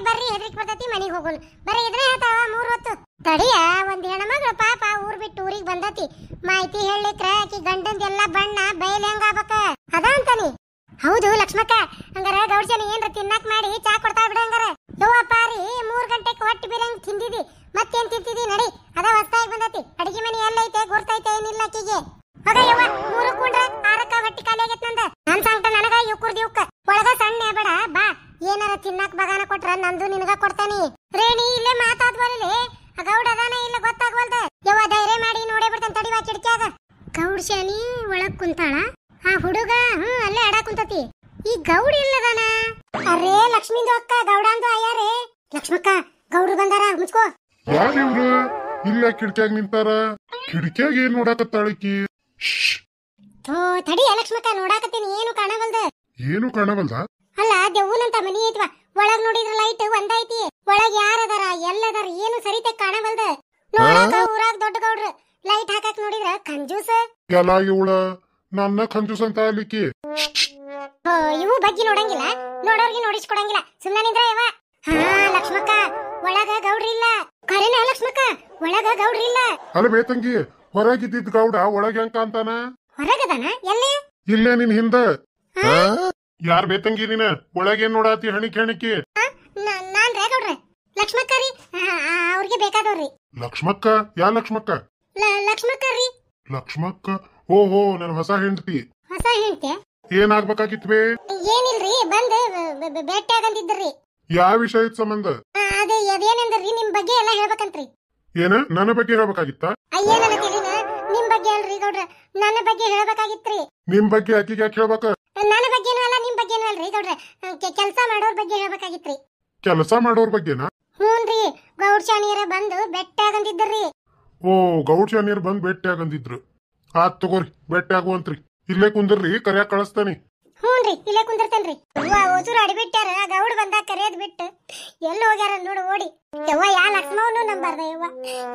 ಬರ್ರಿ ಹೆದ್ರಿಕ್ ಬರ್ತೈತಿ ಮನಿಗ್ ಹೋಗುನ್ ಬರೀ ಇದ್ರೆ ಹೇಳ್ತಾವ 3 ಹೊತ್ತು ತಡಿಯ ಒಂದ್ ಹೆಣ್ಮಗಳು ಪಾಪ ಊರ್ ಬಿಟ್ಟು ಊರಿಗೆ ಬಂದತಿ ಮಾಹಿತಿ ಹೇಳಿಕ್ರ ಆಕಿ ಗಂಡಂದೆಲ್ಲ ಬಣ್ಣ ಬಯಲ್ ಹೆಂಗ ಆಗ್ಬೇಕ ಅದ ಅಂತಾನಿ ಹೌದು ಲಕ್ಷ್ಮಕ್ಕ ಹಂಗಾರ ಗೌಡ್ಸನಿ ಏನ್ರ ತಿನ್ನಾಕ್ ಮಾಡಿ ಚಾ ಕೊಡ್ತಾ ಬಿಡ ಹಂಗಾರ ಯವ್ವ ಪಾರಿ 3 ಗಂಟೆಗೆ ಹೊಟ್ಟಿ ಬಿರಂಗ್ ತಿಂದಿದಿ ಮತ್ತೇನ್ ತಿಂತಿದಿ ನಡಿ ಅದ ಹೊಸ್ತಾಗಿ ಬಂದತಿ ಅಡಿಗೆ ಮನಿ ಎಲ್ಲೈತೆ ಗುರ್ತೈತೆ ಏನಿಲ್ಲ ಆಕಿಗೆ ಹೋಗ ಯವ್ವ 3 ಕುಂಡ್ರ 6ಕ್ಕ ಹೊಟ್ಟಿ ಖಾಲಿ ಆಗೈತ್ ನಂದ ನನ್ ಸಂಕಟ ನನಗ ಇವ್ಕ ಒಳಗ ಸಣ್ಣ ಬೇಡ ಬಾ ಏನಾರ ತಿನ್ನಾಕ್ ಬಗಾನ ಕೊಟ್ರ ನಂದು ನಿನಗ ಕೊಡ್ತಾನಿ ರೇಣಿ ಇಲ್ಲೇ ಮಾತಾಡ್ಬಾರಲಿ ಗೌಡ ಅದಾನ ಇಲ್ಲ ಗೊತ್ತಾಗ್ವಲ್ದ ಯವ್ವ ಧೈರ್ಯ ಮಾಡಿ ನೋಡೇ ಬಿಡ್ತಾನ ತಡಿವಾ ಕಿಟಕ್ಯಾಗ ಗೌಡ್ ಶಾನಿ ಒಳಗ್ ಕುಂತಾಳ ಆ ಹುಡುಗ ಅಲ್ಲೇ ಆಡಾ ಕುಂತತಿ ಈ ಗೌಡ ಇಲ್ಲದಾನ ಅರೇ ಲಕ್ಷ್ಮೀಂದು ಅಕ್ಕ ಗೌಡಂದು ಅಯ್ಯಾರೇ ಲಕ್ಷ್ಮಕ್ಕ ಗೌಡ್ರು ಬಂದಾರ ಮುಚ್ಕೋ ಯಾರಿವ್ರು ಇಲ್ಲ ಕಿಟಕ್ಯಾಗ ನಿಂತಾರ ಕಿಟಕ್ಯಾಗ ಏನ್ ನೋಡಾಕತ್ತಾಳಿಕಿ ಥೋ ತಡಿ ಲಕ್ಷ್ಮಕ್ಕ ನೋಡಾಕತ್ತೀನಿ ಏನು ಕಾಣವಲ್ದ ಏನು ಕಾಣವಲ್ದ ಅಲ್ಲ ದೆವ್ವನಂತ ಮನಿ ಐತ್ವಾ ಒಳಗ್ ನೋಡಿದ್ರ ಲೈಟ್ ಒಂದೈತಿ ಒಳಗ್ ಯಾರದಾರ ಎಲ್ಲದಾರ ಏನು ಸರಿತೆ ಕಾಣವಲ್ದ ನೋಡಾಕ ಊರಾಗ ದೊಡ್ಡ ಗೌಡ್ರು ಲೈಟ್ ಹಾಕಕ್ ನೋಡಿದ್ರ ಕಂಜೂಸ ಎಲ್ಲ ಇವಳ ನನ್ನ ಕಂಜೂಸ್ ಅಂತ ಅಲ್ಲಿಕಿ ಇವು ಬಗ್ಗೆ ನೋಡಂಗಿಲ್ಲ ನೋಡೋರ್ಗೆ ನೋಡಿಸ್ಕೊಡಂಗಿಲ್ಲ ಸುಮ್ಮನೆ ನಿಂದ್ರ ಯವ್ವ ಹಾ ಲಕ್ಷ್ಮಕ್ಕ ಒಳಗ ಗೌಡ್ರಿಲ್ಲ ಕರೆನ ಲಕ್ಷ್ಮಕ್ಕ ಒಳಗ ಗೌಡ್ರಿಲ್ಲ ಅಲ್ಲ ಬೇತಂಗಿ ಹೊರಗಿದ್ದಿದ್ ಗೌಡ ಒಳಗೆ ಹೆಂಗ ಅಂತಾನ ಹೊರಗದಾನ ಎಲ್ಲೇ ಇಲ್ಲೇ ನಿನ್ ಹಿಂದ ಯಾರ್ ಬೇತಂಗಿ ನೀನ ಒಳಗೇನ್ ನೋಡಾತಿ ಹಣಿಕಿ ನಾನ್ ರೇ ಗೌಡ್ರೆ ಲಕ್ಷ್ಮಕ್ಕ ರೀ ಅವ್ರಿಗೆ ಬೇಕಾದವ್ರಿ ಲಕ್ಷ್ಮಕ್ಕ ಯಾ ಲಕ್ಷ್ಮಕ್ಕ ಲಕ್ಷ್ಮಕ್ಕ ರೀ ಲಕ್ಷ್ಮಕ್ಕ ಓಹೋ ನನ್ ಹೊಸ ಹೆಂಡತಿ ಹೊಸ ಹೆಂಡತಿ ಏನಾಗ್ಬೇಕಾಗಿತ್ವೇ ಏನಿಲ್ರಿ ಬಂದ್ ಭೇಟಿಯಾಗಂದಿದ್ರಿ ಯಾವ ವಿಷಯದ ಸಂಬಂಧ ಅದೇ ಅದೇನಂದ್ರಿ ನಿಮ್ ಬಗ್ಗೆ ಎಲ್ಲ ಹೇಳ್ಬೇಕಂತ್ರಿ ಏನ ನನ್ನ ಬಗ್ಗೆ ಹೇಳ್ಬೇಕಾಗಿತ್ತ ಅಯ್ಯ ನನ್ನ ತಿಳಿನ ನಿಮ್ ಬಗ್ಗೆ ಅಲ್ರಿ ಗೌಡ್ರ ನನ್ನ ಬಗ್ಗೆ ಹೇಳ್ಬೇಕಾಗಿತ್ರಿ ನಿಮ್ ಬಗ್ಗೆ ಆಕಿಗೆ ಯಾಕೆ ಹೇಳ್ಬೇಕ ನನ್ನ ಬಗ್ಗೆನೂ ಅಲ್ಲ ನಿಮ್ ಬಗ್ಗೆನೂ ಅಲ್ರಿ ಗೌಡ್ರ ಕೆಲಸ ಮಾಡೋರ್ ಬಗ್ಗೆ ಹೇಳ್ಬೇಕಾಗಿತ್ರಿ ಕೆಲಸ ಮಾಡೋರ್ ಬಗ್ಗೆನಾ ಹ್ಞೂನ್ರಿ ಗೌಡ್ ಶಾನಿಯರ ಬಂದು ಬೆಟ್ಟಾಗಂದಿದ್ರಿ ಓ ಗೌಡ್ ಶಾನಿಯರ್ ಬಂದ್ ಭೇಟಿ ಆಗಂದಿದ್ರು ಆತ್ ತಗೋರಿ ಭೇಟಿ ಆಗುವಂತ್ರಿ ಇಲ್ಲೇ ಕುಂದ್ರಿ ಕರ್ಯಾಕ್ ಕಳಿಸ್ತಾನಿ ಹ್ಞೂನ್ರಿ ಇಲ್ಲೇ ಕುಂದಿರ್ತೇನ್ರಿ ಓಸೂರು ಅಡಿಬಿಟ್ಟಾರ ಗೌಡ್ ಬಂದಾಗ ಕರೆಯದ್ ಬಿಟ್ಟು ಎಲ್ಲಿ ಹೋಗ್ಯಾರ ನೋಡು ಓಡಿ ಯವ್ವ ಯಾ ಲಕ್ಷ್ಮವನು ನಂಬಾರ್ದ ಯವ್ವ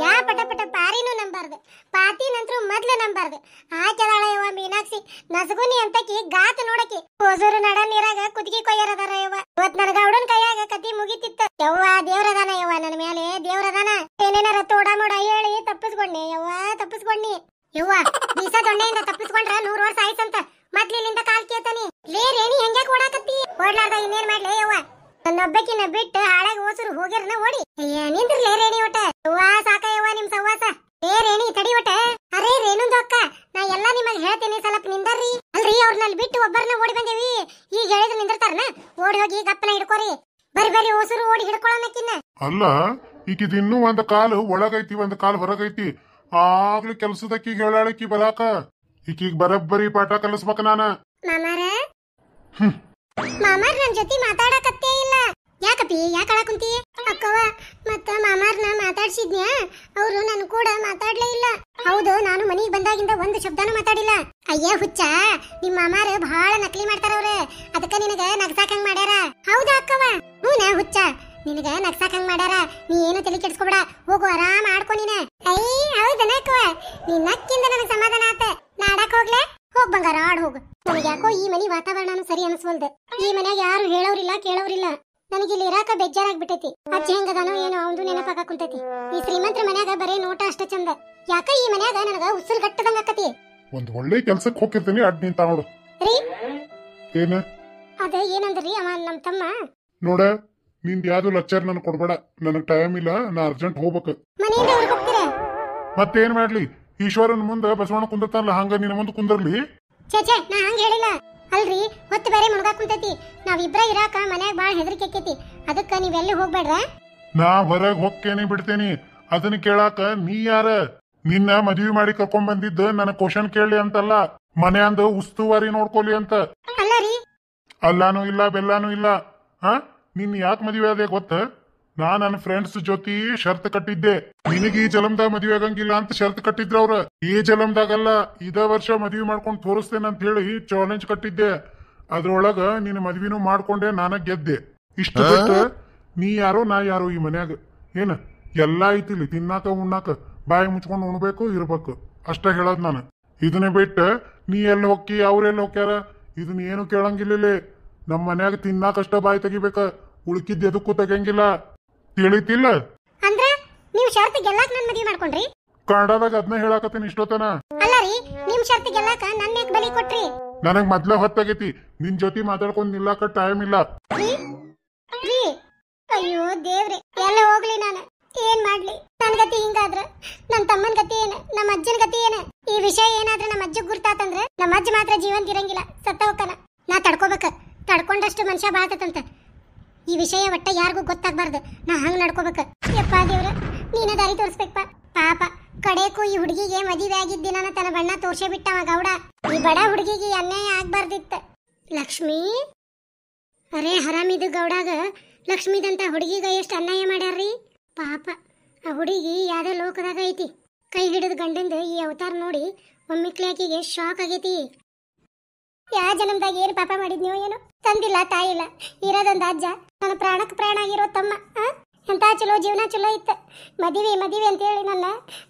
ಯಾ ಪಟ ಪಾರಿನೂ ನಂಬಾರ್ದು ಪಾತಿ ನಂತರ ಮೊದ್ಲು ನಂಬಾರ್ದು ಆಕೆದಾಳ ಯವ್ವ ಮೀನಾಕ್ಷಿ ನಸಗುನಿ ಅಂತಕಿ ಗಾತ್ ನೋಡಕಿ ಓಸೂರು ನಡ ನೀರಾಗ ಕುದಿಗೆ ಕೊಯ್ಯರದಾರ ಯವ್ವ ಇವತ್ ನನ್ ಗೌಡನ್ ಕೈಯಾಗ ಕತಿ ಮುಗಿತಿತ್ತ ಯವ್ವ ದೇವ್ರದಾನ ಯವ್ವ ನನ್ನ ಮೇಲೆ ದೇವ್ರದಾನ ಏನೇನಾರ ತೋಡ ಮೋಡ ಹೇಳಿ ತಪ್ಪಿಸ್ಕೊಂಡೆ ಯವ್ವ ತಪ್ಪಿಸ್ಕೊಂಡಿ ಯವ್ವ ಬೀಸ ದೊಣ್ಣೆಯಿಂದ ತಪ್ಪಿಸ್ಕೊಂಡ್ರ 100 ವರ್ಷ ಆಯ್ತಂತ ಮೊದ್ಲಿನಿಂದ ಕಾಲ್ ಕೇಳ್ತಾನಿ ಲೇ ರೇಣಿ ಹೆಂಗೆ ಓಡಾಕತ್ತಿ ಓಡ್ಲಾರ್ದ ಇನ್ನೇನ್ ಮಾಡ್ಲೇ ಯವ್ವ ನನ್ನೊಬ್ಬಕಿನ ಬಿಟ್ಟು ಹಾಳಾಗಿ ಓಸರು ಹೋಗ್ಯಾರನ ಓಡಿ ನಿಂದ್ರಲೇ ರೇಣಿ ಒಟ್ಟ ಯವ್ವ ಸಾಕ ಯವ್ವ ನಿಮ್ ಸವಾಸ ಲೇ ರೇಣಿ ತಡಿ ಒಟ್ಟ ಅರೇ ರೇಣುಂದು ಅಕ್ಕ ನಾ ಎಲ್ಲಾ ನಿಮಗ್ ಹೇಳ್ತೀನಿ ಸ್ವಲ್ಪ ನಿಂದರ್ರಿ ಅಲ್ರಿ ಅವ್ರನ್ನ ಬಿಟ್ಟು ಒಬ್ಬರನ್ನ ಓಡಿ ಬಂದೇವಿ ಈಗ ಹೇಳಿದ್ರೆ ನಿಂದಿರ್ತಾರನ ಓಡಿ ಹೋಗಿ ಗಪ್ಪನ ಹಿಡ್ಕೋರಿ ಬರ್ರಿ ಓಸರು ಓಡಿ ಹಿಡ್ಕೊಳ್ಳೋಣಕ್ಕಿನ್ನ ಅಲ್ಲ ಈಗಿದ್ ಇನ್ನೂ ಒಂದ್ ಕಾಲು ಒಳಗೈತಿ ಒಂದ್ ಕಾಲು ಹೊರಗೈತಿ ಆಗ್ಲಿ ಕೆಲ್ಸದಕ್ಕೀಗ ಹೇಳಾಳಕಿ ಬರಾಕ ಈಕೀಗ ಬರಬ್ಬರಿ ಪಾಠ ಕಲಿಸ್ಬೇಕ ನಾನ ಮಾಮಾರ್ ನನ್ ಜೊತೆ ಮಾತಾಡಕತ್ತೇ ಇಲ್ಲ ಯಾಕಪ್ಪಿ ಯಾಕ ಕುಂತಿ ಅಕ್ಕವ ಮತ್ತ ಮಾಮಾರ್ನ ಮಾತಾಡ್ಸಿದ್ನ್ಯಾ ಅವ್ರು ನನ್ ಕೂಡ ಮಾತಾಡ್ಲೇ ಇಲ್ಲ ಹೌದು ನಾನು ಮನಿಗ್ ಬಂದಾಗಿಂದ ಒಂದು ಶಬ್ದನೂ ಮಾತಾಡಿಲ್ಲ ಅಯ್ಯ ಹುಚ್ಚ ನಿಮ್ ಮಾಮಾರ ಬಹಳ ನಕಲಿ ಮಾಡ್ತಾರವ್ರ ಅದಕ್ಕ ನಿನಗ ನಗ್ಸಾಕಂಗ್ ಮಾಡ್ಯಾರ ಹೌದಾ ಅಕ್ಕವ ಹೂನ ಹುಚ್ಚ ನಿನಗ ನಗ್ಸಾಕಂಗ್ ಮಾಡ್ಯಾರ ನೀ ಏನು ತಲೆ ಕೆಡ್ಸ್ಕೊಬೇಡ ಹೋಗು ಆರಾಮ್ ಆಡ್ಕೊ ನೀನ ಐ ಹೌದನ ಅಕ್ಕವ ನೀ ನಕ್ಕಿಂದ ನನಗ್ ಸಮಾಧಾನ ಆತ ನಾ ಆಡಕ್ ಹೋಗ್ಲೆ ಹೋಗ್ ಬಂಗಾರ ಆಡ್ ಹೋಗು ನನಗೆ ಯಾಕೋ ಈ ಮನಿ ವಾತಾವರಣ ಸರಿ ಅನ್ಸ್ವಲ್ದು ಈ ಮನ್ಯಾಗ ಯಾರು ಹೇಳೋರಿಲ್ಲ ಕೇಳೋರಿಲ್ಲ ನನಗಿಲ್ಲಿ ಇರಾಕ ಬೇಜಾರಾಗ್ಬಿಟ್ಟೈತಿ ಅಜ್ಜಿ ಹೆಂಗದಾನೋ ಏನೋ ಅವಂದು ನೆನಪಾಗ ಕುಂತೈತಿ ಈ ಶ್ರೀಮಂತರ ಮನ್ಯಾಗ ಬರೇ ನೋಟ ಅಷ್ಟ ಚಂದ ಯಾಕ ಈ ಮನ್ಯಾಗ ನನಗ ಉಸುಲ್ ಗಟ್ಟದಂಗ ಆಕತಿ ಒಂದ್ ಒಳ್ಳೆ ಕೆಲ್ಸಕ್ಕೆ ಹೋಗಿರ್ತೀನಿ ಅಡ್ ನಿಂತ ನೋಡು ರೀ ಏನ ಅದ ಏನಂದ್ರಿ ಅವ ನಮ್ ತಮ್ಮ ನೋಡ ನಿಂದ ಯಾವ್ದು ಲೆಕ್ಚರ್ ನನ್ ಕೊಡ್ಬೇಡ ನನಗ್ ಟೈಮ್ ಇಲ್ಲ ನಾ ಅರ್ಜೆಂಟ್ ಹೋಗ್ಬೇಕು ಮನೆಯಿಂದ ಹೊರಗೆ ಹೋಗ್ತೀರಾ ಮತ್ತೇನ್ ಮಾಡ್ಲಿ ಈಶ್ವರನ್ ಮುಂದ ಬಸವಣ್ಣ ಕುಂದಿರ್ತಾನಲ್ಲ ಹಂಗ ನಿನ್ನ ಮುಂದೆ ಕುಂದರ್ಲಿ ಛೇ ನಾ ಹಂಗ ಹೇಳಿಲ್ಲ ಅಲ್ರಿ ಹೊತ್ತು ಬೇರೆ ಮುಳುಗಾ ಕುಂತೈತಿ ನಾವಿಬ್ರ ಇರಾಕ ಮನ್ಯಾಗ ಬಾಳ ಹೆದರಿಕೆ ಆಕೈತಿ ಅದಕ್ಕ ನೀವೆಲ್ಲಿ ಹೋಗ್ಬೇಡ್ರ ನಾ ಹೊರಗ್ ಹೋಗ್ತೇನೆ ಬಿಡ್ತೇನಿ ಅದನ್ನ ಕೇಳಾಕ ನೀ ಯಾರ ನಿನ್ನ ಮದ್ವಿ ಮಾಡಿ ಕರ್ಕೊಂಡ್ ಬಂದಿದ್ದ ನನ್ನ ಕ್ವಶನ್ ಕೇಳಿ ಅಂತಲ್ಲ ಮನೆ ಅಂದ ಉಸ್ತುವಾರಿ ನೋಡ್ಕೊಲಿ ಅಂತ ಅಲ್ಲ ರೀ ಅಲ್ಲಾನು ಇಲ್ಲ ಬೆಲ್ಲಾನು ಇಲ್ಲ ಹ ನಿನ್ ಯಾಕೆ ಮದ್ವೆ ಅದೇ ಗೊತ್ತ ನಾ ನನ್ನ ಫ್ರೆಂಡ್ಸ್ ಜೊತೆ ಶರ್ತ್ ಕಟ್ಟಿದ್ದೆ, ನಿನಗೆ ಈ ಜಲಮ್ದಾಗ ಮದ್ವೆ ಆಗಂಗಿಲ್ಲ ಅಂತ ಶರ್ತ್ ಕಟ್ಟಿದ್ರ ಅವ್ರ. ಈ ಜಲಮ್ದಾಗಲ್ಲ, ಇದ ವರ್ಷ ಮದ್ವಿ ಮಾಡ್ಕೊಂಡು ತೋರಿಸ್ತೇನೆ ಅಂತ ಹೇಳಿ ಚಾಲೆಂಜ್ ಕಟ್ಟಿದ್ದೆ. ಅದ್ರೊಳಗ ನಿನ್ನ ಮದ್ವಿನೂ ಮಾಡ್ಕೊಂಡೆ, ನಾನ ಗೆದ್ದೆ. ಇಷ್ಟ ಬಿಟ್ಟು ನೀ ಯಾರೋ ನಾ ಯಾರೋ ಈ ಮನ್ಯಾಗ ಏನ ಎಲ್ಲಾ ಐತಿಲಿ, ತಿನ್ನಾಕ ಉಣ್ಣಾಕ ಬಾಯಿ ಮುಚ್ಕೊಂಡು ಉಣ್ಬೇಕು ಇರ್ಬೇಕು ಅಷ್ಟ ಹೇಳದ್ ನಾನು. ಇದನ್ನ ಬಿಟ್ಟ ನೀ ಎಲ್ಲಿ ಹೋಗಿ ಅವ್ರೆಲ್ಲಿ ಹೋಗ್ಯಾರ ಇದನ್ನ ಏನು ಕೇಳಂಗಿಲ್ಲ. ನಮ್ಮ ಮನ್ಯಾಗ ತಿನ್ನಾಕಷ್ಟ ಬಾಯಿ ತೆಗಿಬೇಕ, ಉಳ್ಕಿದ್ ಎದಕ್ಕೂ ತೆಗಿಯಂಗಿಲ್ಲ, ತಿಳಿತಿಲ್ಲ? ಅಂದ್ರ ನೀವು ಶರ್ತ್ ಗೆಲ್ಲಾಕ ನನ್ ಮದ್ವಿ ಮಾಡ್ಕೊಂಡ್ರಿ? ಕನ್ನಡದಾಗ ಅದನ್ನ ಹೇಳಾಕತ್ತೀನಿ ಇಷ್ಟೊತ್ತನ. ಅಲ್ಲ ರೀ, ನಿಮ್ ಶರ್ತ್ ಗೆಲ್ಲಾಕ ನನ್ನ ಯಾಕೆ ಬಲಿ ಕೊಟ್ರಿ? ನನಗ್ ಮೊದ್ಲ ಹೊತ್ತಾಗೈತಿ, ನಿನ್ ಜೊತೆ ಮಾತಾಡ್ಕೊಂಡ್ ನಿಲ್ಲಾಕ ಟೈಮ್ ಇಲ್ಲ. ರೀ ಅಯ್ಯೋ ದೇವ್ರಿ, ಎಲ್ಲ ಹೋಗ್ಲಿ ನಾನು ಏನ್ ಮಾಡ್ಲಿ? ನನ್ ಗತಿ ಹಿಂಗಾದ್ರ ನನ್ ತಮ್ಮನ್ ಗತಿ ಏನ, ನಮ್ಮ ಅಜ್ಜನ ಗತಿ ಏನ? ಈ ವಿಷಯ ಏನಾದ್ರ ನಮ್ಮ ಅಜ್ಜಗ್ ಗುರ್ತಾತಂದ್ರ ನಮ್ಮ ಅಜ್ಜ ಮಾತ್ರ ಜೀವಂತ ಇರಂಗಿಲ್ಲ, ಸತ್ತ ಹೋಗ್ತಾನ. ನಾ ತಡ್ಕೋಬೇಕ, ತಡ್ಕೊಂಡಷ್ಟು ಮನುಷ್ಯ ಬಾಳ್ತಂತ. ಈ ವಿಷಯ ಒಟ್ಟ ಯಾರಿಗೂ ಗೊತ್ತಾಗ್ಬಾರ್ದು, ನಾ ಹಂಗ್ ನಡ್ಕೋಬೇಕ. ಯಪ್ಪ ದೇವ್ರ, ನೀನ ದಾರಿ ತೋರಿಸ್ಬೇಕಪ್ಪ. ಪಾಪ ಕಡೆಕು ಈ ಹುಡುಗಿಗೆ ಮದುವೆ ಆಗಿದ್ದಿನ ತನ್ನ ಬಣ್ಣ ತೋರ್ಸೇ ಬಿಟ್ಟವ ಗೌಡ. ಈ ಬಡ ಹುಡುಗಿಗೆ ಅನ್ಯಾಯ ಆಗ್ಬಾರ್ದಿತ್ತ. ಲಕ್ಷ್ಮಿ, ಅರೇ ಹರಾಮಿದು ಗೌಡಾಗ ಲಕ್ಷ್ಮಿದಂತ ಹುಡುಗಿಗ ಎಷ್ಟು ಅನ್ಯಾಯ ಮಾಡ್ಯಾರ್ರಿ ಪಾಪ. ಆ ಹುಡುಗಿ ಯಾವ್ದೋ ಲೋಕದಾಗ ಐತಿ. ಕೈ ಹಿಡಿದ ಗಂಡಂದು ಈ ಅವತಾರ ನೋಡಿ ಒಮ್ಮಿಕ್ಲೆ ಆಕಿಗೆ ಶಾಕ್ ಆಗೈತಿ. ಯಾ ಜನ್ಮದಾಗ ಏನು ಪಾಪ ಮಾಡಿದ್ನೋ ಏನೋ, ತಂದಿಲ್ಲ ತಾಯಿ ಇಲ್ಲ, ಇರೋದೊಂದು ಅಜ್ಜ, ನನ್ನ ಪ್ರಾಣಕ್ಕೆ ಪ್ರಾಣ ಆಗಿರೋ ತಮ್ಮ. ಎಂತ ಚಲೋ ಜೀವನ ಚಲೋ ಇತ್ತ. ಮದುವೆ ಮದುವೆ ಅಂತೇಳಿ ನನ್ನ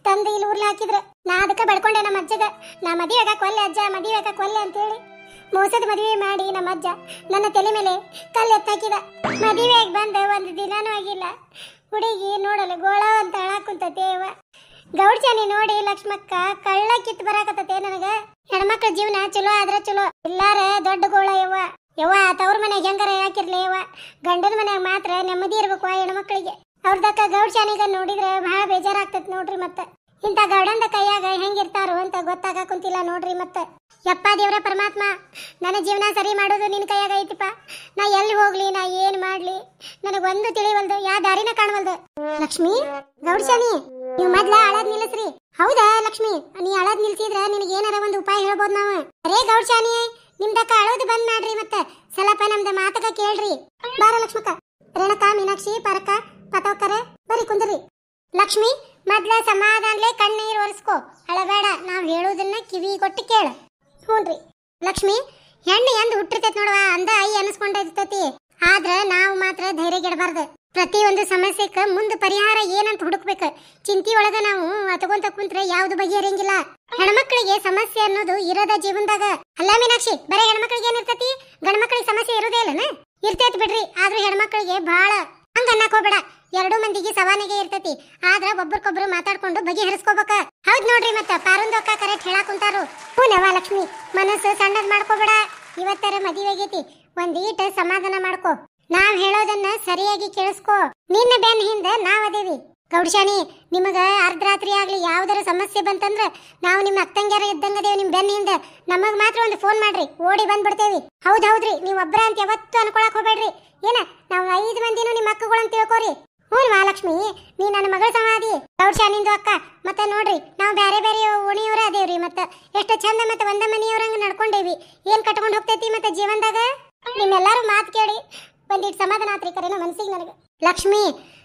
ತಂದೆ ಇಲ್ಲಿ ಊರ್ಲಿ ಹಾಕಿದ್ರ. ನಾ ಅದಕ್ಕೆ ಬಡ್ಕೊಂಡೆ ನಮ್ಮ ಅಜ್ಜಗ, ನಾ ಮದುವೆ ಆಗಕ್ಕೆ ಒಲ್ಲೆ ಅಜ್ಜ, ಮದುವೆ ಆಗಕ್ಕೆ ಒಲ್ಲೆ ಅಂತೇಳಿ ಮೋಸದ ಮದುವೆ ಮಾಡಿ ನಮ್ಮ ಅಜ್ಜ ನನ್ನ ತಲೆ ಮೇಲೆ ಕಲ್ಲು ಎತ್ತಾಕಿದ. ಮದುವೆಯಾಗಿ ಬಂದ ಒಂದು ದಿನಾನೂ ಆಗಿಲ್ಲ. ಹುಡುಗಿ ನೋಡಲು ಗೋಳ ಅಂತ ಅಳಾಕುಂತತೇವ. ಗೌಡ್ಚಾನಿ ನೋಡಿ ಲಕ್ಷ್ಮಕ್ಕ ಕಳ್ಳ ಕಿತ್ತು ಬರಾಕತ್ತತೆ ನನಗ. ಹೆಣ್ಮಕ್ಳ ಜೀವನ ಚಲೋ ಆದ್ರ ಚಲೋ, ಇಲ್ಲಾರ ದೊಡ್ಡ ಗೋಳ ಯವ್ವ. ಯವ್ವ ತವ್ರ ಮನೆಗೆ ಹೆಂಗಾರ ಯಾಕಿರ್ಲಿ ಯವ್ವ, ಗಂಡನ ಮನ್ಯಾಗ ಮಾತ್ರ ನೆಮ್ಮದಿ ಇರ್ಬೇಕು ಆ ಹೆಣ್ಮಕ್ಳಿಗೆ. ಅವ್ರದಕ್ಕ ಗೌಡ್ಚಾನಿಗ ನೋಡಿದ್ರೆ ಬಹಳ ಬೇಜಾರಾಗ್ತೈತಿ ನೋಡ್ರಿ. ಮತ್ತ ಇಂಥ ಗೌಡಂದ ಕೈಯಾಗ ಹೆಂಗಿರ್ತಾರೋ ಅಂತ ಗೊತ್ತಾಗ ಕುಂತಿಲ್ಲ ನೋಡ್ರಿ. ಮತ್ತ ಯಪ್ಪ ದೇವ್ರ ಪರಮಾತ್ಮ, ನನ್ನ ಜೀವನ ಸರಿ ಮಾಡೋದು ನಿನ್ ಕೈಯಾಗ ಐತಿಪ್ಪ. ನಾ ಎಲ್ಲಿ ಹೋಗ್ಲಿ, ನಾ ಏನ್ ಮಾಡ್ಲಿ, ನನಗೊಂದು ತಿಳಿವಲ್ದು, ಯಾ ದಾರಿನ ಕಾಣವಲ್ದು. ಲಕ್ಷ್ಮಿ, ಗೌಡ್ಚಾನಿ, ನೀವು ಮೊದ್ಲ ಅಳದ್ ನಿಲ್ಲಿಸ್ರಿ. ಹೌದಾ ಲಕ್ಷ್ಮಿ, ನೀ ಅಳದ್ ನಿಲ್ಸಿದ್ರ ನಿನಗೆ ಏನಾರ ಒಂದು ಉಪಾಯ ಹೇಳ್ಬೋದು ನಾವು. ಅರೇ ಗೌಡ್ಚಾನಿ, ನಿಮ್ದಕ್ಕ ಅಳೋದು ಬಂದ್ ಮಾಡ್ರಿ, ಮತ್ತ ಸ್ವಲ್ಪ ನಮ್ದ ಮಾತಕ ಕೇಳ್ರಿ. ಬಾರ ಲಕ್ಷ್ಮಕ್ಕ, ರೇಣಕ, ಮೀನಾಕ್ಷಿ, ಪರಕ, ಪತೋಕರೆ ಬರೀ ಕುಂದ್ರಿ. ಲಕ್ಷ್ಮಿ, ಮೊದ್ಲ ಸಮಾಧಾನ್ಲೆ ಕಣ್ಣೀರು ಒರೆಸ್ಕೋ, ಅಳಬೇಡ, ನಾವ್ ಹೇಳೋದನ್ನ ಕಿವಿ ಕೊಟ್ಟು ಕೇಳ. ಹ್ಞೂನ್ರಿ ಲಕ್ಷ್ಮಿ, ಹೆಣ್ಣು ಎಂದ್ ಹುಟ್ಟಿರ್ತೈತಿ ನೋಡವ, ಅಂದ ಐ ಅನಿಸ್ಕೊಂಡಿರ್ತೈತಿ. ಆದ್ರ ನಾವು ಮಾತ್ರ ಧೈರ್ಯ ಗೆಡಬಾರ್ದು. ಪ್ರತಿಯೊಂದು ಸಮಸ್ಯೆಕ ಮುಂದೆ ಪರಿಹಾರ ಏನಂತ ಹುಡುಕ್ಬೇಕು. ಚಿಂತಿ ಒಳಗ ನಾವು ಅತಗೊಂತ ಕುಂತ್ರೆ ಯಾವ್ದು ಬಗೆಹರಿಯಂಗಿಲ್ಲ. ಹೆಣ್ಮಕ್ಳಿಗೆ ಸಮಸ್ಯೆ ಅನ್ನೋದು ಇರದ ಜೀವನದಾಗ. ಅಲ್ಲ ಮೀನಾಕ್ಷಿ, ಬರೀ ಹೆಣ್ಮಕ್ಳಿಗೆ ಏನಿರ್ತತಿ, ಗಂಡ್ಮಕ್ಳಿಗೆ ಸಮಸ್ಯೆ ಇರೋದೇ ಇಲ್ಲನ? ಇರ್ತೈತಿ ಬಿಡ್ರಿ, ಆದ್ರೂ ಹೆಣ್ಮಕ್ಳಿಗೆ ಬಾಳ ಹಂಗ ಅನ್ನಕ್ ಹೋಗ್ಬೇಡ. ಎರಡು ಮಂದಿಗೆ ಸವಾನಿಗೆ ಇರ್ತತಿ, ಆದ್ರ ಒಬ್ರಕೊಬ್ರು ಮಾತಾಡ್ಕೊಂಡು ಬಗೆಹರಿಸ್ಕೋಬೇಕ. ಹೌದ್ ನೋಡ್ರಿ, ಮತ್ತ ಪಾರುಂದಕ್ಕ ಕರೆಕ್ಟ್ ಹೇಳಾಕ್ ಕುಂತಾರು. ಹೂನವಾ ಲಕ್ಷ್ಮಿ, ಮನಸ್ಸು ಸಣ್ಣದ್ ಮಾಡ್ಕೋಬೇಡ. ಇವತ್ತರ ಮದುವೆ ಆಗೈತಿ, ಒಂದೀಟ ಸಮಾಧಾನ ಮಾಡ್ಕೋ. ನಾವ್ ಹೇಳೋದನ್ನ ಸರಿಯಾಗಿ ಕೇಳಿಸ್ಕೋ. ನಿನ್ನ ಬೆನ್ ಹಿಂದ ನಾವ್ ಅದೇವಿ. ಗೌಡ್ಶಾನಿ, ನಿಮಗ ಅರ್ಧರಾತ್ರಿ ಆಗ್ಲಿ ಯಾವ್ದಾರ ಸಮಸ್ಯೆ ಬಂತಂದ್ರ ನಾವು ನಿಮ್ಮ ಅಕ್ಕಂಗ್ಯಾರ ಇದ್ದಂಗದೇವ್ ನಿಮ್ ಬೆನ್ ಹಿಂದ. ನಮಗ್ ಮಾತ್ರ ಒಂದು ಫೋನ್ ಮಾಡ್ರಿ, ಓಡಿ ಬಂದ್ಬಿಡ್ತೇವಿ. ಹೌದ್ರಿ, ನೀವ್ ಒಬ್ರ ಅಂತ ಯಾವತ್ತೂ ಅನ್ಕೊಳಕ್ ಹೋಗ್ಬೇಡ್ರಿ. ಏನ ನಾವ್ 5 ಮಂದಿನೂ ನಿಮ್ಮ ಅಕ್ಕಗಳಂತ ತಿಳ್ಕೋರಿ. ಹ್ಞೂನ್ವಾ ಲಕ್ಷ್ಮಿ, ನೀ ನನ್ನ ಮಗಳ ಸಮಾಧಿ, ಗೌಡ್ಶಾನಿಂದು ಅಕ್ಕ. ಮತ್ತ ನೋಡ್ರಿ, ನಾವು ಬ್ಯಾರೆ ಬ್ಯಾರೆ ಓಣಿಯವರ ಅದೇವ್ರಿ. ಮತ್ತ ಎಷ್ಟು ಚಂದ ಮತ್ತ ಒಂದ ಮನಿಯವ್ರಂಗ ನಡ್ಕೊಂಡೇವಿ. ಏನ್ ಕಟ್ಕೊಂಡ್ ಹೋಗ್ತೈತಿ ಮತ್ತ ಜೀವನದಾಗ. ನಿಮ್ಮೆಲ್ಲಾರು ಮಾತು ಕೇಳಿ ಒಂದಿಟ್ಟು ಸಮಾಧಾನ ಆತ್ರಿ ಕರೆನ ಮನ್ಸಿಗೆ ನನಗೆ. ಲಕ್ಷ್ಮಿ,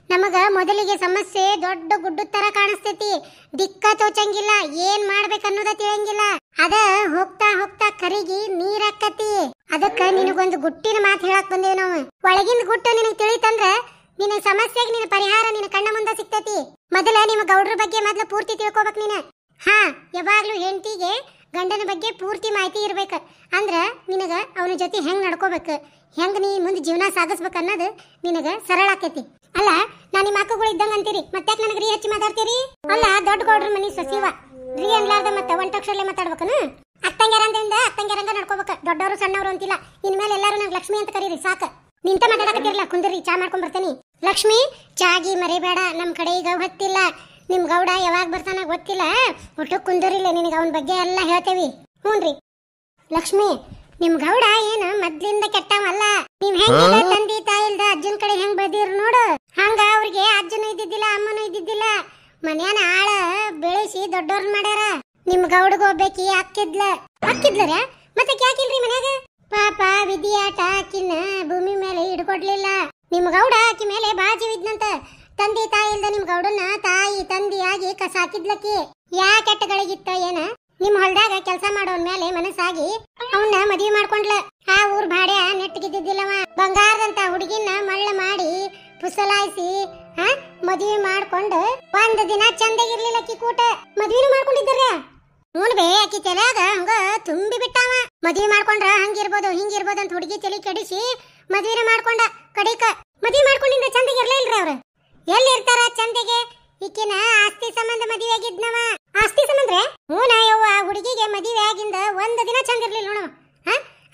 ನಮಗ ಮೊದಲಿಗೆ ಸಮಸ್ಯೆ ದೊಡ್ಡ ಗುಡ್ಡ ತರ ಕಾಣಿಸ್ತೈತಿ. ದಿಕ್ಕ ತೋಚಂಗಿಲ್ಲ, ಏನ್ ಮಾಡ್ಬೇಕನ್ನೋದ ತಿಳಿಯಂಗಿಲ್ಲ. ಅದ ಹೋಗ್ತಾ ಹೋಗ್ತಾ ಕರಿಗಿ ನೀರಾಕತಿ. ಅದಕ್ಕ ನಿನಗೊಂದು ಗುಟ್ಟಿನ ಮಾತು ಹೇಳಕ್ ಬಂದೇವ್ ನಾವು. ಒಳಗಿಂದ ಗುಟ್ಟು ನಿನಗ್ ತಿಳಿತಂದ್ರ ನಿನ್ನ ಸಮಸ್ಯೆಗೆ ನಿನ್ನ ಪರಿಹಾರ ನಿನ್ನ ಕಣ್ಣ ಮುಂದೆ ಸಿಗ್ತೈತಿ. ಮೊದಲ ನಿಮ್ಮ ಗೌಡ್ರ ಬಗ್ಗೆ ಮೊದ್ಲು ಪೂರ್ತಿ ತಿಳ್ಕೊಬೇಕ್ ನೀನ. ಯಾವಾಗ್ಲೂ ಹೆಂಡತಿಗೆ ಗಂಡನ ಬಗ್ಗೆ ಪೂರ್ತಿ ಮಾಹಿತಿ ಇರ್ಬೇಕ. ಅಂದ್ರ ನಿನಗ ಅವನ ಜೊತೆ ಹೆಂಗ್ ನಡ್ಕೋಬೇಕು, ಹೆಂಗ್ ನೀ ಮುಂದೆ ಜೀವನ ಸಾಗಿಸ್ಬೇಕು ಅನ್ನೋದು ನಿನಗ ಸರಳ ಆಕೈತಿ. ಅಲ್ಲ, ನಾ ನಿಮ್ಮ ಅಕ್ಕಗಳು ಇದ್ದಂಗ ಅಂತೀರಿ, ಮತ್ತೆ ನನಗೆ ರೀ ಹಚ್ಚಿ ಮಾತಾಡ್ತೀರಿ? ಅಲ್ಲ, ದೊಡ್ಡ ಗೌಡ್ರ ಮನಿ ಸೊಸಿವ ರೀ ಅನ್ಲಾರ್ದ ಮತ್ತೆ ಒಂಟಕ್ಷರಲ್ಲೇ ಮಾತಾಡ್ಬೇಕನ? ಅಕ್ಕಂಗ್ಯಾರ ಅಂದಿಂದ ಅಕ್ಕಂಗ್ಯಾರಂಗ ನಡ್ಕೋಬೇಕ, ದೊಡ್ಡವರು ಸಣ್ಣವರು ಅಂತಿಲ್ಲ. ಇನ್ಮೇಲೆ ಎಲ್ಲಾರು ನಂಗೆ ಲಕ್ಷ್ಮಿ ಅಂತ ಕರೀರಿ ಸಾಕ. ನಿಂತ ಮಾತಾಡಕತ್ತಿರಲ್ಲ, ಕುಂದ್ರಿ, ಚಾ ಮಾಡ್ಕೊಂಡ್ ಬರ್ತೇನಿ. ಲಕ್ಷ್ಮಿ, ಚಾಗಿ ಮರಿಬೇಡ, ನಮ್ ಕಡೆ ಈಗ ಹೊತ್ತಿಲ್ಲ. ನಿಮ್ ಗೌಡ ಯಾವಾಗ ಬರ್ತಾನ ಗೊತ್ತಿಲ್ಲ, ಒಟ್ಟು ಕುಂದರಿಲ್ಲ, ನಿನಗೆ ಅವನ ಬಗ್ಗೆ ಎಲ್ಲ ಹೇಳ್ತೇವಿ. ಹ್ಞೂನ್ರಿ ಲಕ್ಷ್ಮಿ, ನಿಮ್ ಗೌಡ ಏನ ಮೊದ್ಲಿಂದ ಕೆಟ್ಟವಲ್ಲ. ನೀವ್ ಹೆಂಗ ತಂದಿ ತಾಯಿಲ್ದ ಅಜ್ಜನ ಕಡೆ ಹೆಂಗ್ ಬೆಳೆದಿರ್ ನೋಡು, ಹಂಗ ಅವ್ರಿಗೆ ಅಜ್ಜನೂ ಇದ್ದಿದ್ದಿಲ್ಲ, ಅಮ್ಮನೂ ಇದ್ದಿದ್ದಿಲ್ಲ. ಮನ್ಯಾನ ಆಳ ಬೆಳೆಸಿ ದೊಡ್ಡವ್ರನ್ ಮಾಡ್ಯಾರ. ನಿಮ್ ಗೌಡಗ ಹೋಗ್ಬೇಕಿ ಅಕ್ಕಿದ್ಲರ ಮತ್ತೆ ಯಾಕಿಲ್ರಿ ಮನ್ಯಾಗ? ಪಾಪ ವಿಧಿಯಾಟ ಆಕಿನ ಭೂಮಿ ಮೇಲೆ ಹಿಡ್ಕೊಡ್ಲಿಲ್ಲ. ನಿಮ್ ಗೌಡ ಆಕಿ ಮೇಲೆ ಬಾ ಜೀವಿದ್ನಂತ. ತಂದೆ ತಾಯಿ ಇಲ್ದ ನಿಮ್ ಗೌಡನ್ನ ತಾಯಿ ತಂದಿಯಾಗಿ ಸಾಕಿದ್ಲಕ್ಕಿ. ಯಾ ಕೆಟ್ಟಗಳಿಗಿತ್ತ ಏನ ನಿಮ್ ಹೊಲ್ದಾಗ ಕೆಲಸ ಮಾಡೋನ್ ಮೇಲೆ ಮನಸ್ಸಾಗಿ ಅವನ್ನ ಮದ್ವಿ ಮಾಡ್ಕೊಂಡ್ಲ. ಆ ಊರ್ ಭಾಡ್ಯ ನೆಟ್ಟಗಿದ್ದಿಲ್ಲವ. ಬಂಗಾರದಂತ ಹುಡುಗಿನ ಮಳ್ಳ ಮಾಡಿ ಪುಸಲಾಯಿಸಿ ಮದ್ವಿ ಮಾಡ್ಕೊಂಡು ಒಂದ್ ದಿನ ಚಂದಗಿರ್ಲಿಲ್ಲಕ್ಕಿ ಕೂಟ ಮದ್ವಿನೂ ಮಾಡ್ಕೊಂಡಿದ್ದಾರ. ನೋಡ್ ಬೇ ಆಕಿ ತಲೆಯಾಗ ಹಂಗ ತುಂಬಿ ಬಿಟ್ಟಾವ. ಮದ್ವಿ ಮಾಡ್ಕೊಂಡ್ರ ಹಂಗಿರ್ಬೋದು ಹಿಂಗಿರ್ಬೋದು ಅಂತ ಹುಡುಗಿ ತಲೆ ಕೆಡಿಸಿ ಮದ್ವಿನ ಮಾಡ್ಕೊಂಡ. ಕಡಿಕ ಮದ್ವಿ ಮಾಡ್ಕೊಂಡಿಂದ ಚಂದಗಿರ್ಲೇ ಇಲ್ರಿ ಅವ್ರ. ಎಲ್ಲಿ ಇರ್ತಾರ ಚಂದಗೆ? ಈಕಿನ ಆಸ್ತಿ ಸಂಬಂಧ ಮದುವೆ ಆಗಿದ್ನವ. ಆಸ್ತಿ ಸಂಬಂಧ ಹೂನ ಯವ್ವ. ಹುಡುಗಿಗೆ ಮದುವೆ ಆಗಿಂದ ಒಂದ್ ದಿನ ಚಂದ ಇರ್ಲಿಲ್ಲ ನೋಡು.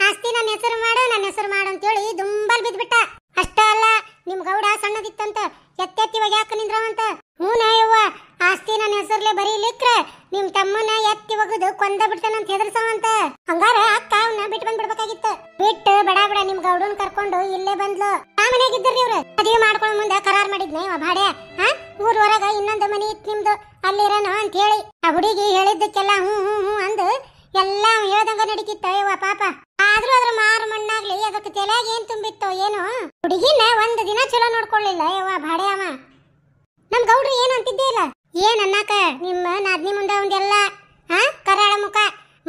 ಆಸ್ತಿ ನನ್ನ ಹೆಸರು ಮಾಡು ಅಂತೇಳಿ ದುಂಬಲ್ ಬಿದ್ಬಿಟ್ಟ. ಅಷ್ಟ ಅಲ್ಲ, ನಿಮ್ ಗೌಡ ಸಣ್ಣದಿತ್ತಂತ ಎತ್ತೆತ್ತಿ ಒಗ್ಯಾಕ ನಿಂದ್ರವಂತ. ಹೂನ ಯವ್ವ, ಆಸ್ತಿ ನನ್ನ ಹೆಸರ್ಲೆ ಬರೀಲಿಕ್ರ ನಿಮ್ ತಮ್ಮನ ಎತ್ತಿ ಒಗದು ಕೊಂದ ಬಿಡ್ತಾನಂತ ಹೆದರ್ಸವಂತ. ಹಂಗಾರ ಅಕ್ಕ ಅವನ್ನ ಬಿಟ್ಟು ಬಂದ್ಬಿಡ್ಬೇಕಾಗಿತ್ತು. ಬಿಟ್ಟು ಬಡ ಬಡ ನಿಮ್ ಗೌಡನ್ ಕರ್ಕೊಂಡು ಇಲ್ಲೇ ಬಂದ್ಲು. ಆ ಮನೆಯಾಗಿದ್ದರ್ರಿ ಇವ್ರು. ಮದುವೆ ಮಾಡ್ಕೊಳ್ಳೋ ಮುಂದೆ ಕರಾರ್ ಮಾಡಿದ್ನ ಇವ ಭಾಡ್ಯ. ಊರ್ ಹೊರಗ ಇನ್ನೊಂದು ಮನಿ ಇತ್ತು ನಿಮ್ದು, ಅಲ್ಲಿರನು ಅಂತ ಹೇಳಿ. ಆ ಹುಡುಗಿ ಹೇಳಿದ್ದಕ್ಕೆಲ್ಲ ಹ್ಞೂ ಹ್ಞೂ ಹ್ಞೂ ಅಂದು ಎಲ್ಲಾ ಹೇಳ್ದಂಗ ನಡೀತಿತ್ತ ಯವ್ವ ಪಾಪ. ಆದ್ರೂ ಅದ್ರ ಮಾರು ಮಣ್ಣಾಗ್ಲಿ ಅದಕ್ಕೆ ತಲೆಯಾಗ ಏನ್ ತುಂಬಿತ್ತೋ ಏನೋ. ಹುಡುಗಿನ ಒಂದ್ ದಿನ ಚಲೋ ನೋಡ್ಕೊಳ್ಳಿಲ್ಲ ಯವ್ವ ಭಾಡ್ಯ ಅವ. ನಮ್ ಗೌಡ್ರು ಏನ್ ಅಂತಿದ್ದೇ ಇಲ್ಲ. ಏನ್ ಅನ್ನಕ ನಿಮ್ಮ ನಾದ್ನಿ ಮುಂದ ಒಂದೆಲ್ಲ ಕರಾಳ ಮುಖ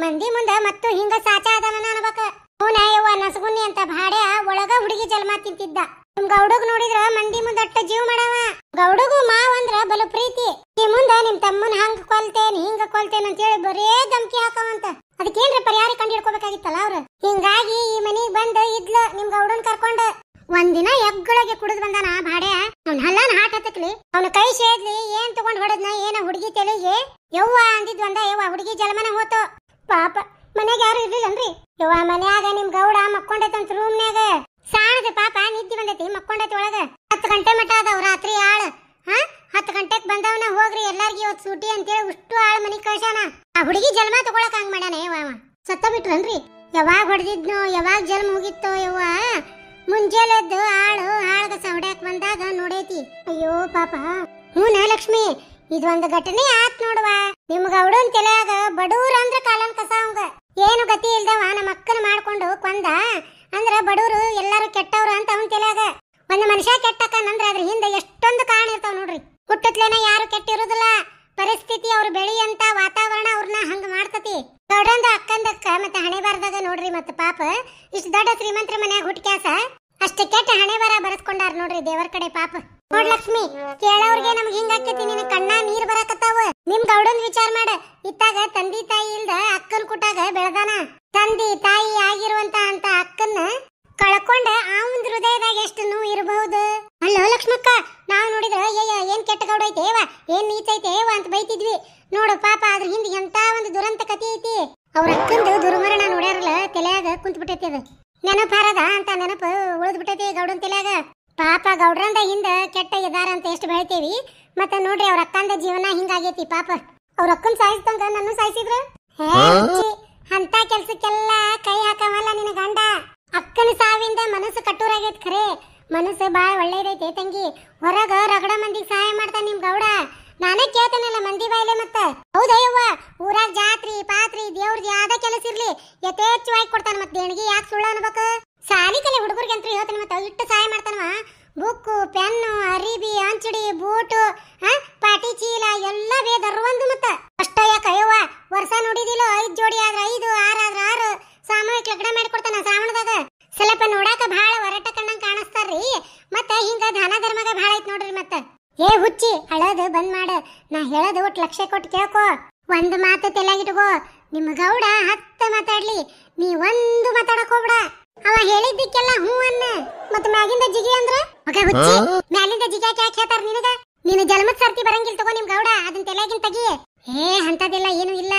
ಮಂದಿ ಮುಂದ ಮತ್ತು ಹಿಂಗ ಸಾಚಾ ಅದಾನ ಅನ್ಬೇಕ. ಹೂನ ಯವ್ವ ನಸಗುನ್ನಿ ಅಂತ ಭಾಡ್ಯ ಒಳಗ ಹುಡುಗಿ ಜನ್ಮ ತಿಂತಿದ್ದ. ನಿಮ್ ಗೌಡಗ್ ನೋಡಿದ್ರ ಮಂದಿ ಮುಂದ ಅಟ್ಟ ಜೀವ ಮಾಡವ. ಗೌಡಗೂ ಮಾವ ಅಂದ್ರ ಬಲು ಪ್ರೀತಿ. ಈ ಮುಂದ ನಿಮ್ ತಮ್ಮನ ಹಂಗ ಕೊಲ್ತೇನ್ ಹಿಂಗ ಕೊಲ್ತೇನ್ ಅಂತ ಹೇಳಿ ಬರೇ ಧಮ್ಕಿ ಹಾಕವಂತ. ಅದಕ್ಕೇನ್ರ ಪರಿಹಾರ ಕಂಡು ಹಿಡ್ಕೋಬೇಕಾಗಿತ್ತಲ್ಲ ಅವ್ರು. ಹಿಂಗಾಗಿ ಈ ಮನಿಗ್ ಬಂದ ಇದ್ಲ ನಿಮ್ ಗೌಡನ್ ಕರ್ಕೊಂಡ. ಒಂದಿನ ಎಗ್ಗಳಿಗೆ ಕುಡಿದ್ ಬಂದಾನ ಭಾಡ್ಯ. ಅವ್ನ ಹಲ್ಲನ ಹಾಟ್ ಹತ್ತಕ್ಲಿ ಅವ್ನ ಕೈ ಸೇದ್ಲಿ ಏನ್ ತಗೊಂಡ್ ಹೊಡದ್ನ ಏನ ಹುಡುಗಿ ತಲೆಗೆ ಯವ್ವ ಅಂದಿದ್ವಂದ. ಯವ್ವ ಹುಡುಗಿ ಜಲಮನ ಹೋತು ಪಾಪ. ಮನ್ಯಾಗ ಯಾರು ಇರ್ಲಿಲ್ಲನ್ರಿ ಯವ್ವ. ಮನ್ಯಾಗ ನಿಮ್ ಗೌಡ ಮಕ್ಕೊಂಡೈತಂತ ರೂಮ್ನ್ಯಾಗ. ಸಾಣದ ಪಾಪ ನಿದ್ದಿ ಬಂದೈತಿ ಮಕ್ಕೊಂಡೈತಿ ಒಳಗ. 10 ಗಂಟೆ ಮಟ ಅದಾವ ರಾತ್ರಿ ಆಳ. 10 ಗಂಟೆಕ್ ಬಂದವನ ಹೋಗ್ರಿ ಎಲ್ಲಾರ್ಗಿ ಇವತ್ ಸೂಟಿ ಅಂತೇಳಿ ಉಷ್ಟು ಆಳ್ ಮನಿ ಕಳ್ಸಾನ. ಆ ಹುಡುಗಿ ಜನ್ಮ ತಗೊಳಕ್ ಹಂಗ ಮಾಡ್ಯಾನ ಯವ್ವ. ಸತ್ತ ಬಿಟ್ರನ್ರಿ. ಯಾವಾಗ ಹೊಡೆದಿದ್ನೋ ಯಾವಾಗ ಜನ್ಮ ಹೋಗಿತ್ತೋ ಯವ್ವ. ಮುಂಜಾನೆದ್ದು ಆಳ್ಗ ಸವಡ್ಯಾಕ್ ಬಂದಾಗ ನೋಡೈತಿ. ಅಯ್ಯೋ ಪಾಪ. ಹೂನ ಲಕ್ಷ್ಮಿ, ಇದೊಂದು ಘಟನೆ ಆತ್ ನೋಡುವ. ನಿಮ್ ಗೌಡನ್ ತಲೆಯಾಗ ಬಡೂರ್ ಅಂದ್ರ ಕಾಲನ್ ಕಸ ಅವಂಗ. ಏನು ಗತಿ ಇಲ್ದವ ನಮ್ಮ ಅಕ್ಕನ ಮಾಡ್ಕೊಂಡು ಕೊಂದ ಅಂದ್ರ ಬಡೂರು ಎಲ್ಲಾರು ಕೆಟ್ಟವ್ರ ಅಂತ ಅವನ್ ತಲೆಯಾಗ. ಒಂದ್ ಮನುಷ್ಯ ಕೆಟ್ಟಕ್ಕನಂದ್ರ ಅದ್ರ ಹಿಂದೆ ಎಷ್ಟೊಂದು ಕಾರಣ ಇರ್ತಾವ ನೋಡ್ರಿ. ಹುಟ್ಟತ್ಲೇನ ಯಾರು ಕೆಟ್ಟಿರೋದಿಲ್ಲ. ಪರಿಸ್ಥಿತಿ ಅವ್ರು ಬೆಳೆಯಂತ ವಾತಾವರಣ ಅವ್ರನ್ನ ಹಂಗ ಮಾಡ್ತತಿ. ಗೌಡಂದ ಅಕ್ಕಂದಕ್ಕ ಮತ್ತೆ ಹಣೆ ಬಾರದಾಗ ನೋಡ್ರಿ. ಮತ್ತ ಪಾಪ ಇಷ್ಟ ದೊಡ್ಡ ಶ್ರೀಮಂತರ ಮನ್ಯಾಗ ಹುಟ್ಕ್ಯಾಸ ಅಷ್ಟ ಕೆಟ್ಟ ಹಣೆ ಬಾರ ಬರಸ್ಕೊಂಡಾರ ನೋಡ್ರಿ ದೇವರ ಕಡೆ ಪಾಪ. ನೋಡ್ ಲಕ್ಷ್ಮಿ, ಕೇಳವ್ರಿಗೆ ನಮ್ಗೆ ಹಿಂಗಾಕೈತಿ. ನಿನ್ ಕಣ್ಣ ನೀರ್ ಬರಕತ್ತಾವ. ನಿಮ್ ಗೌಡನ್ ವಿಚಾರ ಮಾಡ. ಇತ್ತಾಗ ತಂದಿ ತಾಯಿ ಇಲ್ದ ಅಕ್ಕನ್ ಕುಟಾಗ ಬೆಳದಾನ. ತಂದಿ ತಾಯಿ ಆಗಿರುವಂತ ಅಂತ ಅಕ್ಕನ್ನ ಕಳ್ಕೊಂಡ ಅವನ್ ಹೃದಯದಾಗ ಎಷ್ಟು ನೋವು ಇರಬಹುದು. ಅಲ್ಲ ಲಕ್ಷ್ಮಕ್ಕ, ನಾವ್ ನೋಡಿದ್ರ ಏನ್ ಕೆಟ್ಟ ಗೌಡ ಐತೇವ, ಏನ್ ನೀಚ ಐತೇವ ಅಂತ ಬೈತಿದ್ವಿ. ನೋಡು ಪಾಪ ಅದ್ರ ಹಿಂದೆ ಎಂತ ಒಂದು ದುರಂತ ಕಥೆ ಐತಿ. ಅವ್ರ ಅಕ್ಕಂದು ದುರ್ಮರಣ ನೋಡ್ಯಾರಲ್ಲ ತಲೆಯಾಗ ಕುಂತ್ ಬಿಟ್ಟೈತಿ. ಅದು ನೆನಪ ಹಾರದ ಅಂತ ನೆನಪು ಉಳಿದ್ ಬಿಟ್ಟೈತಿ ಗೌಡನ್ ತಲೆಯಾಗ. ಪಾಪ ಗೌಡ್ರಂದ ಹಿಂದ ಕೆಟ್ಟ ಇದಾರ ಅಂತ ಎಷ್ಟು ಬೆಳಿತೇವಿ. ಮತ್ತ ನೋಡ್ರಿ ಅವ್ರ ಅಕ್ಕಂದ ಜೀವನ ಹಿಂಗಾಗೈತಿ ಪಾಪ. ಅವ್ರ ಅಕ್ಕನ್ ಸಾಯಿಸ್ತಂಗ ನನ್ನ ಸಾಯಿಸಿದ್ರ. ಅಂತ ಕೆಲ್ಸಕ್ಕೆಲ್ಲ ಕೈ ಹಾಕವಲ್ಲ ನಿನ್ನ ಗಂಡ. ಅಕ್ಕನ ಸಾವಿಂದ ಮನಸ್ಸು ಕಟ್ಟೂರಾಗೈತ್. ಖರೆ ಮನಸ್ಸು ಬಾಳ ಒಳ್ಳೇದೈತೆ ತಂಗಿ. ಹೊರಗ ರಗಡ ಮಂದಿಗೆ ಸಹಾಯ ಮಾಡ್ತಾನ ನಿಮ್ ಗೌಡ. ನಾನೇ ಕೇಳ್ತಾನಲ್ಲ ಮಂದಿ ಬಾಯ್ಲೆ. ಮತ್ತ ಹೌದಯ್ಯವ್ವ, ಊರಾಗ ಜಾತ್ರಿ ಪಾತ್ರಿ ದೇವ್ರದ್ ಯಾವ್ದ ಕೆಲಸ ಇರ್ಲಿ ಯಥೇಚ್ಛವಾಗಿ ಕೊಡ್ತಾನ. ಮತ್ ದೇಣಿಗೆ ಯಾಕೆ ಸುಳ್ಳು ಅನ್ಬೇಕು? ಸಾಲಿ ಕಲೆ ಹುಡುಗರಿಗೆ ಅಂತ ಹೇಳ್ತಾನ. ಮತ್ತ ಇಟ್ಟು ಸಹಾಯ ಮಾಡ್ತಾನವ. ಬುಕ್ಕು ಪೆನ್ನು ಅರಿಬಿ ಅಂಚಡಿ ಬೂಟು ಪಾಟಿ ಚೀಲ ಎಲ್ಲ ಬೇದರ್ವಂದು. ಮತ್ತ ಅಷ್ಟ ಯಾಕಯ್ಯವ್ವ, ವರ್ಷ ನೋಡಿದಿಲ್ಲ 5 ಜೋಡಿ ಆದ್ರ 5 6 ಆದ್ರ 6 ಸಾಮೂಹಿಕ ಲಗ್ನ ಮಾಡಿಕೊಡ್ತಾನ ಶ್ರಾವಣದಾಗ. ಸ್ವಲ್ಪ ನೋಡಾಕ ಬಹಳ ಒರಟ ಕಣ್ಣಂಗ್ ಕಾಣಿಸ್ತಾರ್ರಿ. ಮತ್ತ ಹಿಂಗ ದಾನ ಧರ್ಮಗ ಬಹಳ ಐತ್ ನೋಡ್ರಿ. ಮತ್ತ ಏ ಹುಚ್ಚಿ, ಅಳದು ಬಂದ್ ಮಾಡ. ನಾ ಹೇಳೋದು ಒಟ್ಟು ಲಕ್ಷ ಕೊಟ್ಟು ಕೇಳ್ಕೊ. ಒಂದ್ ಮಾತು ತಲೆಯಾಗಿಟ್ಕೋ. ನಿಮ್ಮ ಗೌಡ 10 ಮಾತಾಡ್ಲಿ, ನೀ ಒಂದು ಮಾತಾಡಕ್ ಹೋಗ್ಬಿಡ. ಅವ ಹೇಳಿದ್ದಕ್ಕೆಲ್ಲ ಹೂ ಅನ್ನ. ಮತ್ತ ಮ್ಯಾಗಿಂದ ಜಿಗಿ ಅಂದ್ರ ಮಗ ಹುಚ್ಚಿ, ಮ್ಯಾಲಿಂದ ಜಿಗ್ಯಾಕ ಯಾಕೆ ಹೇಳ್ತಾರ ನಿನಗ? ನೀನು ಜನ್ಮದ ಸರ್ತಿ ಬರಂಗಿಲ್ ತಗೋ ನಿಮ್ ಗೌಡ. ಅದನ್ನ ತಲೆಯಾಗಿನ್ ತಗಿ. ಅಂತದೆಲ್ಲ ಏನು ಇಲ್ಲ.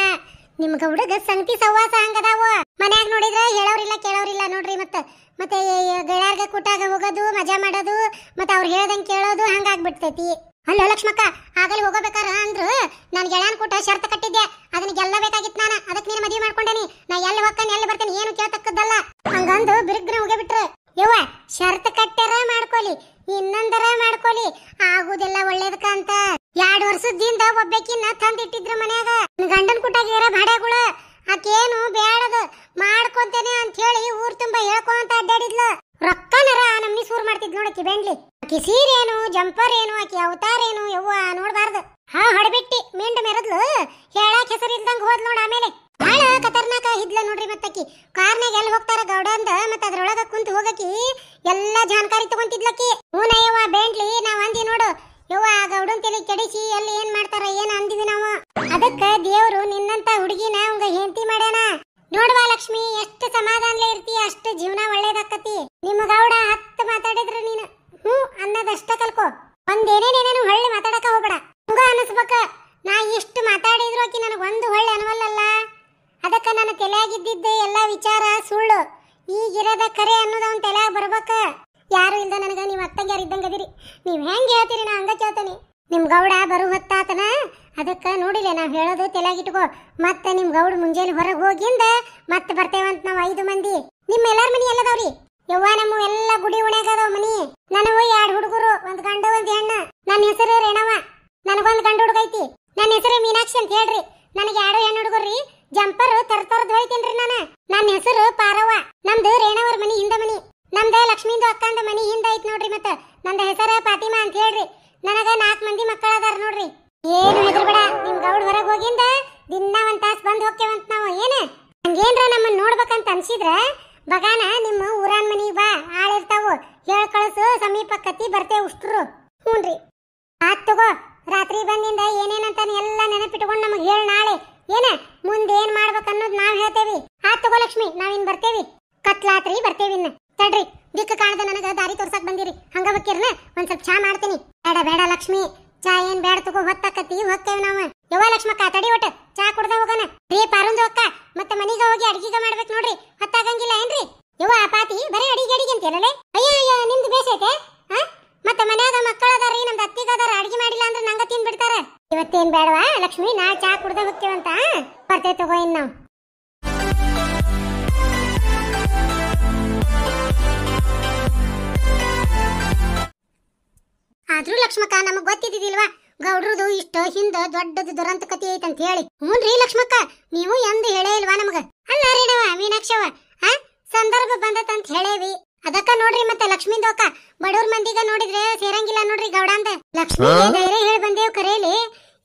ನಿಮ್ ಗೌಡಗ ಸಂಗತಿ ಸವಾಸ ಹಂಗದಾವ. ಮನ್ಯಾಗ ನೋಡಿದ್ರ ಹೇಳೋರಿಲ್ಲ ಕೇಳೋರಿಲ್ಲ ನೋಡ್ರಿ. ಮತ್ತೆ ಗೆಳಾರ್ಗ ಕೂಟಾಗ ಹೋಗೋದು ಮಜಾ ಮಾಡೋದು ಮತ್ತ ಅವ್ರು ಹೇಳ್ದಂಗ್ ಕೇಳೋದು ಹಂಗಾಗ್ಬಿಡ್ತೈತಿ. ಅಲ್ಲ ಲಕ್ಷ್ಮಕ್ಕ, ಆಗಲಿ ಹೋಗಬೇಕಾರ ಅಂದ್ರು ನನ್ ಗೆಳಾನ್ ಕೂಟ ಶರ್ತ ಕಟ್ಟಿದ್ದೆ. ಅದನ್ನ ಗೆಲ್ಲಬೇಕಾಗಿತ್ತು ನಾನು. ಅದಕ್ಕೆ ನೀನು ಮದುವೆ ಮಾಡ್ಕೊಂಡೇನಿ. ನಾ ಎಲ್ಲಿ ಹೋಗ್ತಾನೆ ಎಲ್ಲಿ ಬರ್ತೇನೆ ಏನು ಕೇಳ್ತಕ್ಕದ್ದಲ್ಲ. ಹಂಗಂದು ಬಿರುಗ್ನ ಹೋಗೇ ಬಿಟ್ರೆ ಯವ್ವ, ಶರ್ತ ಕಟ್ಟಾರ ಮಾಡ್ಕೊಲಿ ಇನ್ನೊಂದರ ಮಾಡ್ಕೊಲಿ ಆಗುದಿಲ್ಲ ಒಳ್ಳೇದಕ್ಕ ಅಂತ 2 ವರ್ಷದಿಂದ ಒಬ್ಬಾಕಿನ ತಂದಿಟ್ಟಿದ್ರು ಮನ್ಯಾಗ. ಗಂಡನ್ ಕುಟಾಗಿರ ಭಾಡ್ಯಾಗಳು. ಆಕೇನು ಬೇಡದ ಮಾಡ್ಕೊಂತೇನೆ ಅಂತ ಹೇಳಿ ಊರ್ ತುಂಬಾ ಹೇಳ್ಕೊಂತ ಅಡ್ಡಾಡಿದ್ಲು. ರೊಕ್ಕನರ ನಮ್ನಿ ಸೂರ್ ಮಾಡ್ತಿದ್ ನೋಡಕಿ. ಆಕಿ ಬೆಂಡ್ಲಿ ಆಕಿ ಸೀರೆ ಏನು ಜಂಪರ್ ಏನು ಆಕಿ ಅವತಾರ ಏನು ಯವ್ವ ನೋಡ್ಬಾರ್ದು. ಹಾ ಹೊಡಬಿಟ್ಟಿ ಮಿಂಡ್ ಮೆರದ್ಲು ಹೇಳಾಕ್ ಹೆಸರು ಇಲ್ದಂಗ ಹೋದ್ ನೋಡ. ಆಮೇಲೆ ಬಾಳ ಖತರ್ನಾಕ ಇದ್ಲ ನೋಡ್ರಿ. ಮತ್ತಕಿ ಕಾರ್ನಾಗ ಎಲ್ಲಿ ಹೋಗ್ತಾರ ಗೌಡ ಅಂದ ಮತ್ತ ಅದ್ರೊಳಗ ಕುಂತ ಹೋಗಕಿ ಎಲ್ಲಾ ಜಾನಕಾರಿ ತಗೊಂತಿದ್ಲಕ್ಕಿ. ಹೂನಯ್ಯವ್ವ ಬೆಂಡ್ಲಿ ನಾವ್ ಅಂದಿ ನೋಡು ಯವ್ವ ಗೌಡನ್ ತಲೆ ಕೆಡಿಸಿ ಎಲ್ಲಿ ಏನ್ ಮಾಡ್ತಾರ ಏನ್ ಅಂದಿವಿ ನಾವು. ಅದಕ್ಕ ದೇವ್ರು ನಿನ್ನಂತ ಹುಡುಗಿನ ಅವಂಗ ಹೆಂಡತಿ ಮಾಡ್ಯಾನ. ನೋಡ್ವಾ ಲಕ್ಷ್ಮಿ ಎಷ್ಟು ಸಮಾಧಾನಲೇ ಇರ್ತೀಯ ಅಷ್ಟು ಜೀವನ ಒಳ್ಳೇದಾಕತಿ. ನಿಮ್ಮ ಗೌಡ 10 ಮಾತಾಡಿದ್ರ ನೀನು ಅನ್ನೋದಷ್ಟ ಕಲ್ಕೋ. ಒಂದೇನೇನೇನೇನು ಹೊಳ್ಳಿ ಮಾತಾಡಕ ಹೋಗ್ಬೇಡ. ಹಂಗ ಅನಸ್ಬೇಕ ನಾ ಇಷ್ಟು ಮಾತಾಡಿದ್ರು ಆಕಿ ನನಗ ಒಂದು ಹೊಳ್ಳಿ ಅನ್ವಲ್ಲಲ್ಲ. ಅದಕ್ಕ ನನ್ನ ತಲೆಯಾಗಿದ್ದಿದ್ದ ಎಲ್ಲಾ ವಿಚಾರ ಸುಳ್ಳು. ಈಗಿರದ ಕರೆ ಅನ್ನೋದು ಅವನ್ ತಲೆಯಾಗ ಬರ್ಬೇಕ. ಯಾರು ಇಲ್ದ ನನಗ ನೀವ್ ಅತ್ತಂಗ್ಯಾರ ಇದ್ದಂಗದಿರಿ. ನೀವ್ ಹೆಂಗ್ ಹೇಳ್ತೀರಿ ನಾ ಹಂಗ ಕೇಳ್ತೇನೆ. ನಿಮ್ ಗೌಡ ಬರು ಹೊತ್ತಾತನ ಅದಕ್ಕ ನೋಡಿಲ್ಲ ನಾವ್ ಹೇಳೋದು ತಲೆಯಾಗಿಟ್ಕೋ. ಮತ್ತ ನಿಮ್ ಗೌಡ ಮುಂಜಾನೆ ಹೊರಗೆ ಹೋಗಿಂದ ಮತ್ತ ಬರ್ತೇವಂತ ನಾವ್ 5 ಮಂದಿ. ನಿಮ್ಮ ಎಲ್ಲಾರ ಮನಿ ಎಲ್ಲದಾವ್ರಿ ಯವ್ವ? ನಮ್ಮ ಎಲ್ಲ ಗುಡಿ ಉಣ್ಯಾಗದಾವ ಮನಿ. ನನವು 2 ಹುಡುಗರು, 1 ಗಂಡ 1 ಹೆಣ್ಣ. ನನ್ನ ಹೆಸರು ರೇಣವ, ನನಗೊಂದು ಗಂಡ ಹುಡುಗ ಐತಿ. ನನ್ನ ಹೆಸರು ಮೀನಾಕ್ಷಿ ಅಂತ ಹೇಳ್ರಿ. ನನಗೆ 2 ಹೆಣ್ಣು ಹುಡುಗರ್ರಿ. ಜಂಪರ್ ತರ್ತರದ್ ಹೋಯ್ತೇನ್ರಿ ನಾನು. ನನ್ನ ಹೆಸರು ಪಾರವ್ವ. ನಮ್ದು ರೇಣವರ ಮನಿ ಹಿಂದ ಮನಿ. ನಮ್ದ ಲಕ್ಷ್ಮೀಂದು ಅಕ್ಕಂದ ಮನಿ ಹಿಂದ ಐತ್ ನೋಡ್ರಿ. ಮತ್ತ ನಂದ ಹೆಸರ ಫಾತಿಮಾ ಅಂತ ಹೇಳ್ರಿ. ನನಗ 4 ಮಂದಿ ಮಕ್ಕಳ ಅದಾರ ನೋಡ್ರಿ. ಏನು ಹೆದರ್ಬೇಡ. ನಿಮ್ ಗೌಡ್ ಹೊರಗೆ ಹೋಗಿಂದ ದಿನ 1 ತಾಸ್ ಬಂದ್ ಹೋಗ್ತೇವಂತ ನಾವು. ಏನ ಹಂಗೇನ್ರ ನಮ್ಮನ್ನ ನೋಡ್ಬೇಕಂತ ಅನ್ಸಿದ್ರ ಬಗಾನ ನಿಮ್ಮ ಊರಾನ್ ಮನಿಗ್ ಬಾ, ಆಳಿರ್ತಾವು. ಹೇಳ್ ಕಳಸು, ಸಮೀಪಕ್ಕತಿ ಬರ್ತೇವೆ ಉಷ್ಟ್ರು. ಹ್ಞೂನ್ರಿ ಆತ್ ತಗೋ. ರಾತ್ರಿ ಬಂದಿಂದ ಏನೇನಂತ ಎಲ್ಲ ನೆನಪಿಟ್ಕೊಂಡು ನಮಗ್ ಹೇಳ. ನಾಳೆ ಏನ ಮುಂದೆ ಏನ್ ಮಾಡ್ಬೇಕು ಅನ್ನೋದು ನಾವ್ ಹೇಳ್ತೇವಿ. ಆತ್ ತಗೋ ಲಕ್ಷ್ಮಿ, ನಾವಿನ್ ಬರ್ತೇವಿ. ಕತ್ಲಾತ್ರಿ ಬರ್ತೇವಿ. ಇನ್ನ ತಡ್ರಿ, ದಿಕ್ಕ ಕಾಣದ ನನಗ ದಾರಿ ತೋರ್ಸಕ್ ಬಂದಿರಿ. ಹಂಗ ಬಕ್ಕಿರ್ನ ಒಂದ್ ಸ್ವಲ್ಪ ಚಾ ಮಾಡ್ತೀನಿ. ಬೇಡ ಬೇಡ ಲಕ್ಷ್ಮಿ, ಚಾ ಏನ್ ಬೇಡ ತಗೋ. ಹೊತ್ತಕ್ಕತಿ ಹೋಗ್ತೇವೆ ನಾವು. ಯವ್ವ ಲಕ್ಷ್ಮಕ್ಕ ತಡಿ ಒಟ್ಟ ಚಾ ಕುಡ್ದ ಹೋಗೋಣ. ರೀ ಪಾರುಂದು ಅಕ್ಕ ಮತ್ತೆ ಮನಿಗ ಹೋಗಿ ಅಡ್ಗಿಗ ಮಾಡ್ಬೇಕು ನೋಡ್ರಿ. ಹೊತ್ತಾಗಂಗಿಲ್ಲ ಏನ್ರಿ? ಯವ್ವ ಪಾತಿ ಬರೀ ಅಡಿಗೆ ಅಂತೀರಲ್ಲೇ. ಅಯ್ಯ ನಿಮ್ದು ಬೇಸೈತೆ. ಮತ್ತೆ ಮನ್ಯಾಗ ಮಕ್ಕಳದಾರ್ರಿ, ನಮ್ದು ಅತ್ತಿಗದಾರ. ಅಡ್ಗಿ ಮಾಡಿಲ್ಲ ಅಂದ್ರೆ ನಂಗ ತಿಂದ್ ಬಿಡ್ತಾರ. ಇವತ್ತೇನ್ ಬೇಡವಾ ಲಕ್ಷ್ಮಿ, ನಾ ಚಾ ಕುಡ್ದ ಹೋಗ್ತೇವಂತ. ಬರ್ತೇವೆ ತಗೋ ಇನ್ ನಾವು. ಆದ್ರೂ ಲಕ್ಷ್ಮಕ್ಕ ನಮಗ್ ಗೊತ್ತಿದ್ದಿಲ್ವಾ ಗೌಡ್ರದು ಇಷ್ಟ ಹಿಂದ ದೊಡ್ಡದು ದುರಂತ ಕತಿ ಐತಂತ ಹೇಳಿ. ಹ್ಞೂನ್ರಿ ಲಕ್ಷ್ಮಕ್ಕ, ನೀವು ಎಂದು ಹೇಳೇ ಇಲ್ವಾ ನಮಗ? ಅಲ್ಲ ರೇಣವ ಮೀನಾಕ್ಷವ, ಸಂದರ್ಭ ಬಂದತಂತ ಹೇಳೇವಿ. ಅದಕ್ಕ ನೋಡ್ರಿ ಮತ್ತೆ ಲಕ್ಷ್ಮೀಂದು ಅಕ್ಕ ಬಡವ್ರ ಮಂದಿಗ ನೋಡಿದ್ರೆ ಸೇರಂಗಿಲ್ಲ ನೋಡ್ರಿ ಗೌಡ ಅಂದ. ಲಕ್ಷ್ಮಿ ಧೈರ್ಯ ಹೇಳಿ ಬಂದೇವ್. ಕರೇಲಿ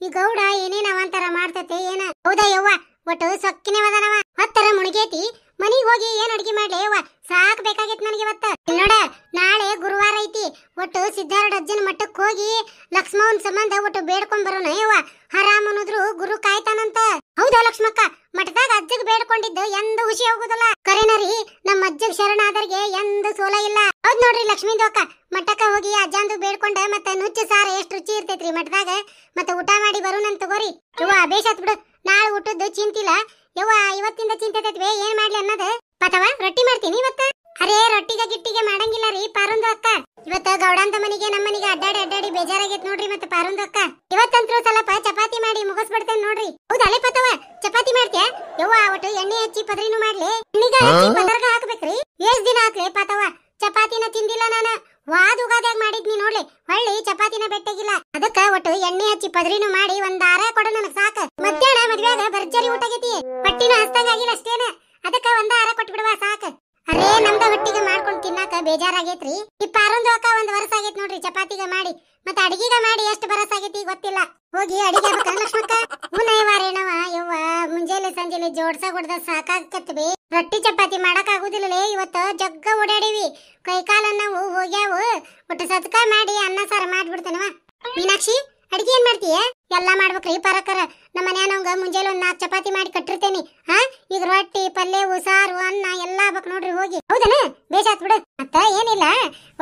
ಈ ಗೌಡ ಏನೇನ್ ಅವಂತರ ಮಾಡ್ತತೆ ಏನ. ಹೌದಾ ಯವ್ವ? ಒಟ್ಟು ಸೊಕ್ಕಿನೇ ವದನವ. ಹತ್ತರ ಮುಣಿಗೇತಿ. ಮನಿಗ್ ಹೋಗಿ ಏನ್ ಅಡ್ಗಿ ಮಾಡ್ಲಿ ಯವ್ವ? ಸಾಕ್ ಬೇಕಾಗಿತ್ತು ನನಗೆ ಇವತ್ತ. ನೋಡ ನಾಳೆ ಗುರುವಾರ ಐತಿ. ಒಟ್ಟು ಸಿದ್ಧಾರೂಢ ಅಜ್ಜನ ಮಠಕ್ ಹೋಗಿ ಲಕ್ಷ್ಮವನ್ ಸಂಬಂಧ ಒಟ್ಟು ಬೇಡ್ಕೊಂಡ್ ಬರೋಣ ಯವ್ವ. ಹರಾಮ್ ಅನ್ನೋದ್ರು ಗುರು ಕಾಯ್ತಾನಂತ. ಹೌದಾ ಲಕ್ಷ್ಮಕ್ಕ? ಮಠದಾಗ ಅಜ್ಜಗ್ ಬೇಡ್ಕೊಂಡಿದ್ದು ಎಂದು ಹುಷಿ ಹೋಗುದಿಲ್ಲ. ಕರೆನರಿ ನಮ್ಮ ಅಜ್ಜಗ್ ಶರಣಾದರ್ಗೆ ಎಂದು ಸೋಲ ಇಲ್ಲ. ಹೌದ್ ನೋಡ್ರಿ ಲಕ್ಷ್ಮೀಂದು ಅಕ್ಕ, ಮಠಕ್ಕ ಹೋಗಿ ಅಜ್ಜಂದು ಬೇಡ್ಕೊಂಡ ಮತ್ತೆ ನುಚ್ಚು ಸಾರ ಎಷ್ಟ್ ರುಚಿ ಇರ್ತೈತ್ರಿ ಮಠದಾಗ. ಮತ್ತೆ ಊಟ ಮಾಡಿ ಬರೋಣಂತ ತಗೋರಿ ಯವ್ವ. ಬೇಷಾತ್ ಬಿಡು, ನಾಳೆ ಊಟದ್ದು ಚಿಂತಿಲ್ಲ ಯವ್ವ. ಇವತ್ತಿಂದ ಚಿಂತೈತ್ವೆ ಏನ್ ಮಾಡ್ಲಿ ಅನ್ನೋದು. ಪತವ ರೊಟ್ಟಿ ಮಾಡ್ತೀನಿ ಇವತ್ತ. ಅರೇ ರೊಟ್ಟಿಗೆ ಗಿಟ್ಟಿಗೆ ಮಾಡಂಗಿಲ್ಲ ರೀ ಪಾರುಂದು ಅಕ್ಕ. ಇವತ್ತ ಗೌಡಂತ ಮನಿಗೆ ನಮ್ಮ ಮನಿಗೆ ಅಡ್ಡಾಡಿ ಬೇಜಾರಾಗೈತ್ ನೋಡ್ರಿ. ಮತ್ತೆ ಪಾರುಂದು ಅಕ್ಕ ಇವತ್ತಂತ್ರು ಸ್ವಲ್ಪ ಚಪಾತಿ ಮಾಡಿ ಮುಗಿಸ್ಬಿಡ್ತೇನೆ ನೋಡ್ರಿ. ಹೌದಾ ಅಲೆ ಪತವ ಚಪಾತಿ ಮಾಡ್ತೀಯ ಯವ್ವ? ಒಟ್ಟು ಎಣ್ಣೆ ಹಚ್ಚಿ ಪದರಿನೂ ಮಾಡ್ಲಿ. ಎಣ್ಣಿಗ ಹಚ್ಚಿ ಪದರ್ಗ ಹಾಕ್ಬೇಕ್ರಿ. ಎಷ್ಟ್ ದಿನ ಆತ್ಲೆ ಪತವ ಚಪಾತಿನ ತಿಂದಿಲ್ಲ ನಾನು. ವಾದುಗಾದ್ಯಾಗ ಮಾಡಿದ್ನಿ ನೋಡ್ಲಿ, ಹೊಳ್ಳಿ ಚಪಾತಿನ ಬೆಟ್ಟಗಿಲ್ಲ. ಅದಕ್ಕ ಒಟ್ಟು ಎಣ್ಣೆ ಹಚ್ಚಿ ಪದರಿನೂ ಮಾಡಿ 1 ಆರ ಕೊಡು ನನಗ್ ಸಾಕ. ಮಧ್ಯಾಹ್ನ ಮದ್ವೆಯಾಗ ಭರ್ಜರಿ ಊಟ ಆಗೈತಿ. ಹೊಟ್ಟಿನೂ ಹಸ್ತಂಗಾಗಿಲ್ಲ ಅಷ್ಟೇನ. ಅದಕ್ಕ 1 ಆರ ಕೊಟ್ಬಿಡುವ ಸಾಕ. ಅರೇ ನಮ್ದ ಹೊಟ್ಟಿಗೆ ಮಾಡ್ಕೊಂಡ್ ತಿನ್ನಾಕ ಬೇಜಾರಾಗೈತ್ರಿ. ಈ ಪಾರುಂದು ಅಕ್ಕ 1 ವರ್ಷ ಆಗೈತ್ ನೋಡ್ರಿ ಚಪಾತಿಗ ಮಾಡಿ. ಮತ್ತೆ ಅಡಿಗೆಗ ಮಾಡಿ ಎಷ್ಟು ಬರಸ ಆಗೈತಿ ಗೊತ್ತಿಲ್ಲ. ಹೋಗಿ ಅಡಿಗೆ ಆಗ್ಬೇಕಲ್ಲ ಲಕ್ಷ್ಮಕ್ಕ? ಹೂನಯ್ಯವಾರೇನವ ಯವ್ವ. ಮುಂಜಾನೆ ಸಂಜೆಲೆ ಜೋಡ್ಸ ಹೊಡ್ದ ಸಾಕಾಗತ್ವಿ. ರೊಟ್ಟಿ ಚಪಾತಿ ಮಾಡಕ್ ಆಗುದಿಲ್ಲಲೇ. ಇವತ್ತ ಜಗ್ಗ ಓಡಾಡಿವಿ, ಕೈಕಾಲ ನಾವು ಹೋಗ್ಯಾವು. ಒಟ್ಟು ಸತ್ಕ ಮಾಡಿ ಅನ್ನ ಸಾರ ಮಾಡ್ಬಿಡ್ತೇನವ. ಮೀನಾಕ್ಷಿ ಅಡಿಗೆ ಏನ್ ಮಾಡ್ತೀಯ? ಎಲ್ಲಾ ಮಾಡ್ಬೇಕ್ರಿ ಪರಕರ. ನಮ್ಮ ಮನ್ಯಾನವಂಗ ಮುಂಜಾನೆ 1 4 ಚಪಾತಿ ಮಾಡಿ ಕಟ್ಟಿರ್ತೇನಿ. ಈಗ ರೊಟ್ಟಿ ಪಲ್ಯವು ಸಾರು ಅನ್ನ ಎಲ್ಲಾ ಆಗ್ಬೇಕು ನೋಡ್ರಿ ಹೋಗಿ. ಹೌದನ? ಬೇಷಾತ್ ಬಿಡು. ಮತ್ತ ಏನಿಲ್ಲ,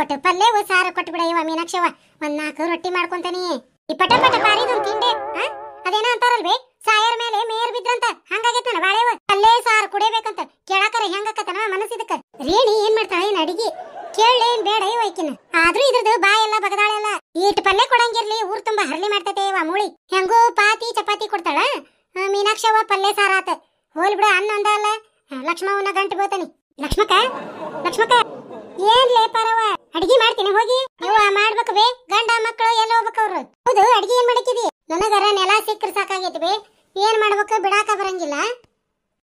ಒಟ್ಟು ಪಲ್ಯವು ಸಾರು ಕೊಟ್ಬಿಡ ಇವ ಮೀನಾಕ್ಷವ. 1 4 ರೊಟ್ಟಿ ಮಾಡ್ಕೊಂತಾನಿ. ಈ ಪಟ ಪಟ ಪಾರಿದೊಂದು ತಿಂಡೆ. ಅದೇನೋ ಅಂತಾರಲ್ವೇ, ಸಾಯರ್ ಮೇಲೆ ಮೇಯರ್ ಬಿದ್ರಂತ. ಹಂಗಾಗೈತನ ಬಾಳೆವ. ಪಲ್ಯ ಸಾರು ಕುಡಿಬೇಕಂತ ಕೇಳಾಕರ ಹೆಂಗಕ್ಕತನ ಮನಸ್ಸಿದಕ್ಕ. ರೇಣಿ ಏನ್ ಮಾಡ್ತಾಳ ಏನ್ ಅಡಿಗೆ ಕೇಳೇ ಬೇಡ ಇವಕಿನ. ಆದ್ರೂ ಇದ್ರದ್ದು ಬಾಯ್ ಎಲ್ಲ ಬಗದಾಳೆಲ್ಲ. ಈಟ್ ಪಲ್ಯ ಕೊಡಂಗಿರ್ಲಿ, ಊರ್ ತುಂಬಾ ಹರ್ಲಿ ಮಾಡ್ತೈತೆ ಇವ ಮೂಳಿ. ಹೆಂಗೋ ಪಾತಿ ಚಪಾತಿ ಕೊಡ್ತಾಳ. ಮೀನಾಕ್ಷವ ಪಲ್ಯ ಸಾರಾತ. ಹೋಲ್ ಬಿಡ ಅನ್ನ ಒಂದ ಅಲ್ಲ. ಲಕ್ಷ್ಮವನ ಗಂಟು ಬೋತಾನಿ. ಲಕ್ಷ್ಮಕ್ಕ ಏನ್ಲೇ ಪರವ? ಅಡಿಗೆ ಮಾಡ್ತೀನಿ ಹೋಗಿ. ಯವ್ವ ಮಾಡ್ಬೇಕು ಬೇ. ಗಂಡ ಮಕ್ಕಳು ಎಲ್ಲ ಹೋಗ್ಬೇಕು ಅವ್ರು. ಹೌದು ಅಡಿಗೆ ಏನ್ ಮಾಡಕಿದಿ? ನನಗರ ನೆಲ ಸಿಕ್ಕ್ರ ಸಾಕಾಗೈತಿ ಬೇ. ಏನ್ ಮಾಡ್ಬೇಕು ಬಿಡಾಕ ಬರಂಗಿಲ್ಲ.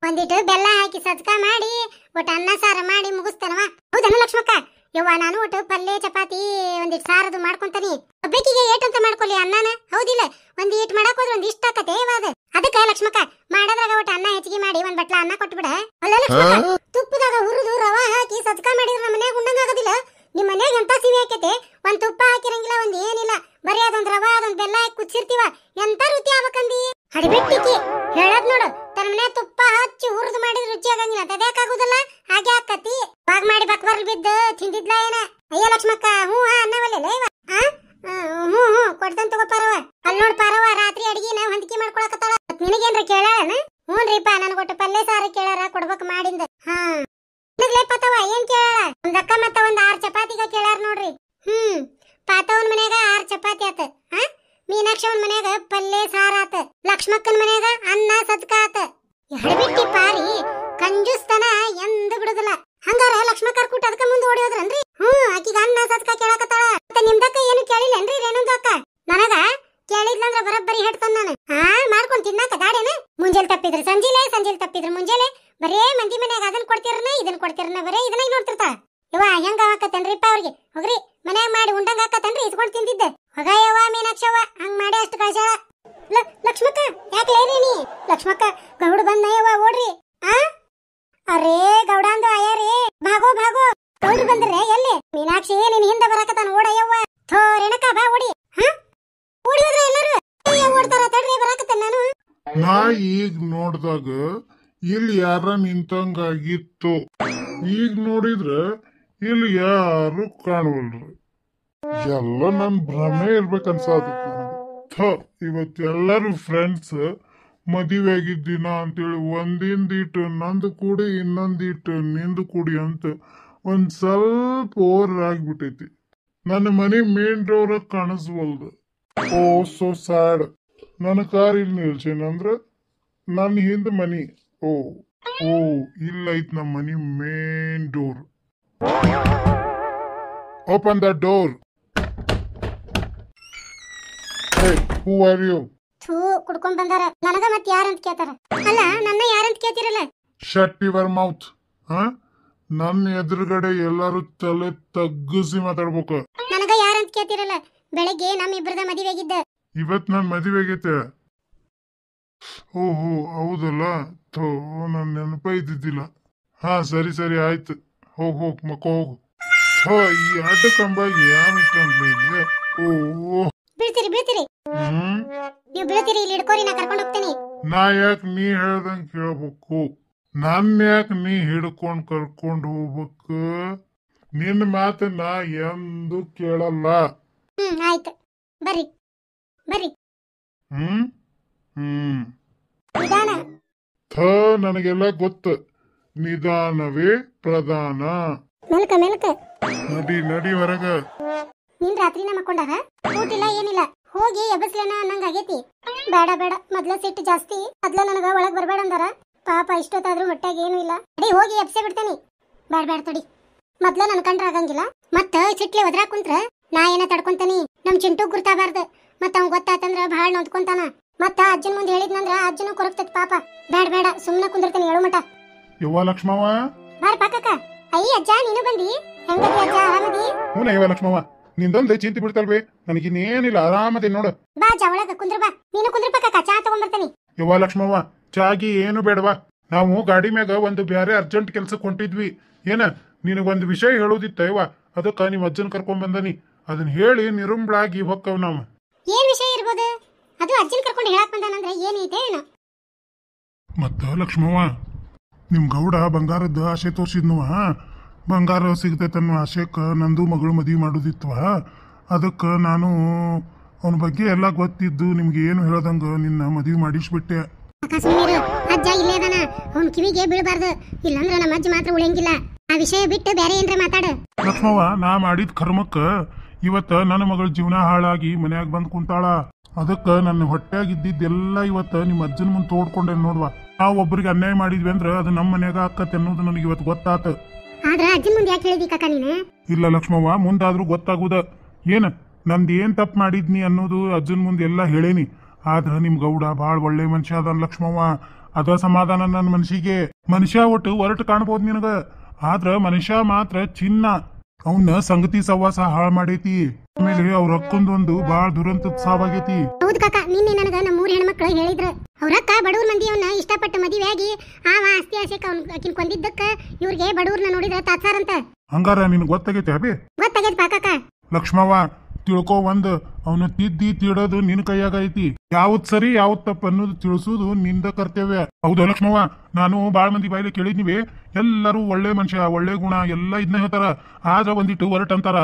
ಒಂದಿಟ್ಟು ಬೆಲ್ಲ ಹಾಕಿ ಸಜ್ಕ ಮಾಡಿ ಒಟ್ಟು ಅನ್ನ ಸಾರ ಮಾಡಿ ಮುಗಿಸ್ತೇನವ. ಹೌದನ ಲಕ್ಷ್ಮಕ್ಕ? ಯವ್ವ ನಾನು ಒಟ್ಟು ಪಲ್ಯ ಚಪಾತಿ ಒಂದಿಷ್ಟು ಸಾರದು ಮಾಡ್ಕೊಂತಾನಿ. ಒಬ್ಬಕಿಗೆ ಏಟಂತ ಮಾಡ್ಕೊಲಿ ಅನ್ನನ ಹೌದಿಲ್ಲ? ಒಂದ್ ಈಟ್ ಮಾಡಕ್ ಹೋದ್ರೆ ಒಂದ್ ಇಷ್ಟ ಆಕತೆ ಇವಾದ. ಅದಕ್ಕ ಲಕ್ಷ್ಮಕ್ಕ ಮಾಡದ್ರಾಗ ಒಟ್ಟು ಅನ್ನ ಹೆಚ್ಚಿಗೆ ಮಾಡಿ ಒಂದ್ ಬಟ್ಲ ಅನ್ನ ಕೊಟ್ಬಿಡ. ಅಲ್ಲ ಲಕ್ಷ್ಮಕ್ಕ, ತುಪ್ಪದಾಗ ಹುರಿದು ರವಾ ಹಾಕಿ ಸಜ್ಕ ಮಾಡಿದ್ರ ನಮ್ಮ ಮನ್ಯಾಗ ಉಂಡಂಗ ಆಗೋದಿಲ್ಲ. ನಿಮ್ ಮನ್ಯಾಗ ಎಂತ ಸಿಹಿ ಹಾಕೈತೆ? ಒಂದ್ ತುಪ್ಪ ಹಾಕಿರಂಗಿಲ್ಲ, ಒಂದ್ ಏನಿಲ್ಲ, ಬರೀ ಅದೊಂದ್ ರವಾ ಅದೊಂದ್ ಬೆಲ್ಲ ಹಾಕಿ ಕುದಿಸಿರ್ತೀವ. ಎಂತ ರುಚಿ ಆಗ್ಬೇಕಂದಿ? ಹಡಿಬಿಟ್ಟಿಕಿ ಹೇಳದ್ ನೋಡು, ತನ್ನ ಮನೆ ತುಪ್ಪ ಹಚ್ಚಿ ಹುರಿದು ಮಾಡಿದ್ರೆ ರುಚಿ ಆಗಂಗಿಲ್ಲ. ತದ್ಯಾಕಾಗುದಲ್ಲ? ಹಾಗೆ ಆಕತಿ. ಬಾಗ್ ಮಾಡಿ ಬಕ್ಬರ್ಲ್ ಬಿದ್ದು ತಿಂದಿದ್ಲ ಏನ? ಅಯ್ಯ ಲಕ್ಷ್ಮಕ್ಕ, ಹ್ಞೂ ಅನ್ನವಲ್ಲ ಇವ. ಹ್ಞೂ ಕೊಡ್ತಂತ ತಗೋ ಪಾರವ. ಅಲ್ಲಿ ನೋಡ್ ಪಾರವ, ರಾತ್ರಿ ಅಡಿಗೆನ ಹೊಂದಿಕೆ ಮಾಡ್ಕೊಳಕತ್ತಾಳ. ನಿನಗೇನ್ರ ಕೇಳಾಳನ? ಹ್ಞೂನ್ರಿಪ್ಪ, ನನ್ಗೊಟ್ಟು ಪಲ್ಯ ಸಾರು ಕೇಳಾರ ಕೊಡ್ಬೇಕು ಮಾಡಿಂದ. ಪಾತವ ಏನ್ ಕೇಳಾಳ? ಒಂದ್ ಅಕ್ಕ ಮತ್ತ ಒಂದ್ 6 ಚಪಾತಿಗ ಕೇಳಾರ ನೋಡ್ರಿ. ಪಾತವನ್ ಮನ್ಯಾಗ 6 ಚಪಾತಿ ಆತ. ಮೀನಾಕ್ಷವನ್ ಮನ್ಯಾಗ ಪಲ್ಯ ಸಾರ ಆತ. ಲಕ್ಷ್ಮಕ್ಕನ್ ಮನ್ಯಾಗ ಅನ್ನ ಸಜ್ಕ ಆತ. ಎಡಬಿಟ್ಟಿ ಪಾರಿ ಕಂಜೂಸ್ತನ ಎಂದ ಬಿಡುದಿಲ್ಲ. ಹಂಗಾರ ಲಕ್ಷ್ಮಕ್ಕರ್ ಕೂಟ ಅದಕ್ಕ ಮುಂದೆ ಓಡಿ ಹೋದ್ರನ್ರಿ? ಆಕಿಗ ಅನ್ನ ಸಜ್ಕ ಕೇಳಕತ್ತಾಳ. ಮತ್ತೆ ನಿಮ್ದಕ್ಕ ಏನು ಕೇಳಿಲ್ಲನ್ರಿ ರೇಣುಂದು ಅಕ್ಕ? ನನಗ ಕೇಳಿದ್ಲಂದ್ರ ಬರಬ್ಬರಿ ಹೇಳ್ತಾನ ನಾನು. ಮಾಡ್ಕೊಂಡ್ ತಿನ್ನಾಕ ಗಾಡಿನ? ಮುಂಜಾನೆ ತಪ್ಪಿದ್ರ ಸಂಜಿಲೆ, ಸಂಜೆಲ್ ತಪ್ಪಿದ್ರ ಮುಂಜಾನೆ. ಬರೇ ಮಂದಿ ಮನ್ಯಾಗ ಅದನ್ ಕೊಡ್ತಿರನ ಇದನ್ ಕೊಡ್ತಿರನ, ಬರೇ ಇದನ್ನ ನೋಡ್ತಿರ್ತಾಳ. ಯವ್ವ ಹೆಂಗ ಆಕತ್ತೇನ್ರಿಪ್ಪ ಅವ್ರಿಗೆ? ಹೋಗ್ರಿ ಮನ್ಯಾಗ ಮಾಡಿ ಉಂಡಂಗ ಆಕತ್ತೇನ್ರಿ ಇಸ್ಕೊಂಡ್ ತಿಂದಿದ್ದೆ. ಹೊಗ ಯವ್ವ ಮೀನಾಕ್ಷವ್ವ, ಹಂಗ್ ಮಾಡಿ ಅಷ್ಟು ಕಳ್ಸಾಳ. ಲಕ್ಷ್ಮಕ್ಕ ಯಾಕೆ ಲೇರಿ? ಲಕ್ಷ್ಮಕ್ಕ ಗೌಡ ಬಂದ ಯವ್ವ, ಓಡ್ರಿ. ಅರೇ ಗೌಡ ಅಂದು ಅಯ್ಯಾರೇ, ಭಾಗೋ ಭಾಗೋ. ಗೌಡ್ರು ಬಂದ್ರೆ ಎಲ್ಲಿ? ಮೀನಾಕ್ಷಿ ನಿನ್ ಹಿಂದೆ ಬರಾಕತ್ತಾನ, ಓಡ ಯವ್ವ. ಥೋ ರೇಣಕ ಬಾ ಓಡಿ. ಓಡಿ ಹೋದ್ರ ಎಲ್ಲರೂ ಓಡ್ತಾರ, ತಡ್ರಿ ಬರಾಕತ್ತೇನೆ ನಾನು. ನಾ ಈಗ ನೋಡ್ದಾಗ ಇಲ್ಲಿ ಯಾರ ನಿಂತಂಗಾಗಿತ್ತು. ಈಗ ನೋಡಿದ್ರ ಇಲ್ಲಿ ಯಾರು ಕಾಣವಲ್ರಿ. ಎಲ್ಲ ನನ್ ಭ್ರಮೆ ಇರ್ಬೇಕನ್ಸಾದ. ಇವತ್ತೆಲ್ಲರೂ ಫ್ರೆಂಡ್ಸ್ ಮದುವೆ ಆಗಿದ್ದಿನ ಅಂತೇಳಿ ಒಂದಿಂದಿಟ್ಟು ನಂದು ಕೂಡಿ ಇನ್ನೊಂದಿಟ್ಟು ನಿಂದು ಕೂಡಿ ಅಂತ ಒಂದ್ ಸ್ವಲ್ಪ ಓವರ್ ಆಗ್ಬಿಟ್ಟೈತಿ. ನನ್ನ ಮನೆ ಮೇನ್ ಡೋರ್ ಕಾಣಿಸ್ವಲ್ದು. Oh so sad. ನನ್ನ ಕಾರ್ ಇಲ್ಲಿ ನಿಲ್ಸೇನಂದ್ರ ನನ್ನ ಹಿಂದ್ ಮನಿ. ಓ ಇಲ್ಲ ಐತ್ ನಮ್ಮ ಮನಿ main door. Open the door. Who are you? ಕುಡ್ಕೊಂಡ್ ಬಂದಾರ. ನನಗ ಮತ್ ಯಾರಂತ ಕೇಳ್ತಾರ? ಅಲ್ಲ ನನ್ನ ಯಾರಂತ ಕೇಳ್ತಿರಲ್ಲ? Shut your mouth. ನನ್ನ ಎದುರುಗಡೆ ಎಲ್ಲಾರು ತಲೆ ತಗ್ಗಿಸಿ ಮಾತಾಡ್ಬೇಕು. ನನಗ ಯಾರಂತ ಕೇಳ್ತಿರಲ್ಲ? ಬೆಳಗ್ಗೆ ನಮ್ಮಿಬ್ಬರದ ಮದುವೆ ಆಗಿದ್ದ. ಇವತ್ ನನ್ ಮದುವೆ ಆಗೈತೆ. ಓಹೋ ಹೌದಲ್ಲ, ನನ್ ನೆನಪ ಇದ್ದಿದ್ದಿಲ್ಲ. ಸರಿ ಸರಿ ಆಯ್ತು, ಹೋಗ್ ಮಕ್ಕ ಹೋಗು. ಈ ಅಡ್ಡ ಕಂಬಾಗಿ ಯಾಮಿಟ್ಟಂತ ಇಲ್ಲಿ. ಬೀಳ್ತೀರಿ ನೀವು ಬೀಳ್ತೀರಿ. ಇಲ್ಲಿ ಹಿಡ್ಕೋರಿ, ನಾ ಕರ್ಕೊಂಡು ಹೋಗ್ತೇನೆ. ನಾ ಯಾಕೆ ನೀ ಹೇಳ್ದಂಗ ಕೇಳ್ಬೇಕು? ನನ್ ಯಾಕೆ ನೀ ಹಿಡ್ಕೊಂಡ್ ಕರ್ಕೊಂಡ್ ಹೋಗ್ಬೇಕು? ನಿನ್ನ ಮಾತ ನಾ ಎಂದು ಕೇಳಲ್ಲ. ಆಯ್ತು, ಬರ್ರಿ. ನಿಧಾನ. ನನಗೆಲ್ಲ ಗೊತ್ತು. ನಿಧಾನವೇ ಪ್ರಧಾನ. ಮೆಲ್ಕ. ನಡಿ ಹೊರಗ. ನಿನ್ ರಾತ್ರಿನ ಮಕ್ಕೊಂಡಾಗ ಊಟಿಲ್ಲ ಏನಿಲ್ಲ, ಹೋಗಿ ಎಬ್ಬಸ್ಲೇನ ಅನ್ನಂಗ ಆಗೇತಿ. ಬೇಡ ಮೊದ್ಲ ಸಿಟ್ಟು ಜಾಸ್ತಿ. ಮೊದ್ಲ ನನಗ ಒಳಗ್ ಬರ್ಬೇಡ ಅಂದಾರ. ಪಾಪ ಇಷ್ಟೊತ್ತಾದ್ರೂ ಹೊಟ್ಟಾಗ ಏನು ಇಲ್ಲ. ಅಡಿ ಹೋಗಿ ಎಬ್ಸೆ ಬಿಡ್ತೇನಿ. ಬೇಡ ತಡಿ. ಮೊದ್ಲ ನನ್ ಕಂಡ್ರ ಆಗಂಗಿಲ್ಲ. ಮತ್ತ ಸಿಟ್ಲೆ ಒದ್ರಾ ಕುಂತ್ರ ನಾ ಏನ ತಡ್ಕೊಂತಾನಿ. ನಮ್ ಚಿಂಟು ಗುರ್ತಾಬಾರ್ದು. ಮತ್ತ ಅವ್ನ್ ಗೊತ್ತಾತಂದ್ರ ಬಹಳ ನೊಂದ್ಕೊಂತಾನ. ಮತ್ತ ಅಜ್ಜನ್ ಮುಂದೆ ಹೇಳಿದ್ನಂದ್ರ ಅಜ್ಜನು ಕೊರಗ್ತೈತಿ ಪಾಪ. ಬೇಡ ಸುಮ್ನ ಕುಂದಿರ್ತೇನೆ ಹೇಳು ಮಟ. ಯವ್ವ ಲಕ್ಷ್ಮವ್ವ, ಬಾರ್ ಪಾಕಕ್ಕ. ಅಯ್ಯ ಅಜ್ಜ ನೀನು ಬಂದಿ? ಹೆಂಗದಿ ಅಜ್ಜ, ಆರಾಮದಿ? ಯವ್ವ ಲಕ್ಷ್ಮವ್ವ, ನಿಂದೊಂದು ಚಿಂತೆ ಬಿಡ್ತಲ್ವೇ? ನನಗಿನ್ನೇನಿಲ್ಲ, ಆರಾಮದಿ ನೋಡು. ಬಾ ಅಜ್ಜ ಒಳಗ ಕುಂದ್ರ. ಬಾ ನೀನು ಕುಂದ್ರ ಪಾಕಕ್ಕ, ಚಾ ತಗೊಂಡ್ಬರ್ತೇನಿ. ಯವ್ವ ಲಕ್ಷ್ಮವ್ವ, ಚಾಗಿ ಏನು ಬೇಡವಾ? ನಾವು ಗಾಡಿ ಮ್ಯಾಗ ಒಂದು ಬ್ಯಾರೆ ಅರ್ಜೆಂಟ್ ಕೆಲ್ಸಕ್ಕೆ ಹೊಂಟಿದ್ವಿ. ಏನ ನಿನಗೊಂದು ವಿಷಯ ಹೇಳೋದಿತ್ತ ಯವ್ವ, ಅದಕ್ಕ ನಿಮ್ ಅಜ್ಜನ್ ಕರ್ಕೊಂಡ್ ಬಂದನಿ. ಅದನ್ನ ಹೇಳಿ ನಿರುಂಬ್ಳಾಗಿ ಹೊಕ್ಕವ್ ನಾವು. ಏನ್ ವಿಷಯ ಇರ್ಬೋದು? ಅದು ಅಜ್ಜನ್ ಕರ್ಕೊಂಡು ಹೇಳಕ್ ಬಂದಾನಂದ್ರೆ ಏನೈತೆ ಏನೋ? ಮತ್ತ ಲಕ್ಷ್ಮವ್ವ, ನಿಮ್ ಗೌಡ ಬಂಗಾರದ ಆಸೆ ತೋರ್ಸಿದ್ನುವ. ಬಂಗಾರ ಸಿಗ್ತೈತನ್ನುವ ಆಶೆಕ್ಕ ನಂದು ಮಗಳು ಮದುವೆ ಮಾಡೋದಿತ್ವ. ಅದಕ್ಕ ನಾನು ಅವನ ಬಗ್ಗೆ ಎಲ್ಲ ಗೊತ್ತಿದ್ದು ನಿಮ್ಗೆ ಏನು ಹೇಳ್ದಂಗ ನಿನ್ನ ಮದುವೆ ಮಾಡಿಸ್ಬಿಟ್ಟೆ. ಅಜ್ಜ ಇಲ್ಲೇ ಅದಾನ, ಅವನ್ ಕಿವಿಗೆ ಬೀಳಬಾರ್ದು. ಇಲ್ಲಂದ್ರ ನಮ್ಮ ಅಜ್ಜ ಮಾತ್ರ ಉಳಿಯಂಗಿಲ್ಲ. ಆ ವಿಷಯ ಬಿಟ್ಟು ಬೇರೆ ಏನ್ರ ಮಾತಾಡ. ಲಕ್ಷ್ಮವ್ವ, ನಾ ಮಾಡಿದ ಕರ್ಮಕ್ಕ ಇವತ್ತ ನನ್ನ ಮಗಳ ಜೀವನ ಹಾಳಾಗಿ ಮನ್ಯಾಗ ಬಂದ್ ಕುಂತಾಳ. ಅದಕ್ಕ ನನ್ನ ಹೊಟ್ಟೆಯಾಗಿದ್ದೆಲ್ಲ ಇವತ್ತ ನಿಮ್ಮ ಅಜ್ಜನ ಮುಂದೆ ತೋಡ್ಕೊಂಡೆ ನೋಡ್ವಾ. ನಾವು ಒಬ್ಬರಿಗೆ ಅನ್ಯಾಯ ಮಾಡಿದ್ವಿ ಅಂದ್ರ ಅದು ನಮ್ಮ ಮನ್ಯಾಗ ಆಕತ್ತೆ ಅನ್ನೋದು ನನಗೆ ಇವತ್ತು ಗೊತ್ತಾತ. ಆದ್ರ ಅಜ್ಜನ ಮುಂದೆ ಯಾಕೆ ಹೇಳಿದಿ ಕಾಕ ನೀನು? ಇಲ್ಲ ಲಕ್ಷ್ಮವ್ವ, ಮುಂದಾದ್ರೂ ಗೊತ್ತಾಗುದ. ಏನ ನಂದು ಏನ್ ತಪ್ಪು ಮಾಡಿದ್ನಿ ಅನ್ನೋದು ಅಜ್ಜನ ಮುಂದೆ ಎಲ್ಲ ಹೇಳೇನಿ. ಆದ್ರ ನಿಮ್ ಗೌಡ ಬಾಳ್ ಒಳ್ಳೆ ಮನುಷ್ಯ ಅದನ್ ಲಕ್ಷ್ಮವ್ವ. ಅದ ಸಮಾಧಾನ ನನ್ನ ಮನ್ಸಿಗೆ. ಮನುಷ್ಯ ಒಟ್ಟು ಹೊರಟು ಕಾಣ್ಬೋದು ನಿನಗ, ಆದ್ರ ಮನುಷ್ಯ ಮಾತ್ರ ಚಿನ್ನ. ಅವನ್ನ ಸಂಗತಿ ಸವಾಸ ಹಾಳ್ ಮಾಡೈತಿ. ಆಮೇಲೆ ಅವ್ರ ಅಕ್ಕಂದೊಂದು ಬಾಳ ದುರಂತದ ಸಾವಾಗೈತಿ. ಹೌದು ಕಾಕ, ನಿನ್ನೆ ನನಗ ನಮ್ಮ ಮೂರ್ ಹೆಣ್ಮಕ್ಳು ಹೇಳಿದ್ರು ಅವ್ರಕ್ಕ ಬಡವ್ರ ಮಂದಿಯವನ್ನ ಇಷ್ಟಪಟ್ಟು ಮದುವೆ ಆಗಿ ಆಸ್ತಿ ಆಸೆಕ್ ಆಕಿನ್ ಕೊಂದಿದ್ದಕ್ಕ ಇವ್ರಿಗೆ ಬಡವ್ರನ್ನ ನೋಡಿದ್ರ ತಾತ್ಸಾರಂತ. ಹಂಗಾರ ನಿನ್ ಗೊತ್ತಾಗೈತಿ ಅಬಿ? ಗೊತ್ತಾಗೈತಿ ಕಾಕ. ಲಕ್ಷ್ಮವ್ವ ತಿಳ್ಕೊ, ಅವನು ತಿದ್ದಿ ತಿಳೋದು ನಿನ್ ಕೈಯಾಗ ಐತಿ. ಯಾವತ್ ಸರಿ ಯಾವತ್ ತಪ್ಪ ಅನ್ನೋದು ತಿಳಿಸೋದು ನಿಂದ ಕರ್ತವ್ಯ. ಹೌದು ಲಕ್ಷ್ಮವ್ವ, ನಾನು ಬಾಳ ಮಂದಿ ಬಾಯಿಲೆ ಕೇಳಿದ್ನಿವಿ, ಎಲ್ಲರೂ ಒಳ್ಳೆ ಮನುಷ್ಯ, ಒಳ್ಳೆ ಗುಣ ಎಲ್ಲ ಇದನ್ನ ಹೇಳ್ತಾರ. ಆದ್ರ ಒಂದಿಟ್ಟು ಹೊರಟ್ ಅಂತಾರ.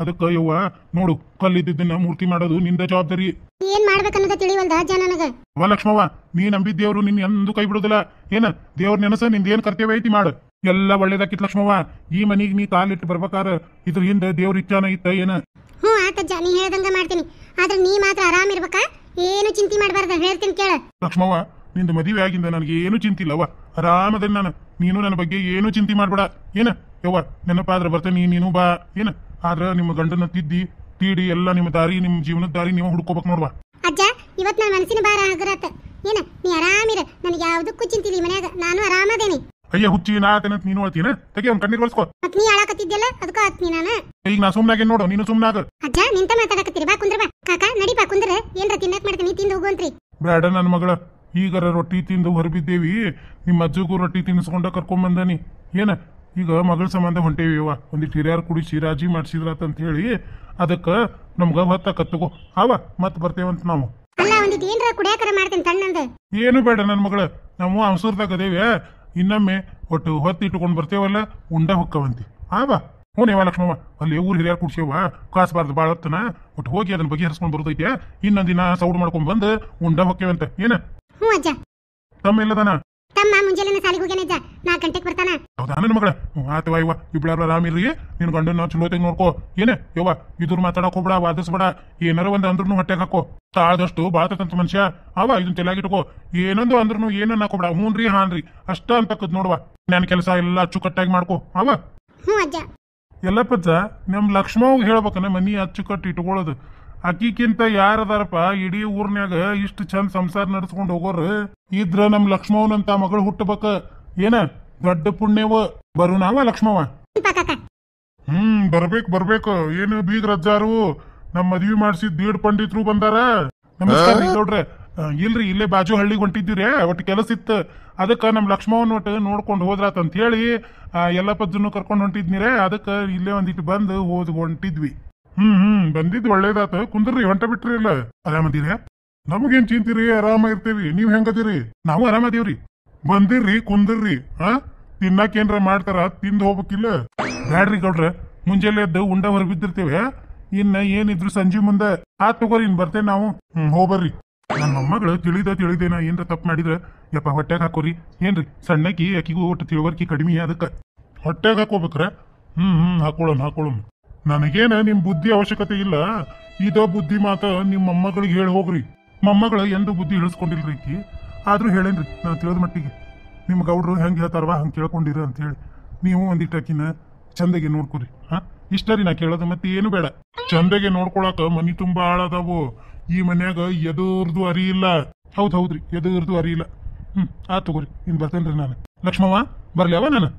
ಅದಕ್ಕ ಯವ್ವ ನೋಡು, ಕಲ್ಲಿದ್ದನ್ನ ಮೂರ್ತಿ ಮಾಡೋದು ನಿಂದ ಜವಾಬ್ದಾರಿ. ಏನ್ ಮಾಡ್ಬೇಕನ್ನೋದ ತಿಳಿವಲ್ದ ಅಜ್ಜ ನನಗ. ಅವ ಲಕ್ಷ್ಮವ್ವ, ನೀ ನಂಬಿದ್ದೇವ್ರು ನಿನ್ ಎಂದು ಕೈ ಬಿಡುದಿಲ್ಲ. ಏನ ದೇವ್ರ ನೆನಸ ನಿಂದ ಏನ್ ಕರ್ತವ್ಯ ಐತಿ ಮಾಡು. ಎಲ್ಲ ಒಳ್ಳೇದಾಕಿತ್ ಲಕ್ಷ್ಮವ್ವ. ಈ ಮನಿಗ್ ನೀ ಕಾಲಿಟ್ಟು ಬರ್ಬೇಕಾರ ಇದ್ರ ಹಿಂದ ದೇವ್ರ ಇಚ್ಛಾನ ಇತ್ತ ಏನ? ಹ್ಞೂ ಆತಜ್ಜ, ನೀ ಹೇಳ್ದಂಗ ಮಾಡ್ತೀನಿ. ಆದ್ರೆ ನೀ ಮಾತ್ರ ಆರಾಮ್ ಇರ್ಬೇಕಾ, ಏನು ಚಿಂತೆ ಮಾಡ್ಬಾರ್ದ, ಹೇಳ್ತೀನಿ ಕೇಳ. ಲಕ್ಷ್ಮವ್ವ, ನಿಂದ ಮದುವೆ ಆಗಿಂದ ನನಗೆ ಏನು ಚಿಂತಿಲ್ಲವ್ವ, ಆರಾಮದೇನೆ ನಾನು. ನೀನು ನನ್ನ ಬಗ್ಗೆ ಏನು ಚಿಂತೆ ಮಾಡ್ಬೇಡ ಏನ ಯವ್ವ. ನೆನಪಾದ್ರ ಬರ್ತೇನೆ, ನೀನು ಬಾ ಏನ. ಆದ್ರ ನಿಮ್ಮ ಗಂಡನ ತಿದ್ದಿ ತೀಡಿ ಎಲ್ಲ ನಿಮ್ಮ ದಾರಿ, ನಿಮ್ಮ ಜೀವನದ ದಾರಿ ನೀವು ಹುಡ್ಕೋಬೇಕು ನೋಡ್ವಾ. ಅಜ್ಜ, ಇವತ್ ನನ್ನ ಮನಸ್ಸಿನ ಭಾರ ಹಗರತ್ತ. ಏನ ನೀ ಆರಾಮಿರ, ನನಗೆ ಯಾವ್ದಕ್ಕೂ ಚಿಂತಿಲ್ಲ ಮನ್ಯಾಗ, ನಾನು ಆರಾಮದೇನಿ. ಅಯ್ಯ ಹುಚ್ಚಿ, ನಾ ಆತೇನಂತ ನೀನು ಹೇಳ್ತೀನ? ತೆಗಿ ಅವ್ನ ಕಣ್ಣೀರ್ ಒಳ್ಸ್ಕೊ. ಮತ್ ನೀ ಆಳಾಕತ್ತಿದ್ಯಲ್ಲ, ಅದಕ್ಕ ಆತ್ನಿ ನಾನು. ಈಗ ನಾ ಸುಮ್ನಾಗೆ ನೋಡು, ನೀನು ಸುಮ್ನಾಗ. ಅಜ್ಜ, ನಿಂತ ಮಾತಾಡಕತ್ತೀರಿ, ಬಾ ಕುಂದ್ರ. ಬಾ ಕಾಕ, ನಡಿ ಬಾ ಕುಂದ್ರ. ಏನ್ರ ತಿನ್ನಕ್ ಮಾಡ್ತೀನಿ, ತಿಂದು ಹೋಗುವಂತ್ರಿ. ಬೇಡ ನನ್ನ ಮಗಳ, ಈಗರ ರೊಟ್ಟಿ ತಿಂದು ಹೊರಬಿದ್ದೇವಿ. ನಿಮ್ಮ ಅಜ್ಜಗೂ ರೊಟ್ಟಿ ತಿನ್ನಿಸ್ಕೊಂಡ ಕರ್ಕೊಂಡ್ ಬಂದಾನಿ ಏನ. ಈಗ ಮಗಳ ಸಂಬಂಧ ಹೊಂಟೇವಿ ಅವ್ವ. ಒಂದಿಟ್ಟು ಹಿರಿಯರ್ ಕುಡಿಸಿ ರಾಜಿ ಮಾಡ್ಸಿದ್ರಾತ ಹೇಳಿ ಅದಕ್ಕ ನಮ್ಗ ಹೊತ್ತಾಕತ್ತಗೋ ಅವ ಮತ್ ಬರ್ತೇವಂತ ನಾವು. ಅಲ್ಲ, ಒಂದಿಟ್ಟು ಏನ್ರ ಕುಡಿಯಾಕರ ಮಾಡ್ತೀನಿ ತಣ್ಣಂದ. ಏನು ಬೇಡ ನನ್ನ ಮಗಳ, ನಾವು ಅವಸರದಾಗ ಅದೇವೆ. ಇನ್ನೊಮ್ಮೆ ಒಟ್ಟು ಹೊತ್ತು ಇಟ್ಕೊಂಡ್ ಬರ್ತೇವಲ್ಲ, ಉಂಡ ಹೊಕ್ಕವಂತಿ ಆವಾ. ಹ್ಞೂನೇವ ಲಕ್ಷ್ಮವ್ವ, ಅಲ್ಲಿ ಊರ್ ಹಿರಿಯರ್ ಕುಡ್ಸೇವ, ಕಾಸ್ಬಾರ್ದು ಬಾಳ ಹೊತ್ತನ. ಒಟ್ಟು ಹೋಗಿ ಅದನ್ನ ಬಗ್ಗೆ ಹರಿಸ್ಕೊಂಡ್ ಬರ್ತೈತೆ. ಇನ್ನೊಂದಿನ ಸೌಡ್ ಮಾಡ್ಕೊಂಡ್ ಬಂದು ಉಂಡ ಹೊಕ್ಕೇವಂತ ಏನ. ಹ್ಞೂ ಅಜ್ಜ. ತಮ್ಮ ಇಲ್ಲದಾನ? ತಮ್ಮ ಮುಂಜಾನೆ ಸಾಲಿಗೆ ಹೋಗ್ಯಾನ ಅಜ್ಜ, 4 ಗಂಟೆಗೆ ಬರ್ತಾನ. ಹೌದಾ ನನ್ನ ಮಗಳ? ಆತವ ಇವ, ಇಬ್ಳಾರ ಆರಾಮಿರ್ರಿ. ನಿನ್ ಗಂಡನ ಚಲೋತೆಗ್ ನೋಡ್ಕೋ ಏನೇ ಯವ್ವ. ಇದ್ರ ಮಾತಾಡಕ್ ಹೋಗ್ಬೇಡ, ವಾದಿಸ್ಬೇಡ. ಏನಾರ ಒಂದ್ ಅಂದ್ರೂ ಹೊಟ್ಟೆಗೆ ಹಾಕೋ. ತಾಳದಷ್ಟು ಬಾತಂತ ಮನುಷ್ಯ ಅವ. ಇದನ್ ತೆಲಾಗಿಟ್ಕೋ. ಏನೊಂದು ಅಂದ್ರೂ ಏನನ್ನ ಹಾಕೋಬೇಡ. ಹ್ಞೂನ್ರಿ ಹಾನ್ರಿ ಅಷ್ಟ ಅಂತಕ್ಕದ್ ನೋಡ್ವಾ. ನನ್ ಕೆಲಸ ಎಲ್ಲ ಅಚ್ಚುಕಟ್ಟಾಗಿ ಮಾಡ್ಕೋ ಅವ. ಹ್ಞೂ ಅಜ್ಜ. ಎಲ್ಲಪ್ಪಜ್ಜ, ನಮ್ ಲಕ್ಷ್ಮವ್ಗ ಹೇಳ್ಬೇಕನ ಮನಿ ಅಚ್ಚುಕಟ್ಟು ಇಟ್ಕೊಳ್ಳೋದು. ಅಕ್ಕಿಕ್ಕಿಂತ ಯಾರದಾರಪ್ಪ ಇಡೀ ಊರ್ನ್ಯಾಗ ಇಷ್ಟು ಚಂದ ಸಂಸಾರ ನಡ್ಸ್ಕೊಂಡ್ ಹೋಗೋರು ಇದ್ರ ನಮ್ ಲಕ್ಷ್ಮವ್ನಂತ ಮಗಳು ಹುಟ್ಟಬೇಕ ಏನ. ದೊಡ್ಡ ಪುಣ್ಯವ. ಬರು ನಾವ ಲಕ್ಷ್ಮವ್ವ? ಬರ್ಬೇಕು. ಏನು ಬೀಗ್ರಜ್ಜಾರು ನಮ್ ಮದ್ವಿ ಮಾಡ್ಸಿದ್ ದೀಡ್ ಪಂಡಿತರು ಬಂದಾರ. ನಮಸ್ಕಾರ ರೀ ಗೌಡ್ರೆ. ಇಲ್ರಿ, ಇಲ್ಲೇ ಬಾಜು ಹಳ್ಳಿಗೆ ಹೊಂಟಿದ್ದೀರಿ, ಒಟ್ಟು ಕೆಲಸ ಇತ್ತು. ಅದಕ್ಕ ನಮ್ ಲಕ್ಷ್ಮವ್ನ ಒಟ್ಟು ನೋಡ್ಕೊಂಡು ಹೋದ್ರಾತಂತ ಹೇಳಿ ಎಲ್ಲ ಪಜ್ಜನ್ನು ಕರ್ಕೊಂಡು ಹೊಂಟಿದ್ನಿರೇ. ಅದಕ್ಕ ಇಲ್ಲೇ ಒಂದಿಟ್ಟು ಬಂದು ಹೊಂಟಿದ್ವಿ. ಬಂದಿದ್ ಒಳ್ಳೇದಾತ. ಕುಂದ್ರಿ, ಹೊಂಟ ಬಿಟ್ರಿ ಇಲ್ಲ. ಆರಾಮದಿರಿ? ನಮಗೇನ್ ಚಿಂತಿರಿ, ಆರಾಮ ಇರ್ತೇವಿ. ನೀವ್ ಹೆಂಗದಿರಿ? ನಾವು ಆರಾಮದೇವ್ರಿ. ಬಂದಿರ್ರಿ, ಕುಂದಿರ್ರಿ. ತಿನ್ನಕೇನ್ರ ಮಾಡ್ತಾರ, ತಿಂದ್ ಹೋಗ್ಬೇಕಿಲ್ಲ. ಬ್ಯಾಡ್ರಿ ಗೌಡ್ರ, ಮುಂಜಾನೆ ಎದ್ದು ಉಂಡ ಹೊರ ಬಿದ್ದಿರ್ತೇವೆ. ಇನ್ನ ಏನಿದ್ರು ಸಂಜೆ ಮುಂದೆ ತಗೋರಿ, ಇನ್ ಬರ್ತೇವೆ ನಾವು. ಹೋಗ್ಬರ್ರಿ. ನನ್ನ ಮೊಮ್ಮಗಳು ತಿಳಿದೇನ ಏನ್ರ ತಪ್ಪು ಮಾಡಿದ್ರ ಯಪ್ಪ ಹೊಟ್ಟೆಗೆ ಹಾಕೋರಿ. ಏನ್ರಿ ಸಣ್ಣಕಿ, ಅಕ್ಕಿಗೂ ಒಟ್ಟು ತಿಳುವರ್ಕಿ ಕಡಿಮೆ, ಅದಕ್ಕ ಹೊಟ್ಟೆಗೆ ಹಾಕೋಬೇಕ್ರ. ಹಾಕೊಳ್ಳೋಣ. ನನಗೇನ ನಿಮ್ ಬುದ್ಧಿ ಅವಶ್ಯಕತೆ ಇಲ್ಲ. ಇದ ಬುದ್ಧಿ ಮಾತ ನಿಮ್ ಮೊಮ್ಮಗಳಿಗೆ ಹೇಳಿ ಹೋಗ್ರಿ. ಮೊಮ್ಮಗಳ ಎಂದು ಬುದ್ಧಿ ಇಳಿಸ್ಕೊಂಡಿಲ್ರಿ ಈಕಿ. ಆದ್ರೂ ಹೇಳೇನ್ರಿ ನಾನು ತಿಳಿದ ಮಟ್ಟಿಗೆ. ನಿಮ್ ಗೌಡ್ರು ಹೆಂಗ್ ಹೇಳ್ತಾರವಾ ಹಂಗ್ ಕೇಳ್ಕೊಂಡಿರ ಅಂತ ಹೇಳಿ ನೀವು ಒಂದಿಟ್ಟಕಿನ ಚಂದಗೆ ನೋಡ್ಕೊರಿ. ಇಷ್ಟ ರೀ ನಾ ಕೇಳೋದು, ಮತ್ತೆ ಏನು ಬೇಡ. ಚಂದಗೆ ನೋಡ್ಕೊಳಕ ಮನಿ ತುಂಬಾ ಆಳದಾವು. ಈ ಮನ್ಯಾಗ ಎದರ್ದು ಅರಿ ಇಲ್ಲ. ಹೌದ್ರಿ, ಎದರ್ದು ಅರಿ ಇಲ್ಲ. ತಗೋರಿ, ಇನ್ ಬರ್ತೇನ್ರಿ ನಾನು. ಲಕ್ಷ್ಮವ್ವ ಬರ್ಲಿ ಅವ ನಾನು?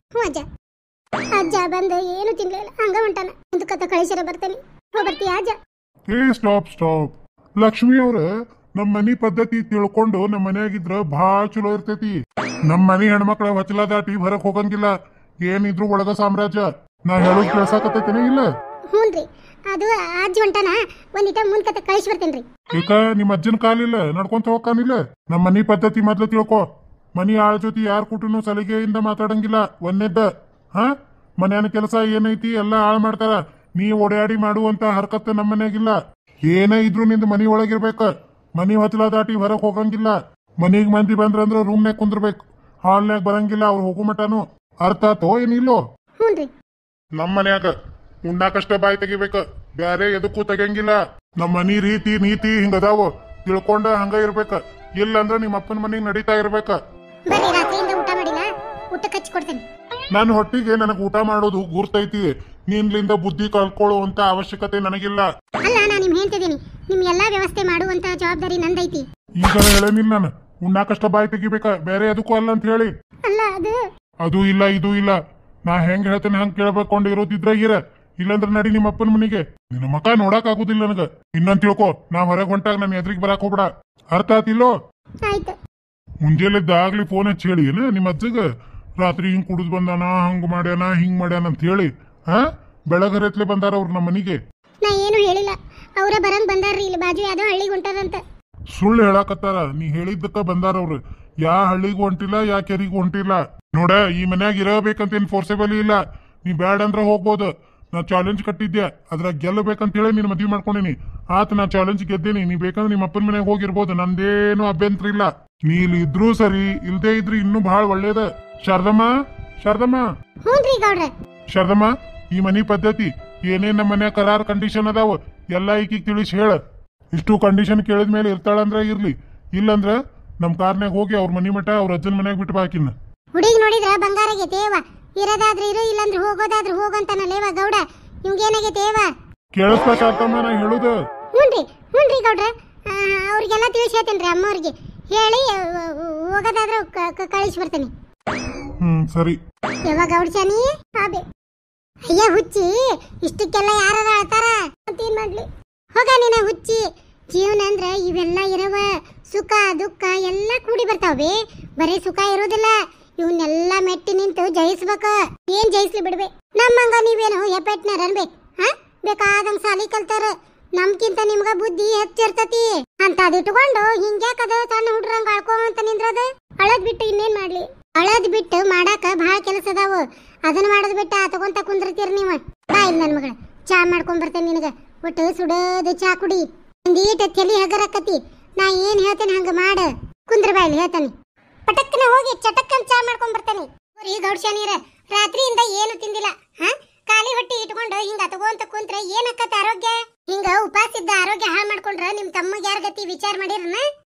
ಅಜ್ಜ ಬಂದ ಏನು ತಿನ್ಲಿಲ್ಲ, ಹಂಗ ಹೊಂಟಾನ. ಒಂದು ಕತೆ ಕಳಿಸಿರ ಬರ್ತೇನೆ. ಬರ್ತೀಯ ಅಜ್ಜ? ಸ್ಟಾಪ್. ಲಕ್ಷ್ಮಿ ಅವ್ರ ನಮ್ ಮನಿ ಪದ್ಧತಿ ತಿಳ್ಕೊಂಡು ನಮ್ ಮನ್ಯಾಗಿದ್ರ ಭಾಳ ಚಲೋ ಇರ್ತೈತಿ. ನಮ್ ಮನಿ ಹೆಣ್ಮಕ್ಳ ಹೊಚ್ಚಲ ದಾಟಿ ಹೊರಕ್ ಹೋಗಂಗಿಲ್ಲ. ಏನಿದ್ರು ಒಳಗ ಸಾಮ್ರಾಜ್ಯ. ನಾ ಹೇಳೋದ್ ಕೇಳ್ಸಾಕತ್ತೇನೆ ಇಲ್ಲ? ಹ್ಞೂನ್ರಿ, ಅದು ಅಜ್ಜ ಹೊಂಟಾನ. ಒಂದಿಟ ಮುಂದ್ ಕತೆ ಕಳಿಸಿ ಬರ್ತೇನ್ರಿ. ಈಗ ನಿಮ್ ಅಜ್ಜನ ಕಾಲಿಲ್ಲ, ನಡ್ಕೊಂತ ಹೋಗ್ಕಾನಿಲ್ಲ. ನಮ್ ಮನಿ ಪದ್ಧತಿ ಮೊದ್ಲು ತಿಳ್ಕೊ. ಮನಿ ಆಳ ಜೊತೆ ಯಾರ್ ಕೂಟನು ಸಲಿಗೆಯಿಂದ ಮಾತಾಡಂಗಿಲ್ಲ. ಒಂದೇದ್ದ ಮನ್ಯಾನ ಕೆಲಸ ಏನೈತಿ ಎಲ್ಲ ಹಾಳು ಮಾಡ್ತಾರ. ನೀ ಓಡಾಡಿ ಮಾಡುವಂತ ಹರ್ಕತ್ತ ನಮ್ಮ ಮನ್ಯಾಗಿಲ್ಲ. ಏನೇ ಇದ್ರು ನಿಂದ ಮನಿ ಒಳಗಿರ್ಬೇಕ. ಮನಿ ಹೊತ್ತಲ ದಾಟಿ ಹೊರಗ್ ಹೋಗಂಗಿಲ್ಲ. ಮನಿಗ್ ಮಂದಿ ಬಂದ್ರಂದ್ರ ರೂಮ್ನಾಗ ಕುಂದ್ರಬೇಕು, ಹಾಲ್ನಾಗ ಬರಂಗಿಲ್ಲ. ಅವ್ರು ಹೋಗೋ ಮಟನು. ಅರ್ಥ ಆತೋ ಏನಿಲ್ಲೋ? ನಮ್ಮ ಮನ್ಯಾಗ ಉಣ್ಣಾಕಷ್ಟ ಬಾಯಿ ತೆಗಿಬೇಕ, ಬ್ಯಾರೆ ಎದಕ್ಕೂ ತೆಗಿಯಂಗಿಲ್ಲ. ನಮ್ಮ ಮನಿ ರೀತಿ ನೀತಿ ಹಿಂಗದಾವು, ತಿಳ್ಕೊಂಡ ಹಂಗ ಇರ್ಬೇಕ. ಇಲ್ಲಂದ್ರ ನಿಮ್ಮ ಅಪ್ಪನ ಮನಿಗ್ ನಡೀತಾ ಇರ್ಬೇಕ. ನನ್ನ ಹೊಟ್ಟಿಗೆ ನನಗ್ ಊಟ ಮಾಡೋದು ಗುರ್ತೈತಿ. ನಿನ್ಲಿಂದ ಬುದ್ಧಿ ಕಳ್ಕೊಳ್ಳುವಂತ ಅವಶ್ಯಕತೆ ನನಗಿಲ್ಲ. ಅಲ್ಲ, ನಾನು ನಿಮ್ ಹೇಳ್ತಿದ್ದೀನಿ, ನಿಮ್ ಎಲ್ಲಾ ವ್ಯವಸ್ಥೆ ಮಾಡುವಂತ ಜವಾಬ್ದಾರಿ ನಂದೈತಿ. ಈಗ ಹೇಳೇನಿಲ್ಲ ನಾನು, ಉಣ್ಣಾಕಷ್ಟ ಬಾಯಿ ತೆಗಿಬೇಕ, ಬೇರೆ ಎದಕ್ಕೂ ಅಲ್ಲ ಅಂತ ಹೇಳಿ. ಅಲ್ಲ, ಅದು ಇಲ್ಲ, ಇದು ಇಲ್ಲ. ನಾ ಹೆಂಗ್ ಹೇಳ್ತೇನೆ ಹಂಗ್ ಕೇಳ್ಬೇಕೊಂಡು ಇರೋದಿದ್ರ ಇರ. ಇಲ್ಲಂದ್ರ ನಡಿ ನಿಮ್ಮ ಅಪ್ಪನ ಮನಿಗೆ. ನಿನ್ನ ಮಕ ನೋಡಕ್ ಆಗುದಿಲ್ಲ ನನಗ. ಇನ್ನೊಂದ್ ತಿಳ್ಕೊ, ನಾ ಹೊರಗ್ ಹೊಂಟಾಗ ನನ್ನ ಎದ್ರಿಗೆ ಬರಾಕ್ ಹೋಗ್ಬೇಡ. ಅರ್ಥ ಆತಿಲ್ಲೋ? ಆಯ್ತು. ಮುಂಜಾನೆದ್ದಾಗ್ಲಿ ಫೋನ್ ಹಚ್ಚಿ ಹೇಳಿ ಏನ ನಿಮ್ಮ ಅಜ್ಜಗ ರಾತ್ರಿ ಹಿಂಗ್ ಕುಡಿದ್ ಬಂದಾನ, ಹಂಗ್ ಮಾಡ್ಯಾನ, ಹಿಂಗ್ ಮಾಡ್ಯಾನ ಅಂತ ಹೇಳಿ. ಬೆಳಗರತ್ಲೆ ಬಂದಾರ ಅವ್ರು ನಮ್ಮ ಮನಿಗೆ. ನಾ ಏನು ಹೇಳಿಲ್ಲ, ಅವ್ರ ಬರಂಗ್ ಬಂದಾರ್ರಿ. ಇಲ್ಲಿ ಬಾಜು ಯಾವ್ದೋ ಹಳ್ಳಿಗೆ ಹೊಂಟಾರಂತ. ಸುಳ್ಳು ಹೇಳಾಕತ್ತಾರ. ನೀ ಹೇಳಿದ್ದಕ್ಕ ಬಂದಾರ ಅವ್ರು. ಯಾ ಹಳ್ಳಿಗೂ ಹೊಂಟಿಲ್ಲ, ಯಾ ಕೆರಿಗೂ ಹೊಂಟಿಲ್ಲ. ನೋಡ, ಈ ಮನ್ಯಾಗ ಇರಬೇಕಂತ ಏನ್ ಫೋರ್ಸೇಬಲಿ ಇಲ್ಲ. ನೀ ಬ್ಯಾಡ್ ಅಂದ್ರ ಹೋಗ್ಬೋದು. ನಾ ಚಾಲೆಂಜ್ ಕಟ್ಟಿದ್ದೆ, ಅದ್ರಾಗ ಗೆಲ್ಲಬೇಕಂತ ಹೇಳಿ ನೀನ್ ಮದ್ವಿ ಮಾಡ್ಕೊಂಡಿನಿ. ನಾ ಚಾಲೆಂಜ್ ಗೆದ್ದೇನಿ. ನೀ ಬೇಕಂದ್ರೆ ನಿಮ್ಮ ಅಪ್ಪನ ಮನೆಗೆ ಹೋಗಿರ್ಬೋದು, ನಂದೇನು ಅಭ್ಯಂತರ ಇಲ್ಲ. ನೀ ಇಲ್ಲಿ ಇದ್ರೂ ಸರಿ, ಇಲ್ದೇ ಇದ್ರಿ ಇನ್ನೂ ಬಹಳ ಒಳ್ಳೇದ. ಶಾರದಮ್ಮ, ಶಾರದಮ್ಮ, ಹ್ಞೂನ್ರಿ ಗೌಡ್ರ. ಶಾರದಮ್ಮ, ಈ ಮನಿ ಪದ್ಧತಿ ಏನೇನ್ ನಮ್ಮ ಮನ್ಯಾಗ ಕರಾರ್ ಕಂಡೀಷನ್ ಅದಾವ ಎಲ್ಲ ಈಕಿಗೆ ತಿಳಿಸಿ ಹೇಳ. ಇಷ್ಟು ಕಂಡೀಷನ್ ಕೇಳಿದ್ಮೇಲೆ ಇರ್ತಾಳಂದ್ರ ಇರ್ಲಿ, ಇಲ್ಲಂದ್ರ ನಮ್ ಕಾರ್ನ್ಯಾಗ ಹೋಗಿ ಅವ್ರ ಮನಿ ಮಠ ಅವ್ರ ಅಜ್ಜನ ಮನ್ಯಾಗ ಬಿಟ್ಟು ಬಾಕಿನ್ನ. ಹುಡುಗಿ ನೋಡಿದ್ರ ಬಂಗಾರಾಗೈತೇವ. ಇರೋದಾದ್ರೆ ಇರು, ಇಲ್ಲಂದ್ರೆ ಹೋಗೋದಾದ್ರೆ ಹೋಗಂತಾನಲ್ಲೇವ ಗೌಡ. ಇವ್ಗೇನಾಗೈತೇವ? ಕೇಳಿಸ್ತಾ ಶಾರದಮ್ಮ ನಾ ಹೇಳುದು? ಹ್ಞೂನ್ರಿ ಗೌಡ್ರ. ಅವ್ರಿಗೆಲ್ಲ ತಿಳಿಸಿ ಹೇಳ್ತೇನ್ರಿ, ಅಮ್ಮವ್ರಿಗೆ ಹೇಳಿ ಹೋಗೋದಾದ್ರೆ ಕಳಿಸಿ ಬರ್ತೇನೆ. ಸರಿ. ಯಾವಾಗ ಗೌಡ್ಚಾನಿ? ಅಯ್ಯ ಹುಚ್ಚಿ, ಇಷ್ಟಕ್ಕೆಲ್ಲ ಯಾರು ಆಳ್ತಾರ ಮತ್ತೇನ್ ಮಾಡ್ಲಿ? ಹೋಗ ನೀನ ಹುಚ್ಚಿ. ಜೀವನ ಅಂದ್ರ ಇವೆಲ್ಲ ಇರವ. ಸುಖ ದುಃಖ ಎಲ್ಲ ಕೂಡಿ ಬರ್ತಾವೆ. ಬರೀ ಸುಖ ಇರೋದಿಲ್ಲ, ಇವನ್ನೆಲ್ಲ ಮೆಟ್ಟಿ ನಿಂತು ಜಯಿಸ್ಬೇಕ. ಏನ್ ಜಯಿಸ್ಲಿ ಬಿಡ್ಬೇ. ನಮ್ಮಂಗ ನೀವೇನು ಹೆಪೆಟ್ನಾರ ಅನ್ಬೇಕು? ಬೇಕಾದಂಗ ಸಾಲಿ ಕಲ್ತಾರ. ನಮ್ಕಿಂತ ನಿಮ್ಗ ಬುದ್ಧಿ ಹೆಚ್ಚಿರ್ತತಿ ಅಂತ ಅದಿಟ್ಕೊಂಡು ಹಿಂಗ್ಯಾಕದ ಸಣ್ಣ ಹುಡ್ರಂಗ ಅಳ್ಕೊಂತ ನಿಂದ್ರದ? ಅಳದ್ ಬಿಟ್ಟು ಇನ್ನೇನ್ ಮಾಡ್ಲಿ? ಅಳದ್ ಬಿಟ್ಟು ಮಾಡಾಕ ಬಹಳ ಕೆಲಸ ಅದಾವ. ಅದನ್ನ ಮಾಡೋದ್ ಬಿಟ್ಟ ತಗೊಂತ ಕುಂದಿರ್ತೀರಿ ನೀವ. ಬಾ ಇಲ್ಲಿ ನನ್ ಮಗಳ, ಚಾ ಮಾಡ್ಕೊಂಡ್ ಬರ್ತೇನೆ ನಿನಗ. ಒಟ್ಟು ಸುಡೋದು ಚಾ ಕುಡಿ. ಒಂದೀಟ ತಲಿ ಹಗರಕತಿ. ನಾ ಏನ್ ಹೇಳ್ತೇನೆ ಹಂಗ ಮಾಡ. ಕುಂದ್ರ ಬಾ ಇಲ್ಲಿ ಹೇಳ್ತಾನೆ. ಪಟಕ್ಕನ ಹೋಗಿ ಚಟಕ್ಕನ್ ಚಾ ಮಾಡ್ಕೊಂಡ್ ಬರ್ತೇನೆ. ಗೌಡ್ಶಾನೀರ ರಾತ್ರಿಯಿಂದ ಏನು ತಿಂದಿಲ್ಲ. ಖಾಲಿ ಹೊಟ್ಟಿ ಇಟ್ಕೊಂಡು ಹಿಂಗ ತಗೋಂತ ಕುಂತ್ರ ಏನಕ್ಕತ್ತ ಆರೋಗ್ಯ? ಹಿಂಗ ಉಪವಾಸ ಇದ್ದ ಆರೋಗ್ಯ ಹಾಳು ಮಾಡ್ಕೊಂಡ್ರ ನಿಮ್ ತಮ್ಮಗ್ ಯಾರ ಗತಿ ವಿಚಾರ ಮಾಡಿರನ?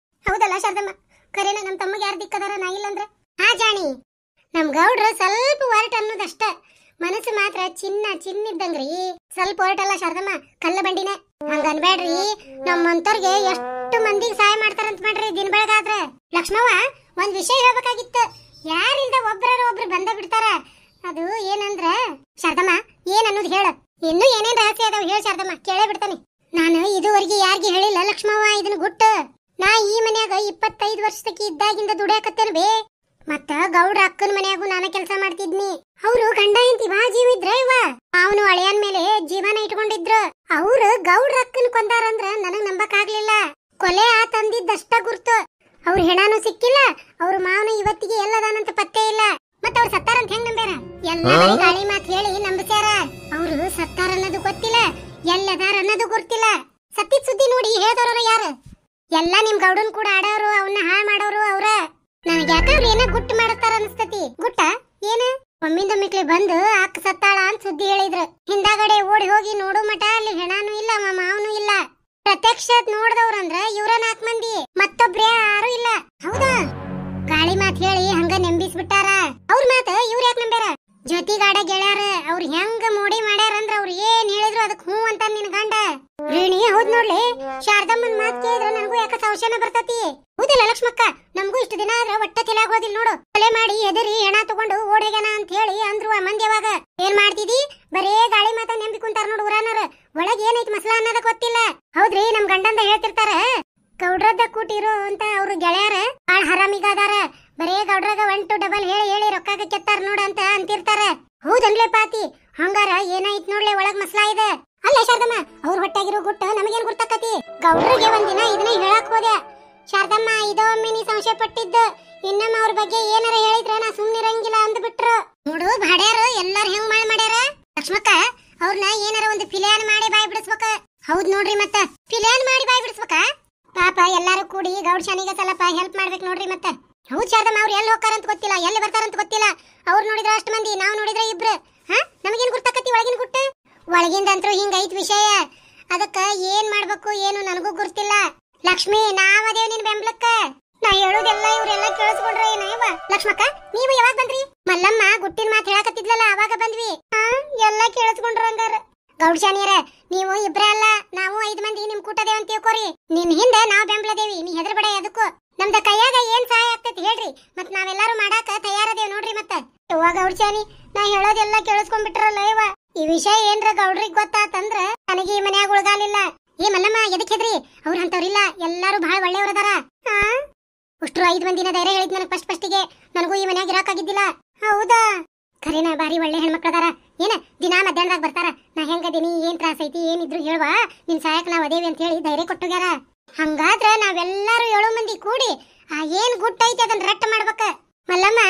ಹೌದಲ್ಲ ಶಾರದಮ್ಮ? ಕರೇನ ನಮ್ ತಮ್ಮಗ್ ಯಾರ ದಿಕ್ಕದಾರ? ನಾ ಇಲ್ಲಂದ್ರ ಜಾಣಿ. ನಮ್ ಗೌಡ್ರ ಸ್ವಲ್ಪ ಹೊರಟ ಅನ್ನೋದಷ್ಟ, ಮನಸ್ಸು ಮಾತ್ರ ಚಿನ್ನಿದ್ದಂಗ್ರಿ. ಸ್ವಲ್ಪ ಹೊರಟಲ್ಲ ಶಾರದಮ್ಮ, ಕಲ್ಲ ಬಂಡಿನ. ಹಂಗ ಅನ್ಬೇಡ್ರಿ. ನಮ್ಮಂತವ್ರಿಗೆ ಎಷ್ಟು ಮಂದಿಗೆ ಸಹಾಯ ಮಾಡ್ತಾರಂತ ಮಾಡ್ರಿ ದಿನ ಬೆಳಗಾದ್ರ. ಲಕ್ಷ್ಮವ್ವ, ಒಂದ್ ವಿಷಯ ಹೇಳ್ಬೇಕಾಗಿತ್ತು. ಯಾರಿಂದ ಒಬ್ರು ಬಂದ ಬಿಡ್ತಾರ. ಅದು ಏನಂದ್ರ ಶಾರದಮ್ಮ, ಏನ್ ಅನ್ನೋದು ಹೇಳ. ಇನ್ನು ಏನೇನ್ ರಹಸ್ಯ ಅದಾವ ಹೇಳ ಶಾರದಮ್ಮ, ಕೇಳೇ ಬಿಡ್ತಾನೆ. ನಾನು ಇದುವರೆಗೆ ಯಾರಿಗೂ ಹೇಳಿಲ್ಲ ಲಕ್ಷ್ಮವ್ವ ಇದನ್ನ ಗುಟ್ಟು. ನಾ ಈ ಮನ್ಯಾಗ 25 ವರ್ಷಕ್ಕೆ ಇದ್ದಾಗಿಂದ ದುಡಿಯಾಕತ್ತೇನ ಬೇ. ಮತ್ತ ಗೌಡ್ರ ಅಕ್ಕನ ಮನ್ಯಾಗೂ ನಾನು ಕೆಲಸ ಮಾಡ್ತಿದ್ನಿ. ಅವ್ರು ಗಂಡ ಹೆಂಡತಿ ಬಾ ಜೀವ ಇದ್ರ ಇವ. ಅವನು ಹಳೆಯನ್ ಮೇಲೆ ಜೀವನ ಇಟ್ಕೊಂಡಿದ್ರು. ಅವ್ರು ಗೌಡ್ರ ಅಕ್ಕನ ಕೊಂದಾರಂದ್ರ ನನಗ್ ನಂಬಕ್ ಆಗ್ಲಿಲ್ಲ. ಕೊಲೆ ಆತಂದಿದ್ದಷ್ಟ ಗುರ್ತು. ಅವ್ರ ಹೆಣಾನು ಸಿಕ್ಕಿಲ್ಲ. ಅವ್ರ ಮಾವನ ಇವತ್ತಿಗೆ ಎಲ್ಲದಾನಂತ ಪತ್ತೆ ಇಲ್ಲ. ಮತ್ತ ಅವ್ರು ಸತ್ತಾರಂತ ಹೆಂಗ್ ನಂಬ್ಯಾರ? ಎಲ್ಲ ಗಾಳಿ ಮಾತ್ ಹೇಳಿ ನಂಬಿಸ್ಯಾರ. ಅವ್ರು ಸತ್ತಾರ ಅನ್ನೋದು ಗೊತ್ತಿಲ್ಲ, ಎಲ್ಲದಾರ ಅನ್ನೋದು ಗೊತ್ತಿಲ್ಲ. ಸತ್ತಿದ್ ಸುದ್ದಿ ನೋಡಿ ಹೇಳ್ದವ್ರ ಯಾರು? ಎಲ್ಲ ನಿಮ್ ಗೌಡನ್ ಕೂಡ ಆಡೋರು, ಅವನ್ನ ಹಾಳ್ ಮಾಡೋರು ಅವ್ರ. ನನಗೆ ಯಾಕಂದ್ರೆ ಏನ ಗುಟ್ಟು ಮಾಡತಾರ ಅನ್ಸ್ತತಿ. ಗುಟ್ಟ ಏನ? ಒಮ್ಮಿಂದೊಮ್ಮಿಕ್ಲೆ ಬಂದು ಅಕ್ಕ ಸತ್ತಾಳ ಅಂತ ಸುದ್ದಿ ಹೇಳಿದ್ರು. ಹಿಂದಾಗಡೆ ಓಡಿ ಹೋಗಿ ನೋಡು ಮಟ ಅಲ್ಲಿ ಹೆಣಾನು ಇಲ್ಲ, ಮಾವನು ಇಲ್ಲ. ಪ್ರತ್ಯಕ್ಷ ನೋಡ್ದವ್ರಂದ್ರ ಇವ್ರ 4 ಮಂದಿ, ಮತ್ತೊಬ್ರೇ ಯಾರು ಇಲ್ಲ. ಹೌದಾ? ಗಾಳಿ ಮಾತ್ ಹೇಳಿ ಹಂಗ ನೆಂಬಿಸ್ಬಿಟ್ಟಾರ. ಅವ್ರ ಮಾತ ಇವ್ರ ಯಾಕೆ ನಂಬ್ಯಾರ? ಜೊತಿಗಾಡ ಗೆಳ್ಯಾರ. ಅವ್ರ ಹೆಂಗ ಮೋಡಿ ಮಾಡ್ಯಾರಂದ್ರ ಅವ್ರ ಏನ್ ಹೇಳಿದ್ರು ಅದಕ್ ಹೂ ಅಂತ ನಿನ್ ಗಂಡ ರೇಣಿ. ಹೌದ್ ನೋಡ್ಲಿ, ಶಾರದಮ್ಮನ್ ಮಾತ್ ಕೇಳಿದ್ರ ನನಗೂ ಯಾಕ ಸಂಶಯನ ಬರ್ತತಿ. ಹೌದಿಲ್ಲ ಲಕ್ಷ್ಮಕ್ಕ? ನಮಗೂ ಇಷ್ಟು ದಿನ ಆದ್ರ ಒಟ್ಟ ತಲೆಯಾಗೋದಿಲ್ಲ ನೋಡು. ಕೊಲೆ ಮಾಡಿ ಎದರಿ ಹೆಣ ತಗೊಂಡು ಓಡೋಗ್ಯಾನ ಅಂತ ಹೇಳಿ ಅಂದ್ರು ಆ ಮಂದಿ. ಯಾವಾಗ ಏನ್ ಮಾಡ್ತಿದಿ? ಬರೇ ಗಾಳಿ ಮಾತ ನೆಂಬಿ ಕುಂತಾರ ನೋಡು ಊರಾನವ್ರ. ಒಳಗ್ ಏನೈತಿ ಮಸಲ ಅನ್ನೋದ ಗೊತ್ತಿಲ್ಲ. ಹೌದ್ರಿ, ನಮ್ ಗಂಡಂದ ಹೇಳ್ತಿರ್ತಾರ ಗೌಡ್ರದ್ದ ಕೂಟಿರೋ ಅಂತ. ಅವ್ರ ಗೆಳೆಯರ ಬಾಳ ಹರಾಮಿಗಾದಾರ. ಬರೇ ಗೌಡ್ರಾಗ 1 to 2 ಹೇಳಿ ರೊಕ್ಕಾಗ ಕೆತ್ತಾರ ನೋಡ ಅಂತ ಅಂತಿರ್ತಾರ. ಹೌದನ್ಲೇ ಪಾತಿ? ಹಂಗಾರ ಏನಾಯ್ತು ನೋಡ್ಲೆ ಒಳಗ್ ಮಸಲ ಇದೆ. ಅಲ್ಲ ಶಾರದಮ್ಮ, ಅವ್ರ ಹೊಟ್ಟಾಗಿರೋ ಗುಟ್ಟ ನಮಗೇನ್ ಗುರ್ತಕತಿ? ಗೌಡ್ರಿಗೆ ಒಂದಿನ ಇದನ್ನ ಹೇಳಕ್ ಹೋದೆ. ಶಾರದಮ್ಮ, ಇದೊಮ್ಮೆ ನೀ ಸಂಶಯ ಪಟ್ಟಿದ್ದು. ಇನ್ನೊಮ್ಮೆ ಅವ್ರ ಬಗ್ಗೆ ಏನಾರ ಹೇಳಿದ್ರ ನಾ ಸುಮ್ನಿರಂಗಿಲ್ಲ ಅಂದ್ಬಿಟ್ರು. ನೋಡು ಭಾಡ್ಯಾರ ಎಲ್ಲಾರು ಹೆಂಗ್ ಮಾಡ್ಯಾರ. ಲಕ್ಷ್ಮಕ್ಕ, ಅವ್ರನ್ನ ಏನಾರ ಒಂದು ಫಿಲ್ಯಾನ್ ಮಾಡಿ ಬಾಯ್ ಬಿಡಿಸ್ಬೇಕ. ಹೌದ್ ನೋಡ್ರಿ, ಮತ್ತ ಫಿಲ್ಯಾನ್ ಮಾಡಿ ಬಾಯ್ ಬಿಡಿಸ್ಬೇಕ. ಪಾಪ ಎಲ್ಲಾರು ಕೂಡಿ ಗೌಡ್ಶಾನಿಗೆ ಸ್ವಲ್ಪ ಹೆಲ್ಪ್ ಮಾಡ್ಬೇಕು ನೋಡ್ರಿ. ಮತ್ತ ಹೌದ್ ಶಾರದಮ್ಮ, ಅವ್ರು ಎಲ್ಲಿ ಹೋಗ್ತಾರಂತ ಗೊತ್ತಿಲ್ಲ, ಎಲ್ಲಿ ಬರ್ತಾರಂತ ಗೊತ್ತಿಲ್ಲ. ಅವ್ರು ನೋಡಿದ್ರ 1 ಮಂದಿ, ನಾವ್ ನೋಡಿದ್ರ 2. ನಮಗೇನ್ ಗುರ್ತಕತಿ ಒಳಗಿನ ಗುಟ್ಟು? ಒಳಗಿಂದಂತ್ರು ಹಿಂಗೈತ್ ವಿಷಯ. ಅದಕ್ಕ ಏನ್ ಮಾಡ್ಬೇಕು ಏನು ನನಗೂ ಗುರ್ತಿಲ್ಲ. ಲಕ್ಷ್ಮಿ, ನಾವದೇವ್ ನಿನ್ ಬೆಂಬ್ಲಕ್ಕ. ನಾ ಹೇಳೋದೆಲ್ಲ ಇವ್ರೆಲ್ಲ ಕೇಳಿಸ್ಕೊಂಡ್ರ ಏನವ? ಲಕ್ಷ್ಮಕ್ಕ, ನೀವು ಯಾವಾಗ ಬಂದ್ರಿ? ಮಲ್ಲಮ್ಮ ಗುಟ್ಟಿನ ಮಾತು ಹೇಳಕತ್ತಿದ್ಲಲ್ಲ, ಅವಾಗ ಬಂದ್ವಿ. ಎಲ್ಲ ಕೇಳಿಸ್ಕೊಂಡ್ರ ಹಂಗಾರ. ಗೌಡ್ಶಾನಿಯರ, ನೀವು ಇಬ್ರೇ ಅಲ್ಲ, ನಾವು 5 ಮಂದಿ ನಿಮ್ ಕೂಟದೇವ್ ಅಂತ ತಿಳ್ಕೊರಿ. ನಿನ್ ಹಿಂದೆ ನಾವ್ ಬೆಂಬ್ಲದೇವಿ, ನೀ ಹೆದರ್ಬೇಡ ಅದಕ್ಕೂ. ನಮ್ದ ಕೈಯಾಗ ಏನ್ ಸಹಾಯ ಆಗ್ತೈತಿ ಹೇಳ್ರಿ, ಮತ್ ನಾವೆಲ್ಲಾರು ಮಾಡಾಕ ತಯಾರದೇವ್ ನೋಡ್ರಿ. ಮತ್ತ ಗೌಡ್ಶಾನಿ, ನಾ ಹೇಳೋದೆಲ್ಲ ಕೇಳಿಸ್ಕೊಂಡ್ಬಿಟ್ರಲ್ಲ ಇವ. ಈ ವಿಷಯ ಏನ್ರ ಗೌಡ್ರಿಗೆ ಗೊತ್ತಾತಂದ್ರ ನನಗೆ ಈ ಮನ್ಯಾಗ ಉಳ್ಗಾಲಿಲ್ಲ. ಏ ಮಲ್ಲಮ್ಮ ಎದಕ್ ಹೆದ್ರಿ? ಅವ್ರ ಅಂತವ್ರಿಲ್ಲ, ಎಲ್ಲಾರು ಬಹಳ ಒಳ್ಳೆಯವ್ರದಾರ. ಅಷ್ಟ್ರು 5 ಮಂದಿನ ಧೈರ್ಯ ಹೇಳಿದ್ ನನಗ್ ಫಸ್ಟಿಗೆ. ನನಗೂ ಈ ಮನ್ಯಾಗ ಇರಾಕಾಗಿದ್ದಿಲ್ಲ. ಹೌದಾ? ಖರೇನ ಬಾರಿ ಒಳ್ಳೆ ಹೆಣ್ಮಕ್ಳದಾರ. ಏನ ದಿನಾ ಮಧ್ಯಾಹ್ನದಾಗ ಬರ್ತಾರ. ನಾ ಹೆಂಗದೀನಿ, ಏನ್ ತ್ರಾಸ ಐತಿ, ಏನಿದ್ರು ಹೇಳ್ವಾ, ನಿನ್ ಸಹಾಯಕ್ ನಾವ್ ಅದೇವಿ ಅಂತ ಹೇಳಿ ಧೈರ್ಯ ಕೊಟ್ಟೋಗ್ಯಾರ. ಹಂಗಾದ್ರ ನಾವೆಲ್ಲಾರು 7 ಮಂದಿ ಕೂಡಿ ಏನ್ ಗುಟ್ಟ ಐತಿ ಅದನ್ನ ರಟ್ಟ ಮಾಡ್ಬೇಕ. ಮಲ್ಲಮ್ಮ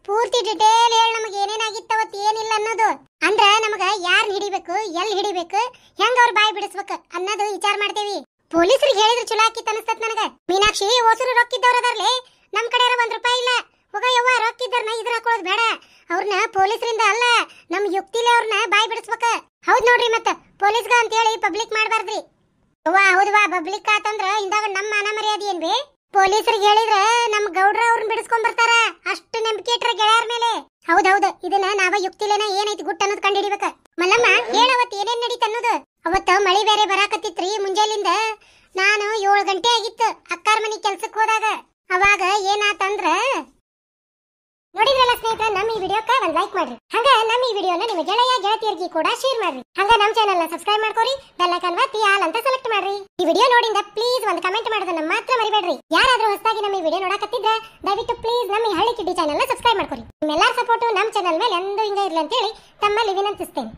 ಪೂರ್ತಿ ಡಿಟೇಲ್ ಹೇಳಿ ನಮಗ್ ಏನೇನಾಗಿತ್ತವತ್ ಏನಿಲ್ಲ ಅನ್ನೋದು. ಅಂದ್ರ ನಮಗ ಯಾರ್ನ ಹಿಡಿಬೇಕು, ಎಲ್ಲಿ ಹಿಡಿಬೇಕು, ಹೆಂಗ ಅವ್ರ ಬಾಯಿ ಬಿಡಿಸ್ಬೇಕು ಅನ್ನೋದು ವಿಚಾರ ಮಾಡ್ತೇವಿ. ಪೊಲೀಸರಿಗೆ ಹೇಳಿದ್ರೆ ಚಲೋ ಆಕಿತ್ ಅನಸ್ತತ್ ನನಗ. ಮೀನಾಕ್ಷಿ ಹೊಸರು ರೊಕ್ಕಿದ್ದವ್ರದಾರ್ಲಿ, ನಮ್ ಕಡೆ 1 ರೂಪಾಯಿ ಇಲ್ಲ. ಹೋಗ ಯವ್ವ ರೊಕ್ಕಿದ್ದಾರನ ಇದ್ರ ಹಾಕೊಳ್ಳೋದು ಬೇಡ. ಅವ್ರನ್ನ ಪೊಲೀಸರಿಂದ ಅಲ್ಲ, ನಮ್ ಯುಕ್ತಿಲೇ ಅವ್ರನ್ನ ಬಾಯಿ ಬಿಡಿಸ್ಬೇಕ. ಹೌದ್ ನೋಡ್ರಿ, ಮತ್ತ ಪೊಲೀಸ್ಗ ಅಂತ ಹೇಳಿ ಪಬ್ಲಿಕ್ ಮಾಡ್ಬಾರ್ದ್ರಿ. ಅವ್ವ ಹೌದವಾ, ಪಬ್ಲಿಕ್ ಆತಂದ್ರ ಇಂದಾಗ ನಮ್ಮ ಮಾನ ಮರ್ಯಾದೆ ಏನ್ವಿ? ಪೊಲೀಸರಿಗೆ ಹೇಳಿದ್ರ ನಮ್ ಗೌಡ್ರ ಅವ್ರನ್ನ ಬಿಡಿಸ್ಕೊಂಡ್ ಬರ್ತಾರ. ಅಷ್ಟು ನಂಬಿಕೆ ಇಟ್ರ ಗೆಳೆಯರ ಮೇಲೆ. ಹೌದೌದು, ಇದನ್ನ ನಾವ ಯುಕ್ತಿಲೇನ ಏನೈತಿ ಗುಟ್ಟ ಅನ್ನೋದು ಕಂಡು ಹಿಡಿಬೇಕ. ಮಲ್ಲಮ್ಮ ಹೇಳವತ್ ಏನೇನ್ ನಡೀತ ಅನ್ನೋದು. ಅವತ್ತ ಮಳಿ ಬೇರೆ ಬರಾಕತ್ತಿತ್ರಿ ಮುಂಜಾಲಿಂದ. ನಾನು 7 ಗಂಟೆ ಆಗಿತ್ತು ಅಕ್ಕಾರ್ ಮನಿ ಕೆಲ್ಸಕ್ ಹೋದಾಗ. ಅವಾಗ ಏನಾತಂದ್ರ ನೋಡಿದ್ರಲ್ಲ ಸ್ನೇಹಿತರೆ, ನಮ್ಮ ಈ ವಿಡಿಯೋಕ್ಕೆ ಒಂದು ಲೈಕ್ ಮಾಡ್ರಿ. ಹಂಗ ನಮ್ಮ ಈ ವಿಡಿಯೋನ ನಿಮ್ಮ ಗೆಳೆಯ ಗೆಳತಿಯರಿಗೆ ಕೂಡ ಶೇರ್ ಮಾಡ್ರಿ. ಹಂಗ ನಮ್ಮ ಚಾನೆಲ್ ನ ಸಬ್ಸ್ಕ್ರೈಬ್ ಮಾಡ್ಕೊರಿ, ಬೆಲ್ ಐಕಾನ್ ಒತ್ತಿ ಆಲ್ ಅಂತ ಸೆಲೆಕ್ಟ್ ಮಾಡ್ರಿ. ಈ ವಿಡಿಯೋ ನೋಡಿಂದ ಪ್ಲೀಸ್ ಒಂದು ಕಮೆಂಟ್ ಮಾಡೋದನ್ನ ಮಾತ್ರ ಮರಿಬೇಡ್ರಿ. ಯಾರಾದ್ರೂ ಹೊಸದಾಗಿ ನಮ್ಮ ಈ ವಿಡಿಯೋ ನೋಡಕತ್ತಿದ್ರೆ ದಯವಿಟ್ಟು ಪ್ಲೀಸ್ ನಮ್ಮ ಈ ಹಳ್ಳಿ ಕಿಡ್ಡಿ ಚಾನೆಲ್ ನ ಸಬ್ಸ್ಕ್ರೈಬ್ ಮಾಡ್ಕೊರಿ. ನಿಮ್ಮೆಲ್ಲರ ಸಪೋರ್ಟ್ ನಮ್ಮ ಚಾನೆಲ್ ಮೇಲೆ ಎಂದೂ ಹಿಂಗ ಇರ್ಲಿ ಅಂತ ಹೇಳಿ ತಮ್ಮಲ್ಲಿ ವಿನಂತಿಸ್ತೇನೆ.